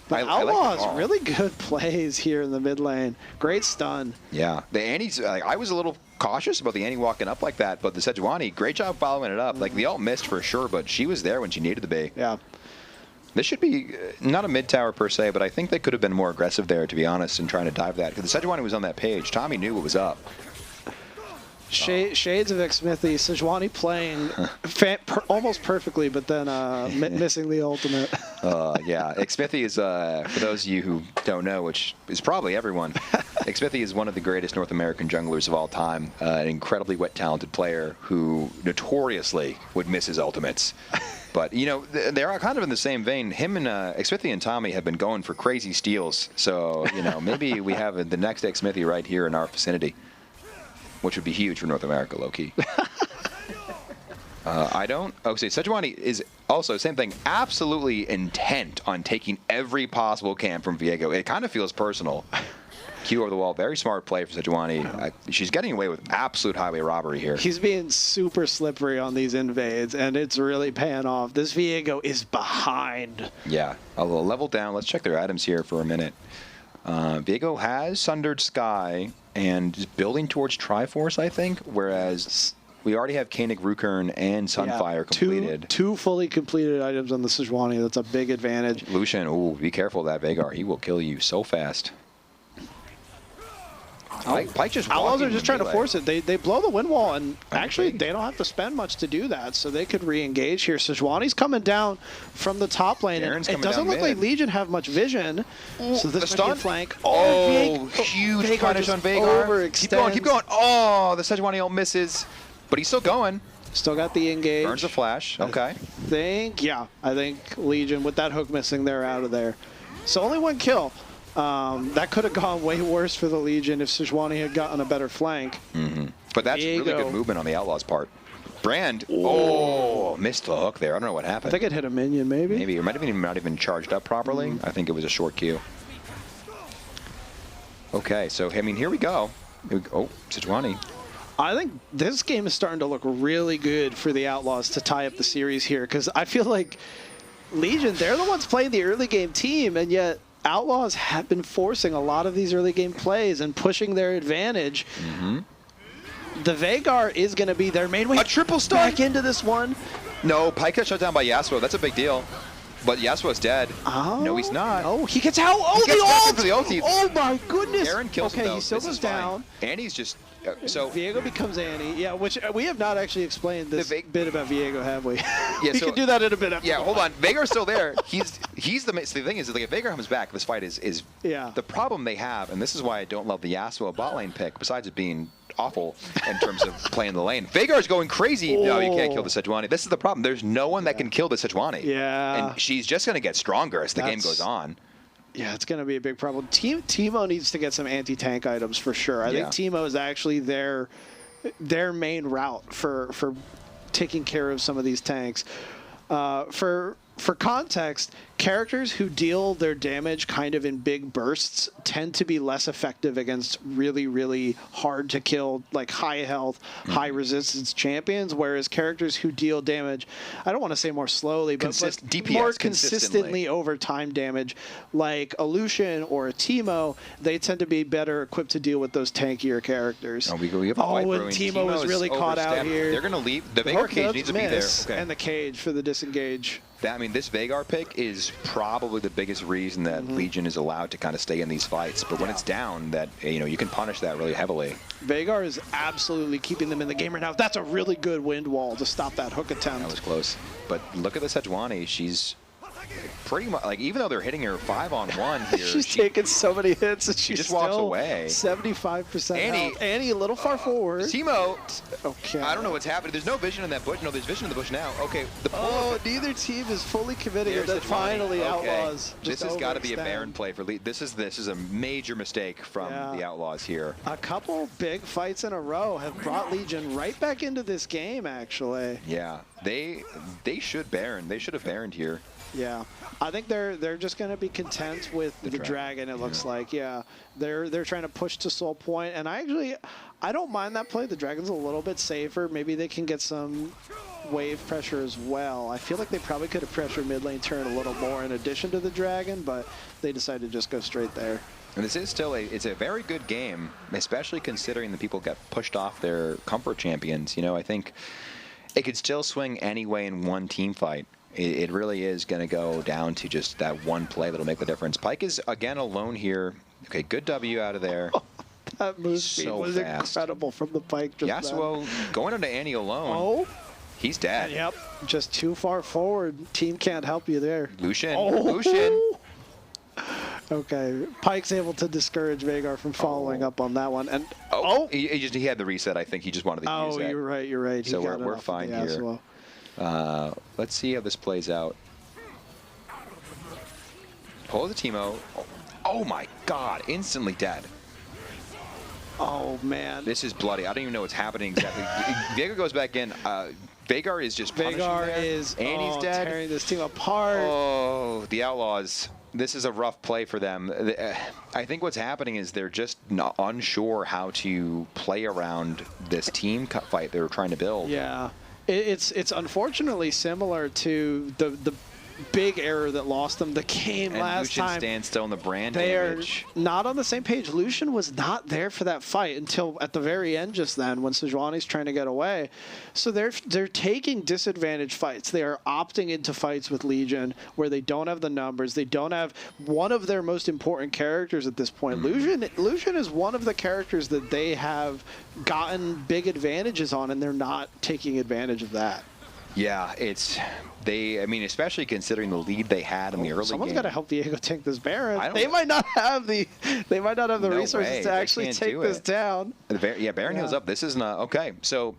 But Outlaws, really good plays here in the mid lane. Great stun. Yeah. The Annie's, I was a little cautious about the Annie walking up like that, but the Sejuani, great job following it up. Like, the ult missed for sure, but she was there when she needed to be. Yeah. This should be not a mid tower per se, but I think they could have been more aggressive there, to be honest, in trying to dive that. Because the Sejuani was on that page. Tommy knew what was up. Shades of Xmithie. Sejuani playing almost perfectly, but then missing the ultimate. Yeah, Xmithie is, for those of you who don't know, which is probably everyone, Xmithie is one of the greatest North American junglers of all time. An incredibly talented player who notoriously would miss his ultimates. But, you know, they are kind of in the same vein. Him and Xmithie and Tommy have been going for crazy steals. So, you know, maybe we have the next Xmithie right here in our vicinity, which would be huge for North America, low-key. Sejuani is also, same thing, absolutely intent on taking every possible camp from Viego. It kind of feels personal. Q over the wall, very smart play for Sejuani. She's getting away with absolute highway robbery here. He's being super slippery on these invades, and it's really paying off. This Viego is behind. Yeah, a little level down. Let's check their items here for a minute. Viego has Sundered Sky and is building towards Triforce, I think, whereas we already have Koenig, Rukern, and Sunfire completed. Two fully completed items on the Sejuani. That's a big advantage. Lucian, ooh, be careful of that Veigar. He will kill you so fast. Pyke just Outlaws are just trying to force it. They blow the wind wall, and actually they don't have to spend much to do that, so they could re-engage here. Sejuani's coming down from the top lane. It doesn't look like Legion have much vision, so this might be a flank. Huge punish on Veigar. Keep going. Oh, the Sejuani ult misses, but he's still going. Still got the engage. Burns a flash. Okay. I think Legion, with that hook missing, they're out of there. So only 1 kill. That could have gone way worse for the Legion if Sejuani had gotten a better flank. But that's really Diego. good movement on the Outlaws' part. Brand, missed the hook there. I don't know what I happened. think it hit a minion, maybe. Maybe it might have not even charged up properly. I think it was a short queue. Okay, so I mean, here we go. Oh, Sejuani. I think this game is starting to look really good for the Outlaws to tie up the series here, because I feel like Legion, they're the ones playing the early game team, and yet Outlaws have been forcing a lot of these early game plays and pushing their advantage. The Vhagar is going to be their main way. A triple stun! Back into this one. No, Pike got shut down by Yasuo. That's a big deal. But Yasuo's dead. Oh, No, he's not. Oh, he gets out. Oh, He gets back in the for the ult! ulti. Oh my goodness. Aaron kills him, okay, though. he still This goes is fine. down. And he's just... so... Viego becomes Annie. Yeah, which we have not actually explained this The bit about Viego, have we? Yeah, we so- can do that in a bit. After Yeah, the hold fight. on. Vhagar's still there. He's the... So the thing is, like, if Vhagar comes back, this fight is... Yeah. The problem they have, and this is why I don't love the Yasuo bot lane pick, besides it being awful in terms of playing the lane. Vhagar's going crazy. No, you can't kill the Sejuani. This is the problem. There's no one that can kill the Sejuani. Yeah. And she's just going to get stronger as the game That's- goes on. Yeah, it's going to be a big problem. Teemo needs to get some anti-tank items for sure. I think Teemo is actually their main route for taking care of some of these tanks. For context, characters who deal their damage kind of in big bursts tend to be less effective against really, really hard to kill, like high health, high resistance champions, whereas characters who deal damage, I don't want to say more slowly, but DPS more consistently. consistently over time damage, like a Lucian or a Teemo, they tend to be better equipped to deal with those tankier characters. Oh, we have a fight and brewing. Teemo was is really caught out overstepped. here. They're going to leave. The Vhagar Hook cage does needs to be there. miss, Okay. and the cage for the disengage. I mean, this Vhagar pick is probably the biggest reason that Legion is allowed to kind of stay in these fights. But when it's down, that you can punish that really heavily. Vhagar is absolutely keeping them in the game right now. That's a really good wind wall to stop that hook attempt. That was close. But look at the Sejuani. She's pretty much, like, even though they're hitting her 5-on-1 here, She's taken so many hits, and she she's just walks still away. 75% Annie- health. Annie a little far forward. Teemo, Okay. I don't know what's happening. There's no vision in that bush. No, there's vision in the bush now. Okay. The Oh, neither team is fully committing, and There's then Sejuani. finally Okay. Outlaws. This just has got to be a overextend. Baron play for This is a major mistake from Yeah. the Outlaws here. A couple big fights in a row have brought Legion right back into this game, actually. Yeah, they should Baron. They should have Baroned here. Yeah, I think they're just going to be content with the dragon. It looks like, yeah, they're trying to push to Soul Point, and I don't mind that play. The dragon's a little bit safer. Maybe they can get some wave pressure as well. I feel like they probably could have pressured mid lane turn a little more in addition to the dragon, but they decided to just go straight there. And this is still it's a very good game, especially considering that people got pushed off their comfort champions. I think it could still swing any way in one team fight. It really is going to go down to just that one play that'll make the difference. Pike is, again, alone here. Okay, good W out of there. That move speed So was fast. incredible from the Pike. Just Yasuo going into Annie alone. Oh, He's dead. yep, just too far forward. Team can't help you there. Lucian. Oh. Lucian. Okay, Pike's able to discourage Vhagar from following up on that one. And He had the reset, I think. He just wanted to use that. you're right. So He got it we're off of fine the here. Yasuo. Let's see how this plays out. Pull the Teemo. Oh my God! Instantly dead. Oh man, This is bloody. I don't even know what's happening exactly. Vhagar goes back in. Vhagar is just punishing Vhagar there. is Annie's dead. tearing this team apart. Oh, the Outlaws. This is a rough play for them. I think what's happening is they're just not unsure how to play around this team fight they were trying to build. Yeah, it's unfortunately similar to the big error that lost them the game And last Lucian time. stands still in the brand They are damage. not on the same page. Lucian was not there for that fight until at the very end just then when Sejuani's trying to get away. So they're taking disadvantaged fights. They are opting into fights with Legion where they don't have the numbers. They don't have one of their most important characters at this point. Lucian is one of the characters that they have gotten big advantages on, and they're not taking advantage of that. Yeah, I mean, especially considering the lead they had in the early Someone's game. got to help Viego tank this Baron. I don't They know. might not have the No resources way. to They actually can't take do this it. down. Baron heals Yeah. up. This is not okay. So,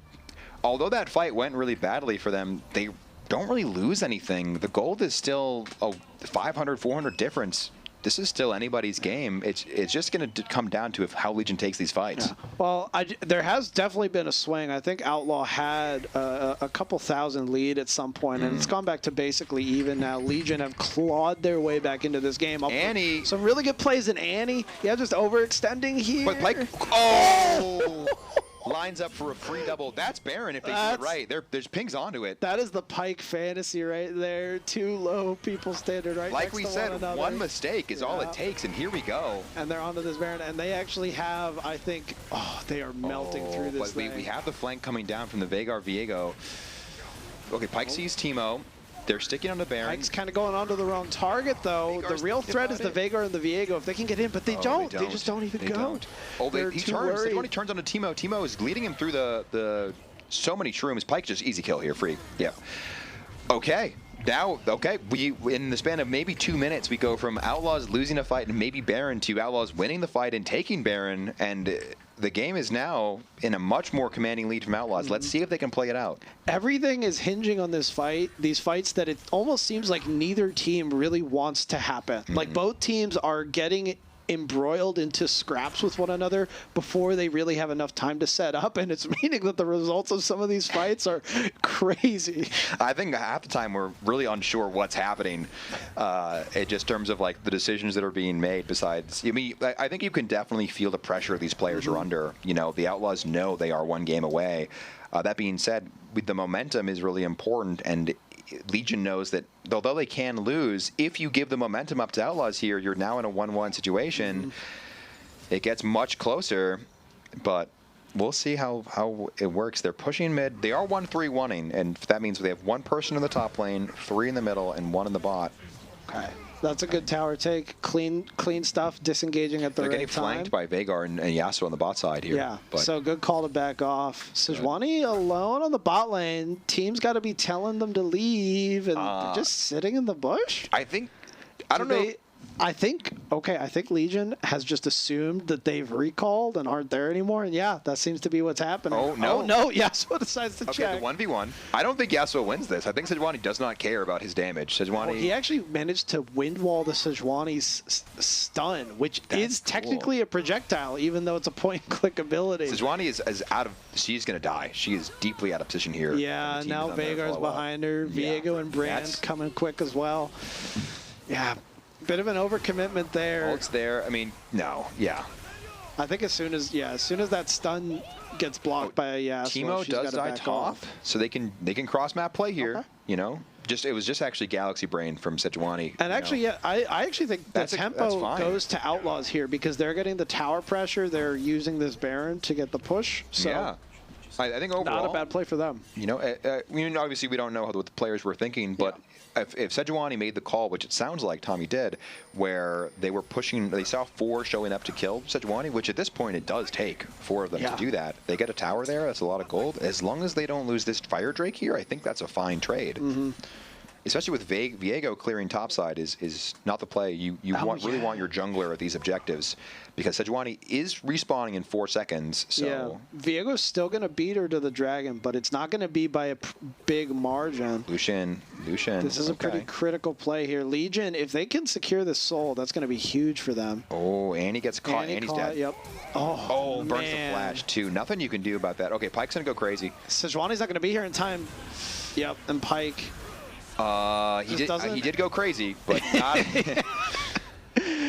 although that fight went really badly for them, they don't really lose anything. The gold is still a 500, 400 difference. this is still anybody's game. It's just going to come down to how Legion takes these fights. Yeah. Well, there has definitely been a swing. I think Outlaw had a couple thousand lead at some point, and it's gone back to basically even now. Legion have clawed their way back into this game. Annie. Some really good plays in Annie. Yeah, just overextending here. But Pike. Oh! Lines up for a free double. That's Baron if they do it right. There's pings onto it. That is the Pike fantasy right there. Too low people standing right like next we to said, one mistake is all it takes, and here we go. And they're onto this Baron, and they actually have, I think, they are melting through this but thing. we have the flank coming down from the Veigar Viego. Okay, Pike sees Teemo. They're sticking on the Baron. Pike's kind of going onto the wrong target, though. Veigar's the real threat is the Veigar and the Viego. If they can get in, but they don't. They just don't even go. Don't. Oh, he turns. Sejuani turns onto Teemo. Teemo is leading him through the so many shrooms. Pike just easy kill here, free. Yeah. Okay. Now, we in the span of maybe 2 minutes, we go from Outlaws losing a fight and maybe Baron to Outlaws winning the fight and taking Baron, and the game is now in a much more commanding lead from Outlaws. Let's see if they can play it out. Everything is hinging on this fight, these fights that it almost seems like neither team really wants to happen. Like both teams are getting embroiled into scraps with one another before they really have enough time to set up, and it's meaning that the results of some of these fights are crazy. I think half the time we're really unsure what's happening in just terms of like the decisions that are being made. Besides, I mean, I think you can definitely feel the pressure these players are under. You know, the Outlaws know they are one game away. That being said, the momentum is really important, and Legion knows that although they can lose, if you give the momentum up to Outlaws here, you're now in a 1-1 situation. It gets much closer, but we'll see how it works. They're pushing mid. They are 1-3-1-ing, and that means they have one person in the top lane, 3 in the middle, and 1 in the bot. Okay. That's a good tower take. Clean stuff, disengaging at the right time. They're getting flanked by Veigar and Yasuo on the bot side here. Yeah, but so good call to back off. Sejuani alone on the bot lane. Team's got to be telling them to leave, and they're just sitting in the bush? I don't know. I think Legion has just assumed that they've recalled and aren't there anymore, and yeah, that seems to be what's happening. Oh, no. Oh, no, Yasuo decides to check. Okay, the 1v1. I don't think Yasuo wins this. I think Sejuani does not care about his damage. Sejuani... he actually managed to windwall the Sejuani's stun, which is technically a projectile, even though it's a point-and-click ability. Sejuani is out of... She's going to die. She is deeply out of position here. Yeah, now Veigar's behind her. Viego and Brand coming quick as well. Yeah. Bit of an overcommitment there. Ult's there. I mean, no. Yeah. I think as soon as that stun gets blocked by a Teemo does die top, so they can cross map play here. Okay. You know, it was just actually Galaxy Brain from Sejuani. And actually, I actually think the tempo goes to Outlaws here because they're getting the tower pressure. They're using this Baron to get the push. So yeah. I think overall, not a bad play for them. You know, obviously we don't know what the players were thinking, but if Sejuani made the call, which it sounds like Tommy did, where they were pushing, they saw 4 showing up to kill Sejuani, which at this point it does take 4 of them to do that. They get a tower there, that's a lot of gold. As long as they don't lose this Fire Drake here, I think that's a fine trade. Especially with Viego clearing topside is not the play. You really want your jungler at these objectives because Sejuani is respawning in 4 seconds. So yeah, Viego's still going to beat her to the dragon, but it's not going to be by a big margin. Lucian. This is a pretty critical play here. Legion, if they can secure this soul, that's going to be huge for them. Oh, Annie gets caught. Annie's dead. Yep. Oh, burns the flash too. Nothing you can do about that. Okay, Pike's going to go crazy. Sejuani's not going to be here in time. Yep, and Pike... he did go crazy, but not.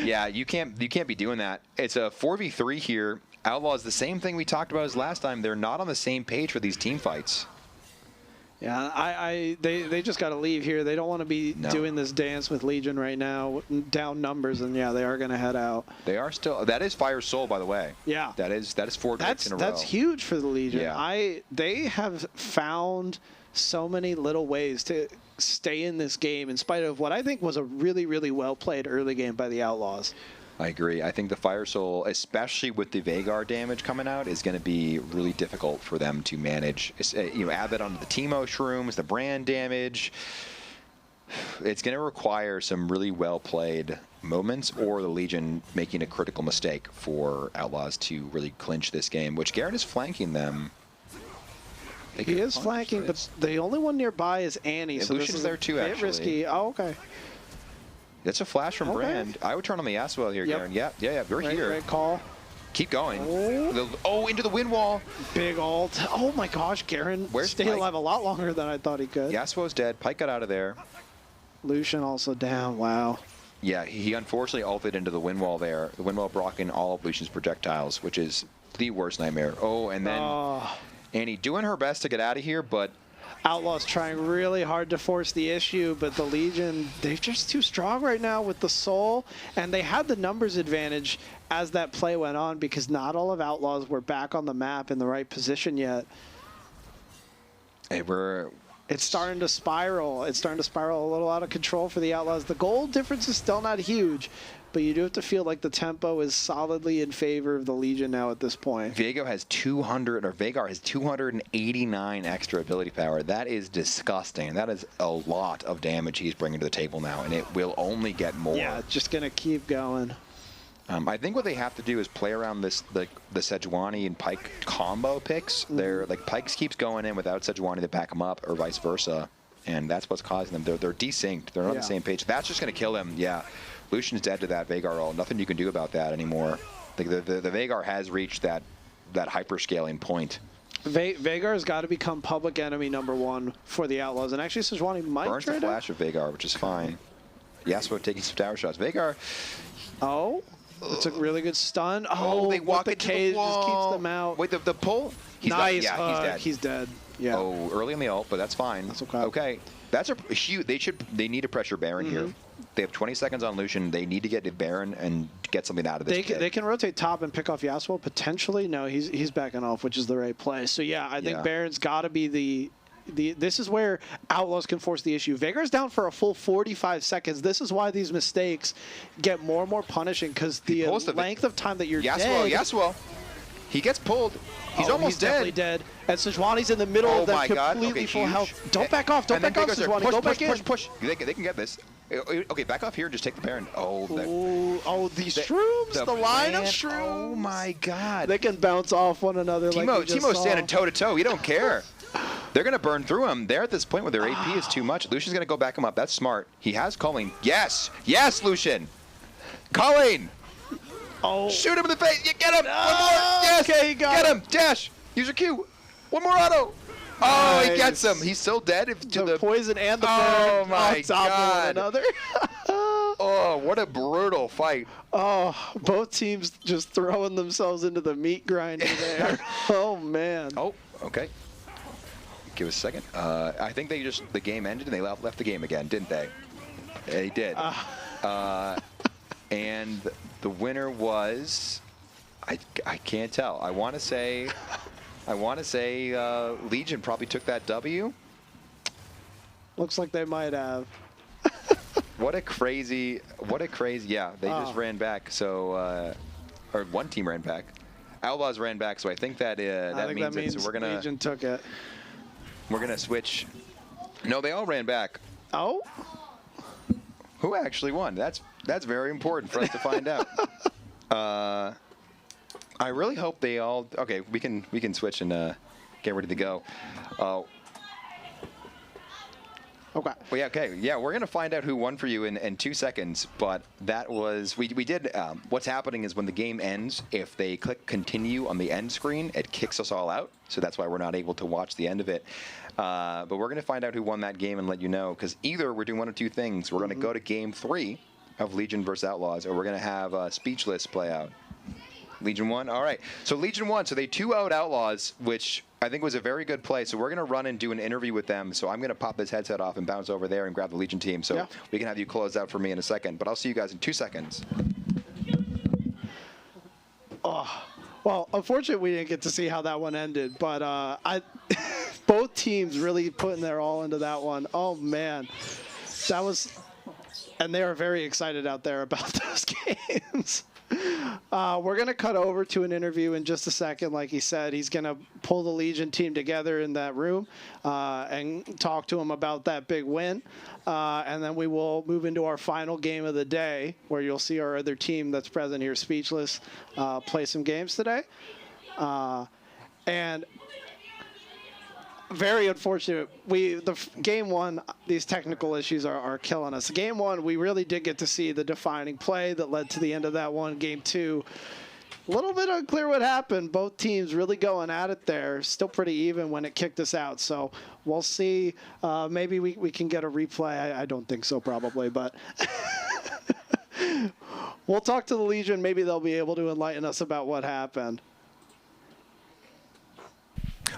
Yeah, you can't be doing that. It's a 4v3 here. Outlaws, the same thing we talked about as last time. They're not on the same page for these team fights. Yeah, they just got to leave here. They don't want to be doing this dance with Legion right now, down numbers, and yeah, they are going to head out. They are still. That is Fire Soul, by the way. Yeah, that is 4 drakes in a row. That's huge for the Legion. Yeah. They have found so many little ways to stay in this game in spite of what I think was a really, really well played early game by the Outlaws. I agree. I think the Fire Soul, especially with the Veigar damage coming out, is going to be really difficult for them to manage. Add that onto the Teemo shrooms, the Brand damage. It's going to require some really well played moments or the Legion making a critical mistake for Outlaws to really clinch this game, which Garrett is flanking them. He is flanking, but the only one nearby is Annie. So Lucian's this is there too, a bit actually. risky. Oh, okay. That's a flash from Okay. Brand. I would turn on the Yasuo here, Yep. Garen. Yeah, we're here. Great call. Keep going. Oh. Into the wind wall. Big ult. Oh my gosh, Garen stayed Pike? alive a lot longer than I thought he could. Yasuo's dead. Pike got out of there. Lucian also down. Wow. Yeah, he unfortunately ulted into the wind wall there. The wind wall blocking all of Lucian's projectiles, which is the worst nightmare. Oh, and then Annie doing her best to get out of here, but Outlaws trying really hard to force the issue, but the Legion, they're just too strong right now with the soul, and they had the numbers advantage as that play went on because not all of Outlaws were back on the map in the right position yet. hey, It's starting to spiral. It's starting to spiral a little out of control for the Outlaws. The goal difference is still not huge, but you do have to feel like the tempo is solidly in favor of the Legion now at this point. Vagar has 289 extra ability power. That is disgusting. That is a lot of damage he's bringing to the table now, and it will only get more. Yeah, just going to keep going. I think what they have to do is play around this the Sejuani and Pike combo picks. They're like Pikes keeps going in without Sejuani to back him up, or vice versa, and that's what's causing them. They're desynced. They're not on the same page. That's just going to kill him. Yeah, Lucian's dead to that Vagar ult. Nothing you can do about that anymore. Like the Vagar has reached that hyperscaling point. Vagar's got to become public enemy #1 for the Outlaws, and actually Sejuani might Burns try the flash of Vagar, which is fine. Yasuo taking some tower shots. Vagar. Oh, that's a really good stun. They walk the into cage the wall. just keeps them out. Wait, the pull? Nice. He's dead. He's dead. Yeah. Oh, early in the ult, but that's fine. That's okay. Okay. That's a huge. They need to pressure Baron here. They have 20 seconds on Lucian. They need to get to Baron and get something out of this. They can rotate top and pick off Yasuo potentially. No, he's backing off, which is the right play. So yeah, I think Baron's got to be the. This is where Outlaws can force the issue. Vagar's down for a full 45 seconds. This is why these mistakes get more and more punishing because the length of time that you're dead. Yasuo. He gets pulled. He's almost definitely dead. And Sejuani's in the middle of them, completely full health. Don't back off. Don't back off, Sejuani. Go back in. Push. They can get this. Okay, back off here and just take the Baron. These shrooms. The line of shrooms. Oh, my God. They can bounce off one another. Teemo's standing toe-to-toe. You don't care. They're going to burn through him. They're at this point where their AP is too much. Lucian's going to go back him up. That's smart. He has culling. Yes. Yes, Lucian. Culling. Oh. Shoot him in the face. You get him. One more. Yes. Okay, he got get him. Dash. Use your Q. One more auto. Oh, he gets him. He's still dead. The poison and the burn on top of one another. Oh, what a brutal fight. Oh, both teams just throwing themselves into the meat grinder there. Oh, man. Oh, okay. Give us a second. I think the game ended and they left the game again, didn't they? They did. And the winner was, I can't tell. I want to say Legion probably took that W. Looks like they might have. What a crazy, yeah, they just ran back. So, or one team ran back. Outlaws ran back, so I think that means we're gonna Legion took it. We're gonna switch. No, they all ran back. Oh. Who actually won? That's very important for us to find out. I really hope they all. Okay, we can switch and get ready to go. Okay. Well, yeah, okay. Yeah, we're going to find out who won for you in 2 seconds, but that was, we did, what's happening is when the game ends, if they click continue on the end screen, it kicks us all out, so that's why we're not able to watch the end of it. But we're going to find out who won that game and let you know, because either we're doing one of two things. We're going to go to game 3 of Legion versus Outlaws, or we're going to have Speechless play out. Legion won? All right. So Legion won. So they 2-0'd Outlaws, which I think was a very good play. So we're going to run and do an interview with them. So I'm going to pop this headset off and bounce over there and grab the Legion team. So we can have you close out for me in a second. But I'll see you guys in 2 seconds. Oh, well, unfortunately, we didn't get to see how that one ended. But both teams really putting their all into that one. Oh, man. That was... And they are very excited out there about those games. We're going to cut over to an interview in just a second. Like he said, he's going to pull the Legion team together in that room and talk to them about that big win. And then we will move into our final game of the day, where you'll see our other team that's present here, Speechless, play some games today. And very unfortunate. Game one, these technical issues are killing us. Game one, we really did get to see the defining play that led to the end of that one. Game two, a little bit unclear what happened. Both teams really going at it there. Still pretty even when it kicked us out. So we'll see. Maybe we can get a replay. I don't think so, probably, but we'll talk to the Legion. Maybe they'll be able to enlighten us about what happened.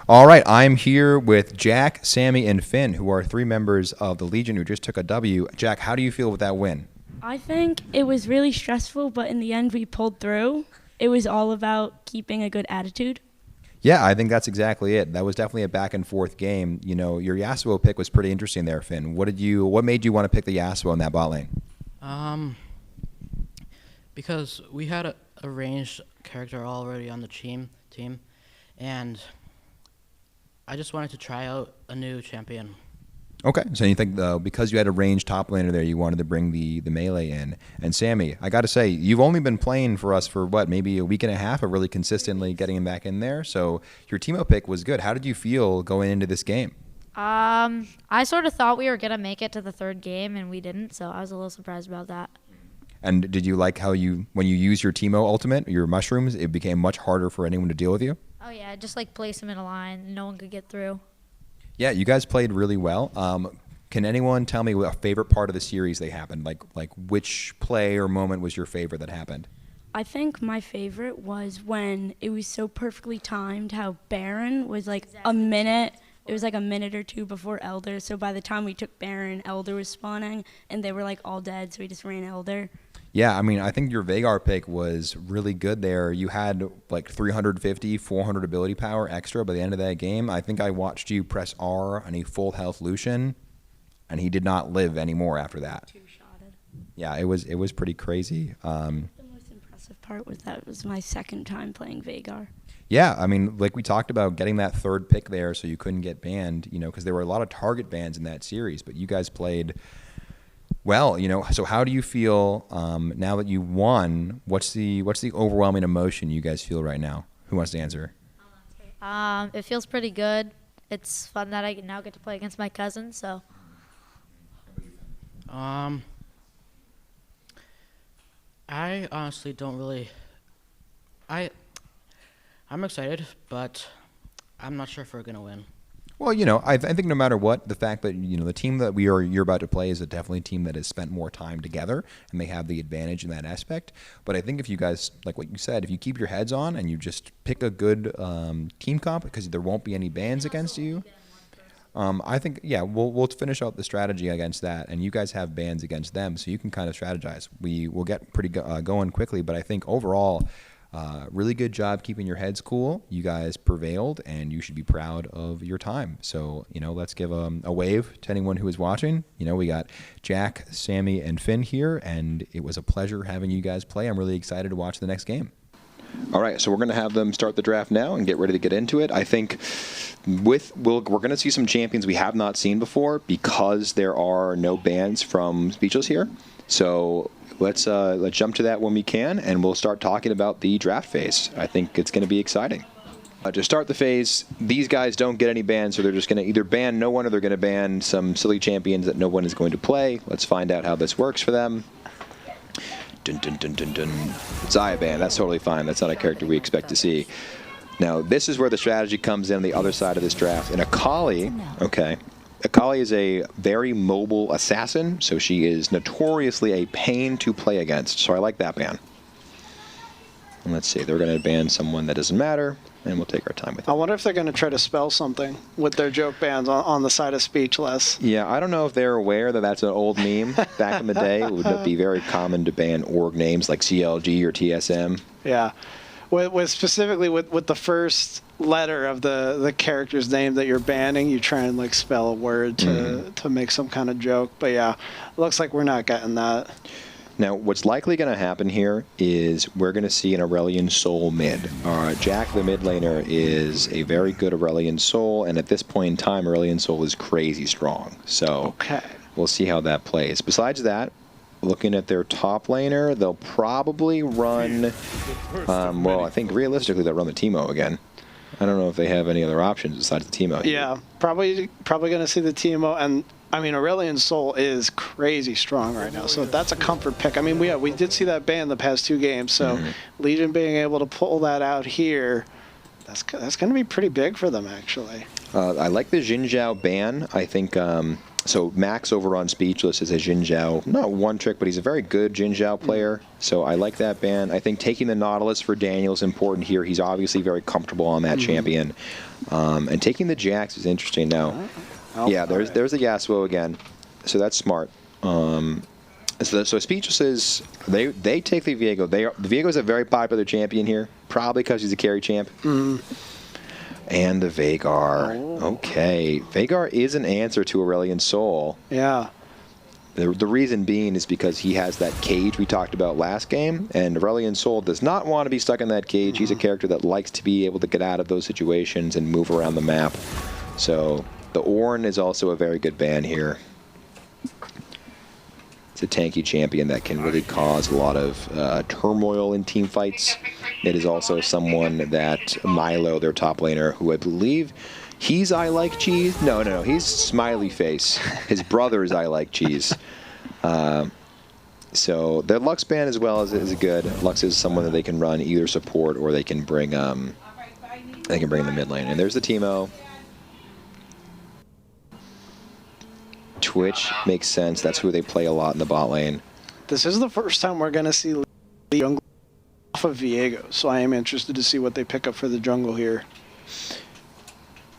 All right, I'm here with Jack, Sammy, and Finn, who are 3 members of the Legion who just took a W. Jack, how do you feel with that win? I think it was really stressful, but in the end we pulled through. It was all about keeping a good attitude. Yeah, I think that's exactly it. That was definitely a back and forth game. You know, your Yasuo pick was pretty interesting there, Finn. What made you want to pick the Yasuo in that bot lane? Because we had a ranged character already on the team, and I just wanted to try out a new champion. Okay, so you think because you had a ranged top laner there, you wanted to bring the melee in. And Sammy, I got to say, you've only been playing for us for what, maybe a week and a half of really consistently getting him back in there. So your Teemo pick was good. How did you feel going into this game? I sort of thought we were gonna make it to the 3rd game, and we didn't. So I was a little surprised about that. And did you like how when you use your Teemo ultimate, your mushrooms, it became much harder for anyone to deal with you? Oh yeah, just like place them in a line, and no one could get through. Yeah, you guys played really well. Can anyone tell me what a favorite part of the series they happened? Like which play or moment was your favorite that happened? I think my favorite was when it was so perfectly timed how Baron was like a minute. It was like a minute or two before Elder. So by the time we took Baron, Elder was spawning, and they were like all dead, so we just ran Elder. Yeah, I mean, I think your Veigar pick was really good there. You had like 350, 400 ability power extra by the end of that game. I think I watched you press R on a full health Lucian, and he did not live anymore after that. Two-shotted. Yeah, it was pretty crazy. The most impressive part was that it was my 2nd time playing Veigar. Yeah, I mean, like we talked about getting that 3rd pick there so you couldn't get banned, you know, because there were a lot of target bans in that series, but you guys played well, you know. So how do you feel now that you won? What's the overwhelming emotion you guys feel right now? Who wants to answer? It feels pretty good. It's fun that I now get to play against my cousin. So. I honestly don't really. I'm excited, but I'm not sure if we're gonna win. Well, you know, I think no matter what, the fact that, you know, the team that you're about to play is a definitely team that has spent more time together, and they have the advantage in that aspect. But I think if you guys, like what you said, if you keep your heads on and you just pick a good team comp, because there won't be any bans against you, I think, yeah, we'll finish out the strategy against that, and you guys have bans against them, so you can kind of strategize. We will get pretty going quickly, but I think overall, really good job keeping your heads cool. You guys prevailed, and you should be proud of your time. So, you know, let's give a wave to anyone who is watching. You know, we got Jack, Sammy, and Finn here, and it was a pleasure having you guys play. I'm really excited to watch the next game. All right, so we're going to have them start the draft now and get ready to get into it. I think we're going to see some champions we have not seen before because there are no bans from Speechless here. So let's jump to that when we can, and we'll start talking about the draft phase. I think it's going to be exciting. To start the phase, these guys don't get any bans, so they're just going to either ban no one or they're going to ban some silly champions that no one is going to play. Let's find out how this works for them. Dun, dun, dun, dun, dun. Zaya ban, that's totally fine. That's not a character we expect to see. Now, this is where the strategy comes in on the other side of this draft. And Akali, okay, Akali is a very mobile assassin, so she is notoriously a pain to play against. So I like that ban. And let's see, they're going to ban someone that doesn't matter, and we'll take our time with it. I wonder if they're going to try to spell something with their joke bans on the side of Speechless. Yeah, I don't know if they're aware that that's an old meme. Back in the day, it would be very common to ban org names like CLG or TSM. Yeah. With specifically with the first letter of the character's name that you're banning, you try and like spell a word to make some kind of joke. But yeah, it looks like we're not getting that. Now, what's likely going to happen here is we're going to see an Aurelian Soul mid. Jack, the mid laner, is a very good Aurelian Soul, and at this point in time, Aurelian Soul is crazy strong. So we'll see how that plays. Besides that, looking at their top laner, they'll probably run, well, I think realistically they'll run the Teemo again. I don't know if they have any other options besides the Teemo. Yeah, probably going to see the Teemo. And, I mean, Aurelion Sol is crazy strong right now, so that's a comfort pick. I mean, we did see that ban the past 2 games, so Legion being able to pull that out here, that's going to be pretty big for them, actually. I like the Jin Zhao ban. I think so. Max over on Speechless is a Jin Zhao, not one trick, but he's a very good Jin Zhao player. So I like that ban. I think taking the Nautilus for Daniel is important here. He's obviously very comfortable on that champion. And taking the Jax is interesting now. Yeah, there's the Yasuo again. So that's smart. So Speechless is they take the Viego. The Viego is a very popular champion here, probably because he's a carry champ. And the Veigar. Okay. Veigar is an answer to Aurelion Sol. Yeah. The reason being is because he has that cage we talked about last game, and Aurelion Sol does not want to be stuck in that cage. He's a character that likes to be able to get out of those situations and move around the map. So the Ornn is also a very good ban here. It's a tanky champion that can really cause a lot of turmoil in team fights. It is also someone that Milo, their top laner, who I believe he's I Like Cheese. No, he's Smiley Face. His brother is I Like Cheese. So their Lux ban as well is good. Lux is someone that they can run either support or they can bring in the mid lane. And there's the Teemo. Twitch makes sense. That's who they play a lot in the bot lane. This is the first time we're going to see the jungle off of Viego, so I am interested to see what they pick up for the jungle here.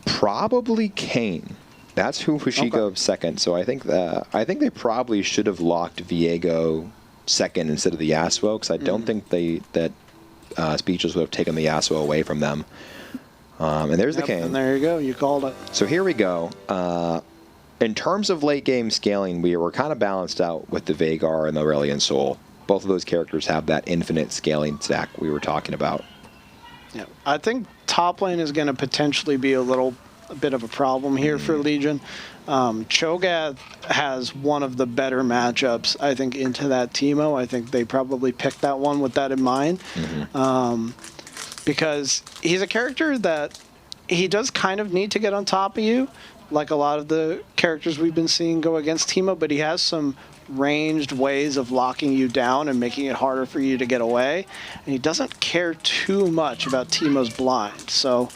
Probably Kayn. That's who should go second. So I think they probably should have locked Viego second instead of the Yasuo, because I don't think that Speechless would have taken the Yasuo away from them. And there's the Kayn. And there you go. You called it. So here we go. In terms of late game scaling, we were kind of balanced out with the Veigar and the Aurelion Sol. Both of those characters have that infinite scaling stack we were talking about. Yeah, I think top lane is going to potentially be a bit of a problem here for Legion. Cho'Gath has one of the better matchups, I think, into that Teemo. I think they probably picked that one with that in mind. Because he's a character that he does kind of need to get on top of you, like a lot of the characters we've been seeing go against Teemo, but he has some ranged ways of locking you down and making it harder for you to get away. And he doesn't care too much about Teemo's blind. So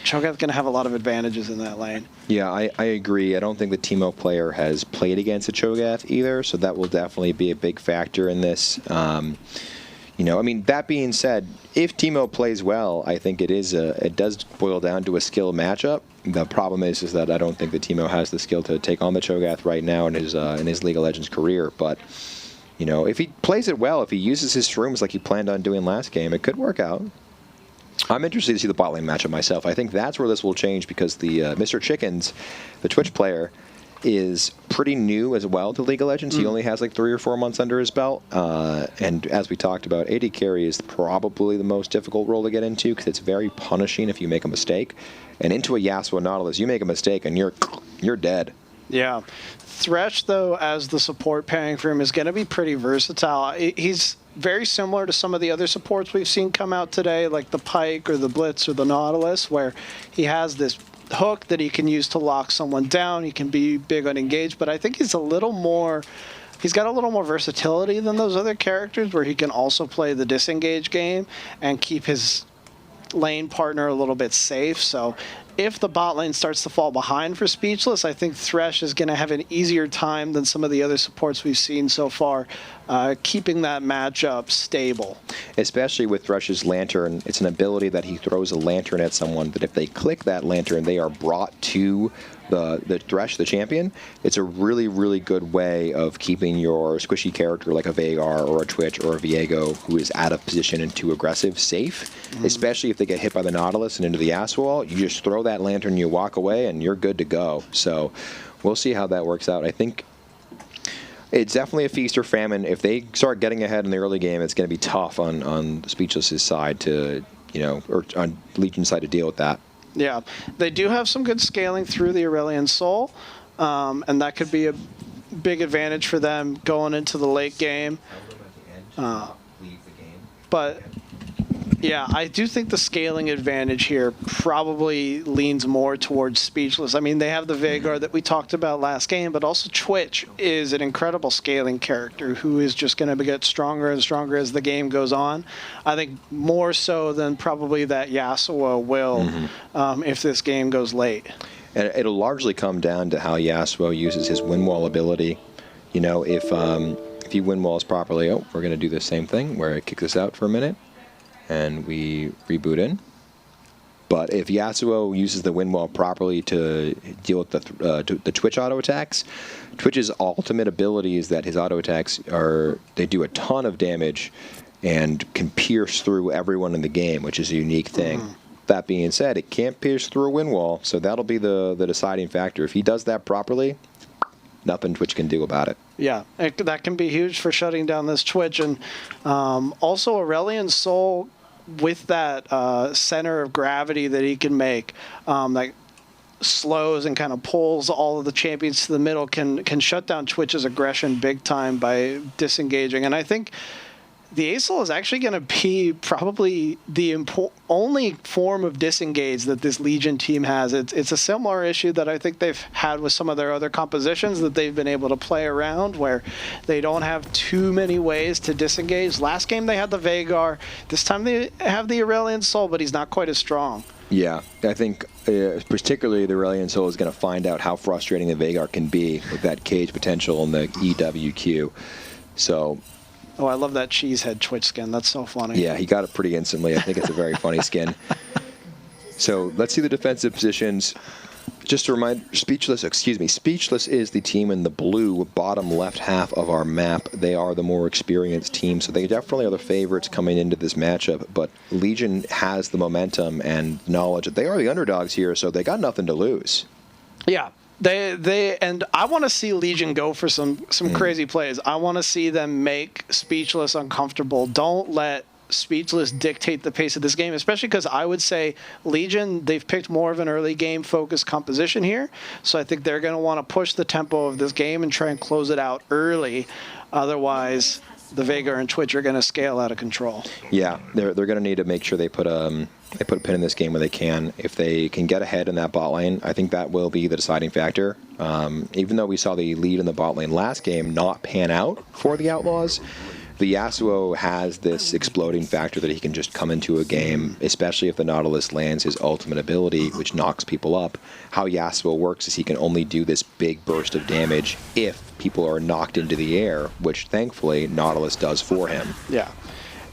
Cho'Gath's going to have a lot of advantages in that lane. Yeah, I agree. I don't think the Teemo player has played against a Cho'Gath either, so that will definitely be a big factor in this. You know, I mean, that being said, if Teemo plays well, I think it does boil down to a skill matchup. The problem is that I don't think that Teemo has the skill to take on the Cho'Gath right now in his League of Legends career. But you know, if he plays it well, if he uses his shrooms like he planned on doing last game, it could work out. I'm interested to see the bot lane matchup myself. I think that's where this will change, because the Mr. Chickens, the Twitch player, is pretty new as well to League of Legends. He only has like 3 or 4 months under his belt. And as we talked about, AD carry is probably the most difficult role to get into, because it's very punishing if you make a mistake. And into a Yasuo Nautilus, you make a mistake and you're dead. Yeah. Thresh, though, as the support pairing for him, is going to be pretty versatile. He's very similar to some of the other supports we've seen come out today, like the Pike or the Blitz or the Nautilus, where he has this hook that he can use to lock someone down. He can be big on engage, but I think he's got a little more versatility than those other characters, where he can also play the disengage game and keep his lane partner a little bit safe. So if the bot lane starts to fall behind for Speechless, I think Thresh is going to have an easier time than some of the other supports we've seen so far, keeping that matchup stable. Especially with Thresh's Lantern, it's an ability that he throws a lantern at someone that if they click that lantern, they are brought to the Thresh, the champion. It's a really, really good way of keeping your squishy character like a Veigar or a Twitch or a Viego, who is out of position and too aggressive, safe. Especially if they get hit by the Nautilus and into the Yasuo, you just throw that lantern, you walk away, and you're good to go. So we'll see how that works out. I think it's definitely a feast or famine. If they start getting ahead in the early game, it's going to be tough on Speechless's side to, or on Legion's side to deal with that. Yeah, they do have some good scaling through the Aurelion Sol, and that could be a big advantage for them going into the late game. But Yeah, I do think the scaling advantage here probably leans more towards Speechless. I mean, they have the Vagar that we talked about last game, but also Twitch is an incredible scaling character who is just going to get stronger and stronger as the game goes on. I think more so than probably that Yasuo will if this game goes late. And it'll largely come down to how Yasuo uses his win wall ability. You know, if he win walls properly, we're going to do the same thing where it kicks us out for a minute and we reboot in. But if Yasuo uses the win wall properly to deal with the Twitch auto attacks, Twitch's ultimate ability is that his auto attacks they do a ton of damage and can pierce through everyone in the game, which is a unique thing. That being said, it can't pierce through a win wall, so that'll be the deciding factor. If he does that properly, nothing Twitch can do about it. Yeah, that can be huge for shutting down this Twitch. And also Aurelion Sol, with that center of gravity that he can make, that slows and kind of pulls all of the champions to the middle, can shut down Twitch's aggression big time by disengaging. And I think the Acel is actually going to be probably the only form of disengage that this Legion team has. It's a similar issue that I think they've had with some of their other compositions that they've been able to play around, where they don't have too many ways to disengage. Last game they had the Vagar. This time they have the Aurelion Sol, but he's not quite as strong. Yeah, I think particularly the Aurelion Sol is going to find out how frustrating the Vagar can be with that cage potential and the EWQ. So... Oh, I love that cheesehead Twitch skin. That's so funny. Yeah, he got it pretty instantly. I think it's a very funny skin. So let's see the defensive positions. Just to remind, Speechless is the team in the blue bottom left half of our map. They are the more experienced team, so they definitely are the favorites coming into this matchup. But Legion has the momentum and knowledge that they are the underdogs here, so they got nothing to lose. Yeah. And I want to see Legion go for some crazy plays. I want to see them make Speechless uncomfortable. Don't let Speechless dictate the pace of this game, especially because I would say Legion, they've picked more of an early game focused composition here. So I think they're going to want to push the tempo of this game and try and close it out early. Otherwise, the Vagar and Twitch are going to scale out of control. Yeah, they're going to need to make sure they put a pin in this game where they can. If they can get ahead in that bot lane, I think that will be the deciding factor. Even though we saw the lead in the bot lane last game not pan out for the Outlaws, the Yasuo has this exploding factor that he can just come into a game, especially if the Nautilus lands his ultimate ability, which knocks people up. How Yasuo works is he can only do this big burst of damage if people are knocked into the air, which thankfully Nautilus does for him. Yeah.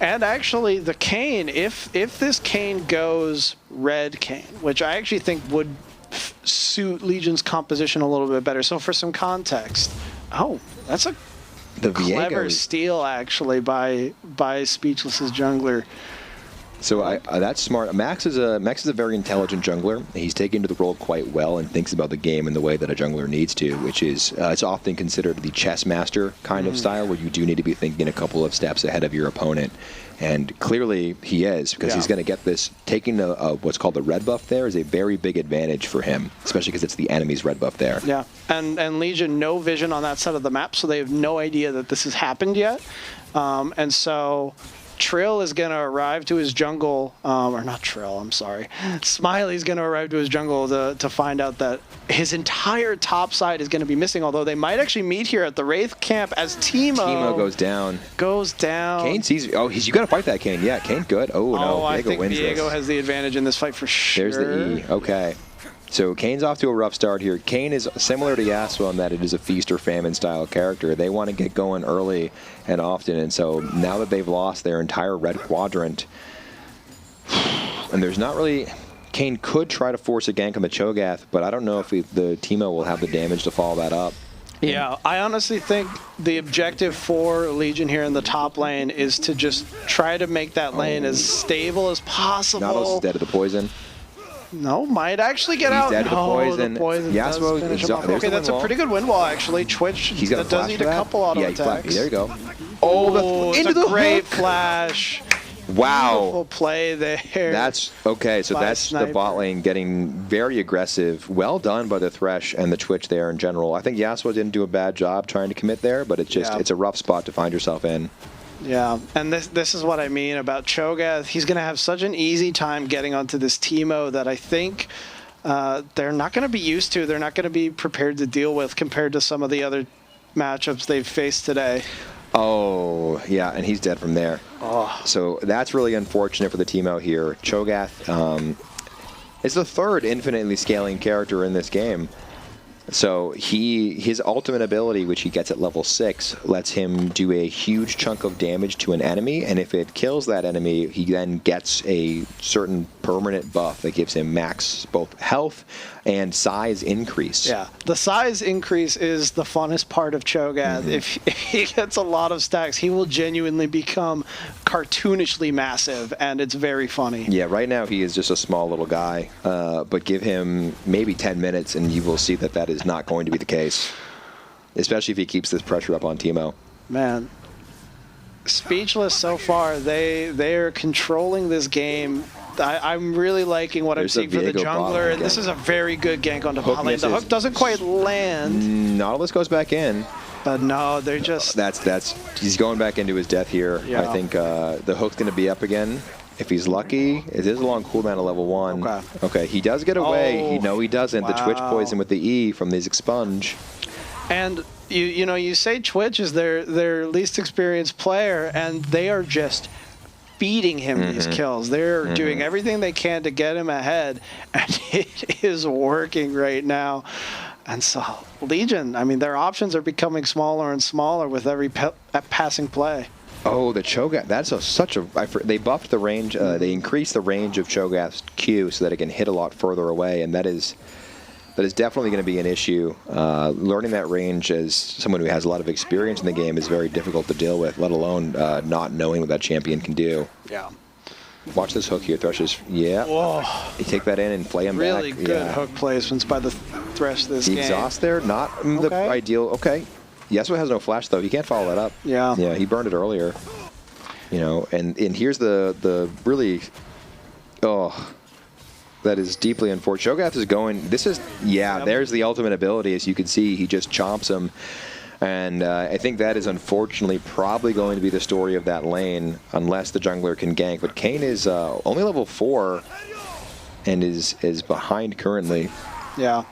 And actually, the Kayn, if this Kayn goes red Kayn, which I actually think would suit Legion's composition a little bit better. So for some context, that's a clever steal actually by Speechless's jungler. So that's smart. Max is a very intelligent jungler. He's taken to the role quite well and thinks about the game in the way that a jungler needs to, which is it's often considered the chess master kind of style, where you do need to be thinking a couple of steps ahead of your opponent. And clearly he is, because he's going to get this. Taking what's called the red buff there is a very big advantage for him, especially because it's the enemy's red buff there. Yeah, and Legion, no vision on that side of the map, so they have no idea that this has happened yet. And so Trill is going to arrive to his jungle, or not Trill, I'm sorry. Smiley's going to arrive to his jungle to find out that his entire top side is going to be missing, although they might actually meet here at the Wraith camp as Teemo goes down. Kayn sees, you got to fight that Kayn. Yeah, Kayn's good. Oh, no, I think Diego has the advantage in this fight for sure. There's the E. Okay. So Kayn's off to a rough start here. Kayn is similar to Yasuo in that it is a feast or famine style character. They want to get going early and often, and so now that they've lost their entire red quadrant, and there's not really... Kayn could try to force a gank on the Cho'Gath, but I don't know if the Teemo will have the damage to follow that up. Yeah, I honestly think the objective for Legion here in the top lane is to just try to make that lane as stable as possible. Nautilus is dead to the poison. No, might actually get out. He's dead to the poison. Yasuo is okay, that's a pretty good win wall, actually. Twitch that does need a couple auto attacks. There you go. Into the great flash. Wow. Beautiful play there. That's okay. So that's the bot lane getting very aggressive. Well done by the Thresh and the Twitch there in general. I think Yasuo didn't do a bad job trying to commit there, but it's just it's a rough spot to find yourself in. Yeah, and this is what I mean about Cho'Gath. He's going to have such an easy time getting onto this Teemo that I think they're not going to be used to. They're not going to be prepared to deal with compared to some of the other matchups they've faced today. Oh, yeah, and he's dead from there. Oh. So that's really unfortunate for the Teemo here. Cho'Gath is the third infinitely scaling character in this game. So his ultimate ability, which he gets at level 6, lets him do a huge chunk of damage to an enemy, and if it kills that enemy, he then gets a certain permanent buff that gives him max both health and size increase. Yeah, the size increase is the funnest part of Cho'Gath. If he gets a lot of stacks, he will genuinely become cartoonishly massive, and it's very funny. Yeah, right now he is just a small little guy, but give him maybe 10 minutes and you will see that that is not going to be the case, especially if he keeps this pressure up on Teemo. Man, speechless so far. They are controlling this game. I'm really liking what I'm There's a seeing for the Viego bot jungler, and again. this is a very good gank onto Hook bot lane. The misses. hook doesn't quite land, Nautilus goes back in. but no, they're just... He's going back into his death here. Yeah. I think the hook's going to be up again. If he's lucky, it is a long cooldown at level 1. Okay. Okay, he does get away. Oh, He doesn't. The Twitch wow. poison with the E from these expunge. And you say Twitch is their least experienced player, and they are just feeding him these kills. They're doing everything they can to get him ahead, and it is working right now. And so Legion, I mean, their options are becoming smaller and smaller with every passing play. Oh, the Cho'Gath. That's they buffed the range. They increased the range of Cho'Gath's Q so that it can hit a lot further away, and that is definitely going to be an issue. Learning that range as someone who has a lot of experience in the game is very difficult to deal with, let alone not knowing what that champion can do. Yeah. Watch this hook here, Thresh's. Yeah. Whoa. You take that in and play him Really back. good Yeah. hook placements by the Thresh this The game. exhaust there, not the Okay. ideal. Okay. Yasuo has no flash, though. He can't follow that up. Yeah. Yeah, he burned it earlier. And here's the really... Oh... That is deeply unfortunate. Cho'Gath is going... There's the ultimate ability. As you can see, he just chomps him. And I think that is unfortunately probably going to be the story of that lane, unless the jungler can gank. But Kayn is only level 4 and is behind currently. Yeah.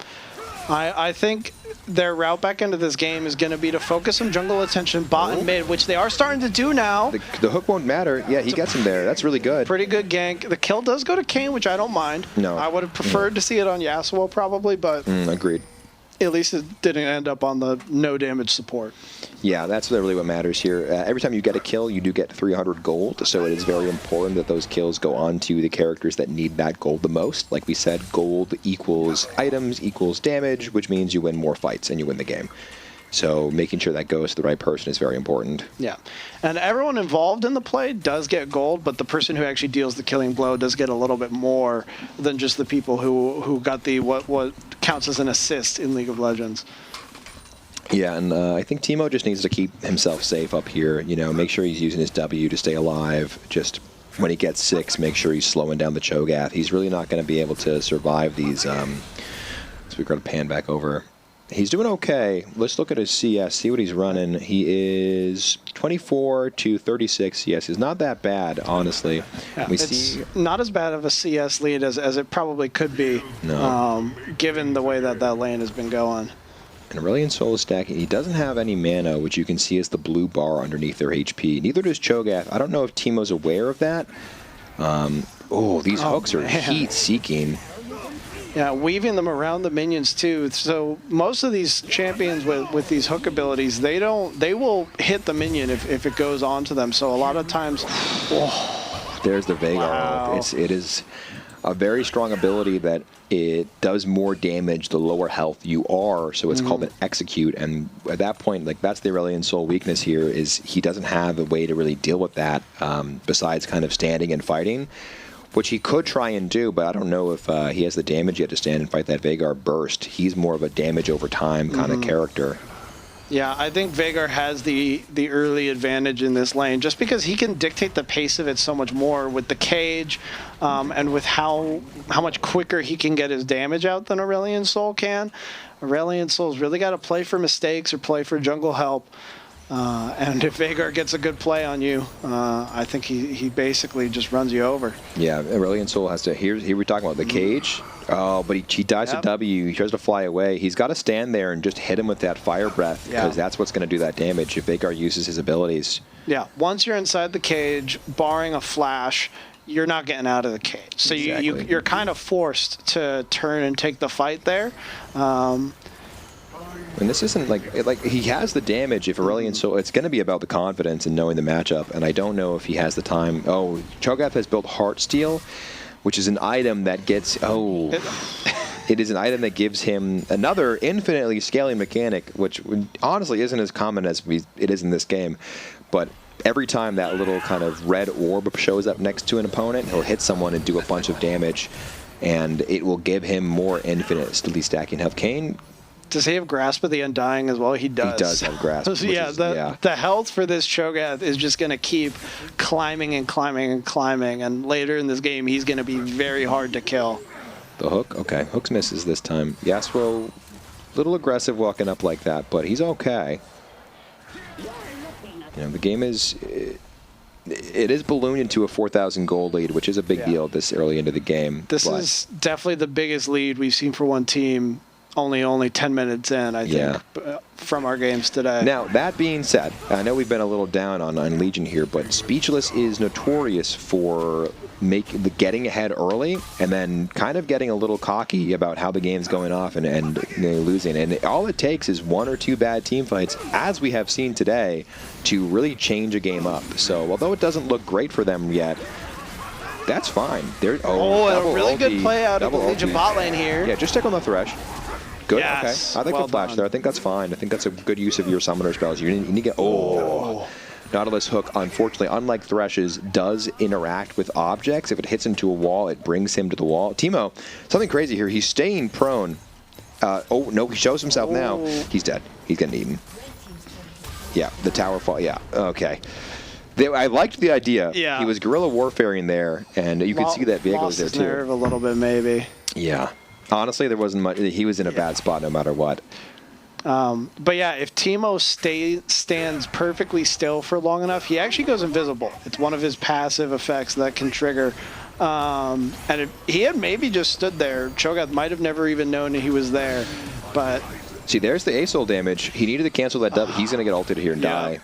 I think their route back into this game is going to be to focus some jungle attention bot and mid, which they are starting to do now. The hook won't matter. Yeah, he gets him there. That's really good. Pretty good gank. The kill does go to Kayn, which I don't mind. No. I would have preferred to see it on Yasuo probably, but Agreed. at least it didn't end up on the no damage support. Yeah, that's really what matters here. Every time you get a kill, you do get 300 gold, so it is very important that those kills go on to the characters that need that gold the most. Like we said, gold equals items equals damage, which means you win more fights and you win the game. So making sure that goes to the right person is very important. Yeah. And everyone involved in the play does get gold, but the person who actually deals the killing blow does get a little bit more than just the people who got the what counts as an assist in League of Legends. Yeah, and I think Teemo just needs to keep himself safe up here. Make sure he's using his W to stay alive. Just when he gets 6, make sure he's slowing down the Cho'Gath. He's really not going to be able to survive these. So we're going to pan back over. He's doing okay. Let's look at his CS, see what he's running. He is 24 to 36 CS. He's not that bad, honestly. Yeah, it's not as bad of a CS lead as it probably could be, given the way that lane has been going. And Aurelion Sol is stacking. He doesn't have any mana, which you can see as the blue bar underneath their HP. Neither does Cho'Gath. I don't know if Teemo's aware of that. These hooks are heat-seeking. Yeah, weaving them around the minions too. So most of these champions with these hook abilities, they will hit the minion if it goes on to them. So a lot of times, There's the Veigar. Wow. It is a very strong ability that it does more damage the lower health you are, so it's called an execute, and at that point, that's the Aurelion Sol weakness here, is he doesn't have a way to really deal with that besides kind of standing and fighting, which he could try and do, but I don't know if he has the damage yet to stand and fight that Veigar burst. He's more of a damage over time kind of character. yeah, I think Veigar has the early advantage in this lane just because he can dictate the pace of it so much more with the cage and with how much quicker he can get his damage out than Aurelion Sol can. Aurelion Sol's really got to play for mistakes or play for jungle help. And if Vagar gets a good play on you, I think he basically just runs you over. Yeah, Aurelion Sol has to. Here we're talking about the cage. Oh, but he dies to W. He tries to fly away. He's got to stand there and just hit him with that fire breath because that's what's going to do that damage if Vagar uses his abilities. Yeah, once you're inside the cage, barring a flash, you're not getting out of the cage. So you're kind of forced to turn and take the fight there. And this isn't like he has the damage if Aurelion Sol. It's going to be about the confidence and knowing the matchup. And I don't know if he has the time. Oh, Cho'Gath has built Heartsteel, which is an item that gets it is an item that gives him another infinitely scaling mechanic, which honestly isn't as common as it is in this game. But every time that little kind of red orb shows up next to an opponent, he'll hit someone and do a bunch of damage, and it will give him more infinitely stacking health. Kayn. Does he have Grasp of the Undying as well? He does. He does have Grasp. The health for this Cho'Gath is just going to keep climbing and climbing and climbing, and later in this game, he's going to be very hard to kill. The hook? Okay. Hooks misses this time. Yasuo, a little aggressive walking up like that, but he's okay. You know, the game is... It is ballooned into a 4,000 gold lead, which is a big deal this early into the game. This is definitely the biggest lead we've seen for one team. Only 10 minutes in, I think, from our games today. Now, that being said, I know we've been a little down on Legion here, but Speechless is notorious for getting ahead early and then kind of getting a little cocky about how the game's going off and losing. And all it takes is one or two bad team fights, as we have seen today, to really change a game up. So, although it doesn't look great for them yet, that's fine. A really good play out of the Legion bot lane here. Yeah, just stick on the Thresh. Good. Yes. Okay. I think the flash there. I think that's fine. I think that's a good use of your summoner spells. You need to get. Nautilus Hook, unfortunately, unlike Thresh's, does interact with objects. If it hits into a wall, it brings him to the wall. Teemo, something crazy here. He's staying prone. Oh no, he shows himself now. He's dead. He's getting eaten. Yeah, the tower fall. Yeah. Okay. I liked the idea. Yeah. He was guerrilla warfaring there, and you could see that Viego was there too. Nerve a little bit, maybe. Yeah. Honestly, there wasn't much. He was in a bad spot no matter what. But yeah, if Teemo stands perfectly still for long enough, he actually goes invisible. It's one of his passive effects that can trigger. He had maybe just stood there. Cho'Gath might have never even known he was there. But see, there's the ASOL damage. He needed to cancel that dub. He's going to get ulted here and die.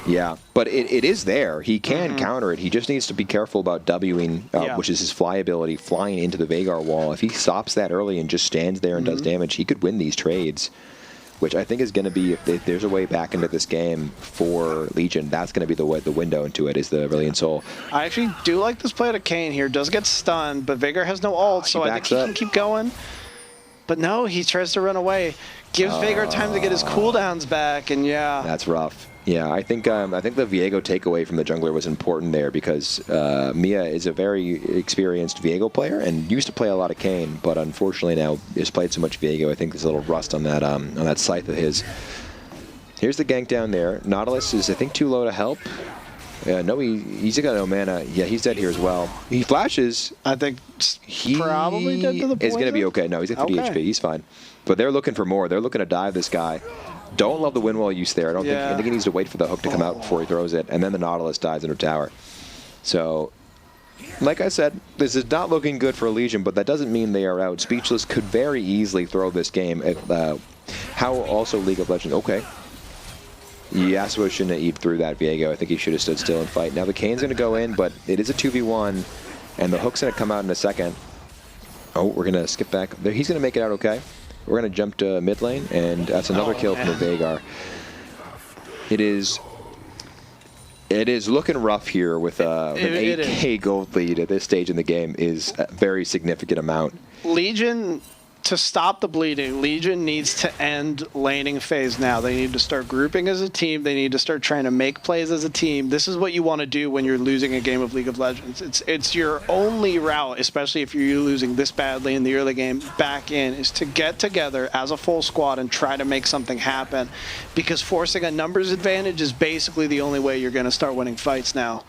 Yeah, but it is there. He can counter it. He just needs to be careful about Wing, which is his fly ability, flying into the Vagar wall. If he stops that early and just stands there and does damage, he could win these trades, which I think is going to be, if there's a way back into this game for Legion, that's going to be the window into it, is the Aurelion Sol. I actually do like this play to Kayn here. Does get stunned, but Vagar has no ult, so I think he can keep going. But no, he tries to run away. Gives Vagar time to get his cooldowns back, and That's rough. Yeah, I think the Viego takeaway from the jungler was important there because Mia is a very experienced Viego player and used to play a lot of Kayn, but unfortunately now has played so much Viego. I think there's a little rust on that scythe of his. Here's the gank down there. Nautilus is, I think, too low to help. No, he's got no mana. Yeah, he's dead here as well. He flashes. I think he probably dead to the poison. Is going to be okay. No, he's at 50 HP. He's fine. But they're looking for more. They're looking to dive this guy. Don't love the wind wall use there. I think he needs to wait for the hook to come out before he throws it, and then the Nautilus dives under tower. So, like I said, this is not looking good for Legion, but that doesn't mean they are out. Speechless could very easily throw this game. How also League of Legends? Okay. Yasuo shouldn't have eaten through that Viego. I think he should have stood still and fight. Now the Kayn's going to go in, but it is a 2v1, and the hook's going to come out in a second. Oh, we're going to skip back. He's going to make it out okay. We're going to jump to mid lane, and that's another kill from the Vagar. It is looking rough here with an 8K gold lead at this stage in the game is a very significant amount. Legion, to stop the bleeding, Legion needs to end laning phase now. They need to start grouping as a team. They need to start trying to make plays as a team. This is what you want to do when you're losing a game of League of Legends. It's your only route, especially if you're losing this badly in the early game, back in, is to get together as a full squad and try to make something happen. Because forcing a numbers advantage is basically the only way you're going to start winning fights now.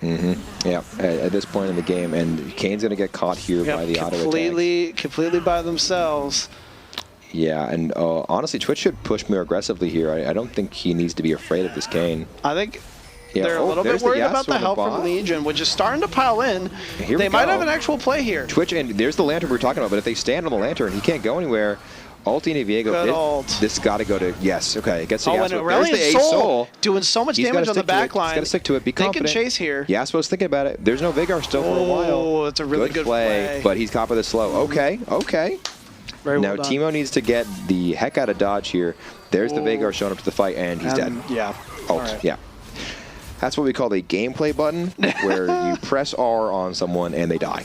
Yeah, at this point in the game, and Kayn's going to get caught here by the auto attack. Completely by themselves. Yeah, and honestly, Twitch should push more aggressively here. I don't think he needs to be afraid of this Kane. I think Yeah, they're a little bit there's the worried Yasuo about the on help bot. from Legion, which is starting to pile in. Here They we might go. have an actual play here. Twitch, and there's the lantern we were talking about, but if they stand on the lantern, he can't go anywhere. Ulti and Viego, Good ult. this got to go to, yes, okay, it gets to Oh, and Yasuo. There's the Aurelion Ace Soul doing so much He's damage gotta on the stick to it. back line. He's got to stick to it, be They confident. can chase here. Yasuo's thinking about it. There's no Vigor still for a while. Oh, it's a really good play. But he's caught by the slow. Okay, okay. Very Now well done. Teemo needs to get the heck out of dodge here. There's the Vigor showing up to the fight, and he's dead. Yeah. Ult, All right. yeah. That's what we call the gameplay button, where you press R on someone and they die.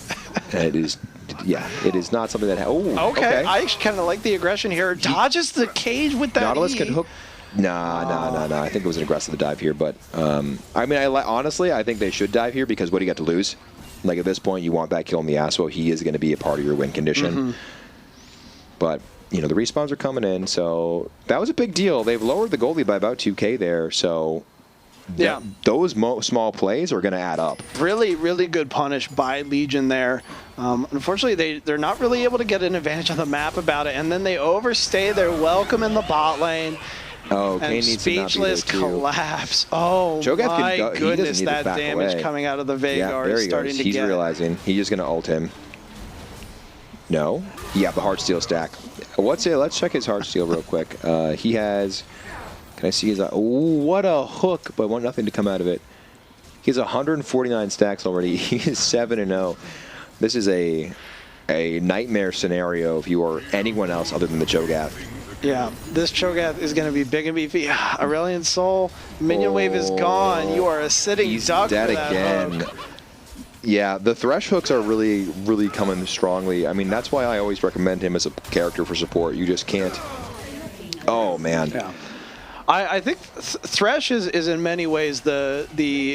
And it is, yeah, it is not something that. Okay. I actually kind of like the aggression here. Dodges the cage with that Nautilus E. can hook. Nah. I think it was an aggressive dive here, but I mean, honestly, I think they should dive here because what do you got to lose? Like at this point, you want that kill on the Yasuo. He is going to be a part of your win condition. But you know the respawns are coming in, so that was a big deal. They've lowered the goal lead by about 2K there, so Yeah. those small plays are going to add up. Really, really good punish by Legion there. Unfortunately, they're not really able to get an advantage on the map about it, and then they overstay their welcome in the bot lane. Oh, Kane And needs to not be there Speechless too. collapse. Oh Cho'Gath can my go- he doesn't goodness, need to that back damage away. coming out of the Veigar Yeah, there is he starting goes. to He's get. realizing he's just going to ult him. No. Yeah, the Heartsteel stack. Let's check his Heartsteel real quick. He has. Can I see his? Oh, what a hook! But want nothing to come out of it. He has 149 stacks already. He is 7-0. This is a nightmare scenario if you are anyone else other than the Cho'Gath. Yeah, this Cho'Gath is going to be big and beefy. Aurelion Soul, minion wave is gone. You are a sitting He's duck dead for that again. hook. Yeah, the Thresh hooks are really, really coming strongly. I mean, that's why I always recommend him as a character for support. You just can't. Oh man. Yeah. I think Thresh is in many ways the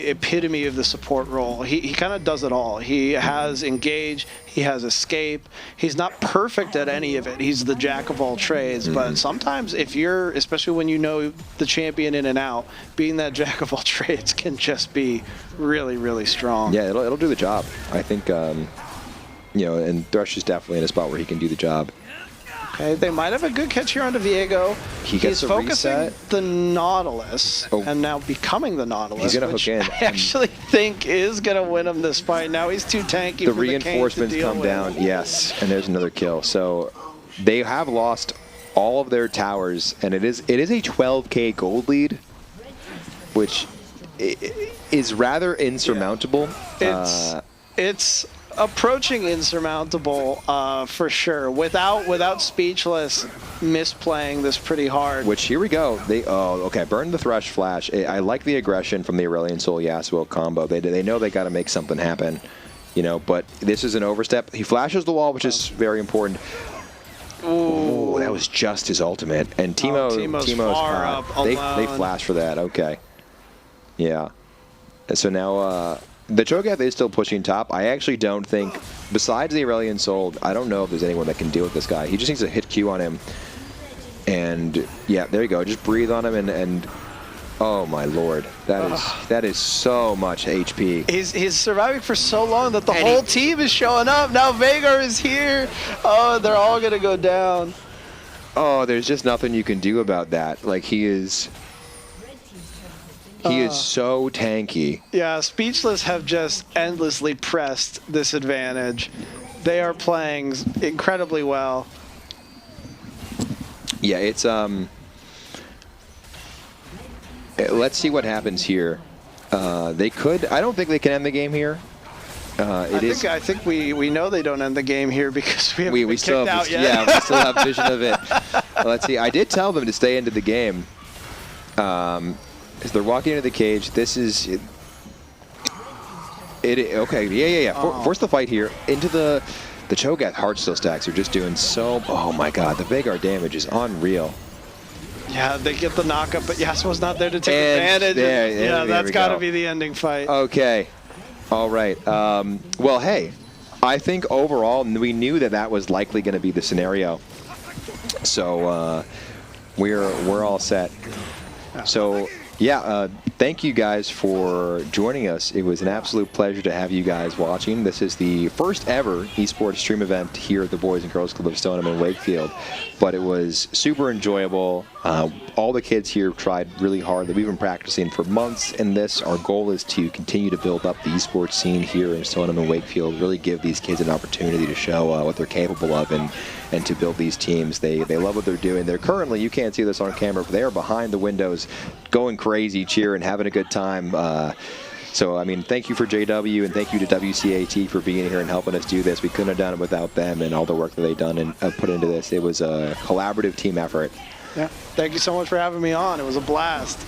epitome of the support role. He kind of does it all. He has engage, he has escape. He's not perfect at any of it. He's the jack of all trades. But sometimes if you're, especially when you know the champion in and out, being that jack of all trades can just be really, really strong. Yeah, it'll do the job. I think, you know, and Thresh is definitely in a spot where he can do the job. Okay, they might have a good catch here onto Viego. He gets He's a focusing reset. the Nautilus and now becoming the Nautilus. He's gonna which hook in. I actually think is going to win him this fight. Now he's too tanky The for reinforcements the Kane to come deal down. with. Yes, and there's another kill. So they have lost all of their towers, and it is a 12K gold lead, which is rather insurmountable. It's approaching insurmountable for sure. Without Speechless misplaying this pretty hard. Which here we go. Okay. Burn the Thresh flash. I like the aggression from the Aurelion Soul Yasuo combo. They know they got to make something happen, you know. But this is an overstep. He flashes the wall, which is very important. Ooh, that was just his ultimate. And Teemo's far up they alone. flash for that. Okay. Yeah. And so now the Cho'Gath is still pushing top. I actually don't think, besides the Aurelion Soul, I don't know if there's anyone that can deal with this guy. He just needs to hit Q on him. And yeah, there you go. Just breathe on him and oh my lord, that is so much HP. He's surviving for so long that the whole team is showing up. Now Veigar is here. Oh, they're all gonna go down. Oh, there's just nothing you can do about that. Like he is so tanky. Yeah, Speechless have just endlessly pressed this advantage. They are playing incredibly well. Yeah, it's let's see what happens here. They could. I don't think they can end the game here. I think we know they don't end the game here because we haven't been still kicked have out yet. Yeah, we still have vision of it. Let's see. I did tell them to stay into the game. As they're walking into the cage, this is it. Okay, yeah. Force the fight here into the Cho'Gath Heartsteel stacks are just doing so. Oh my God, the Veigar damage is unreal. Yeah, they get the knockup, but Yasuo's not there to take And advantage. there That's we got to go. be the ending fight. Okay, all right. Well, hey, I think overall we knew that was likely going to be the scenario, so we're all set. So Yeah, thank you guys for joining us. It was an absolute pleasure to have you guys watching. This is the first ever esports stream event here at the Boys and Girls Club of Stoneham and Wakefield, but it was super enjoyable. All the kids here tried really hard. We've been practicing for months in this. Our goal is to continue to build up the esports scene here in Stoneham and Wakefield, really give these kids an opportunity to show what they're capable of and to build these teams. They love what they're doing. They're currently, you can't see this on camera, but they are behind the windows going crazy, cheering, having a good time. So, I mean, thank you for JW and thank you to WCAT for being here and helping us do this. We couldn't have done it without them and all the work that they've done and put into this. It was a collaborative team effort. Yeah, thank you so much for having me on. It was a blast.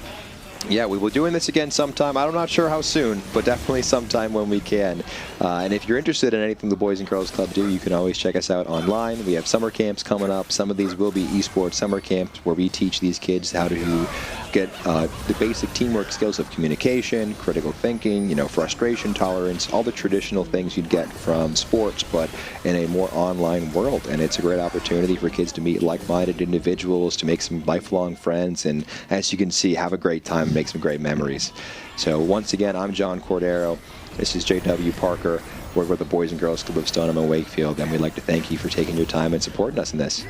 Yeah, we will be doing this again sometime. I'm not sure how soon, but definitely sometime when we can. And if you're interested in anything the Boys and Girls Club do, you can always check us out online. We have summer camps coming up. Some of these will be esports summer camps where we teach these kids how to get the basic teamwork skills of communication, critical thinking, frustration tolerance, all the traditional things you'd get from sports, but in a more online world. And it's a great opportunity for kids to meet like-minded individuals, to make some lifelong friends, and as you can see, have a great time and make some great memories. So once again, I'm John Cordero. This is J.W. Parker. We're with the Boys and Girls Club of Stoneham and Wakefield, and we'd like to thank you for taking your time and supporting us in this.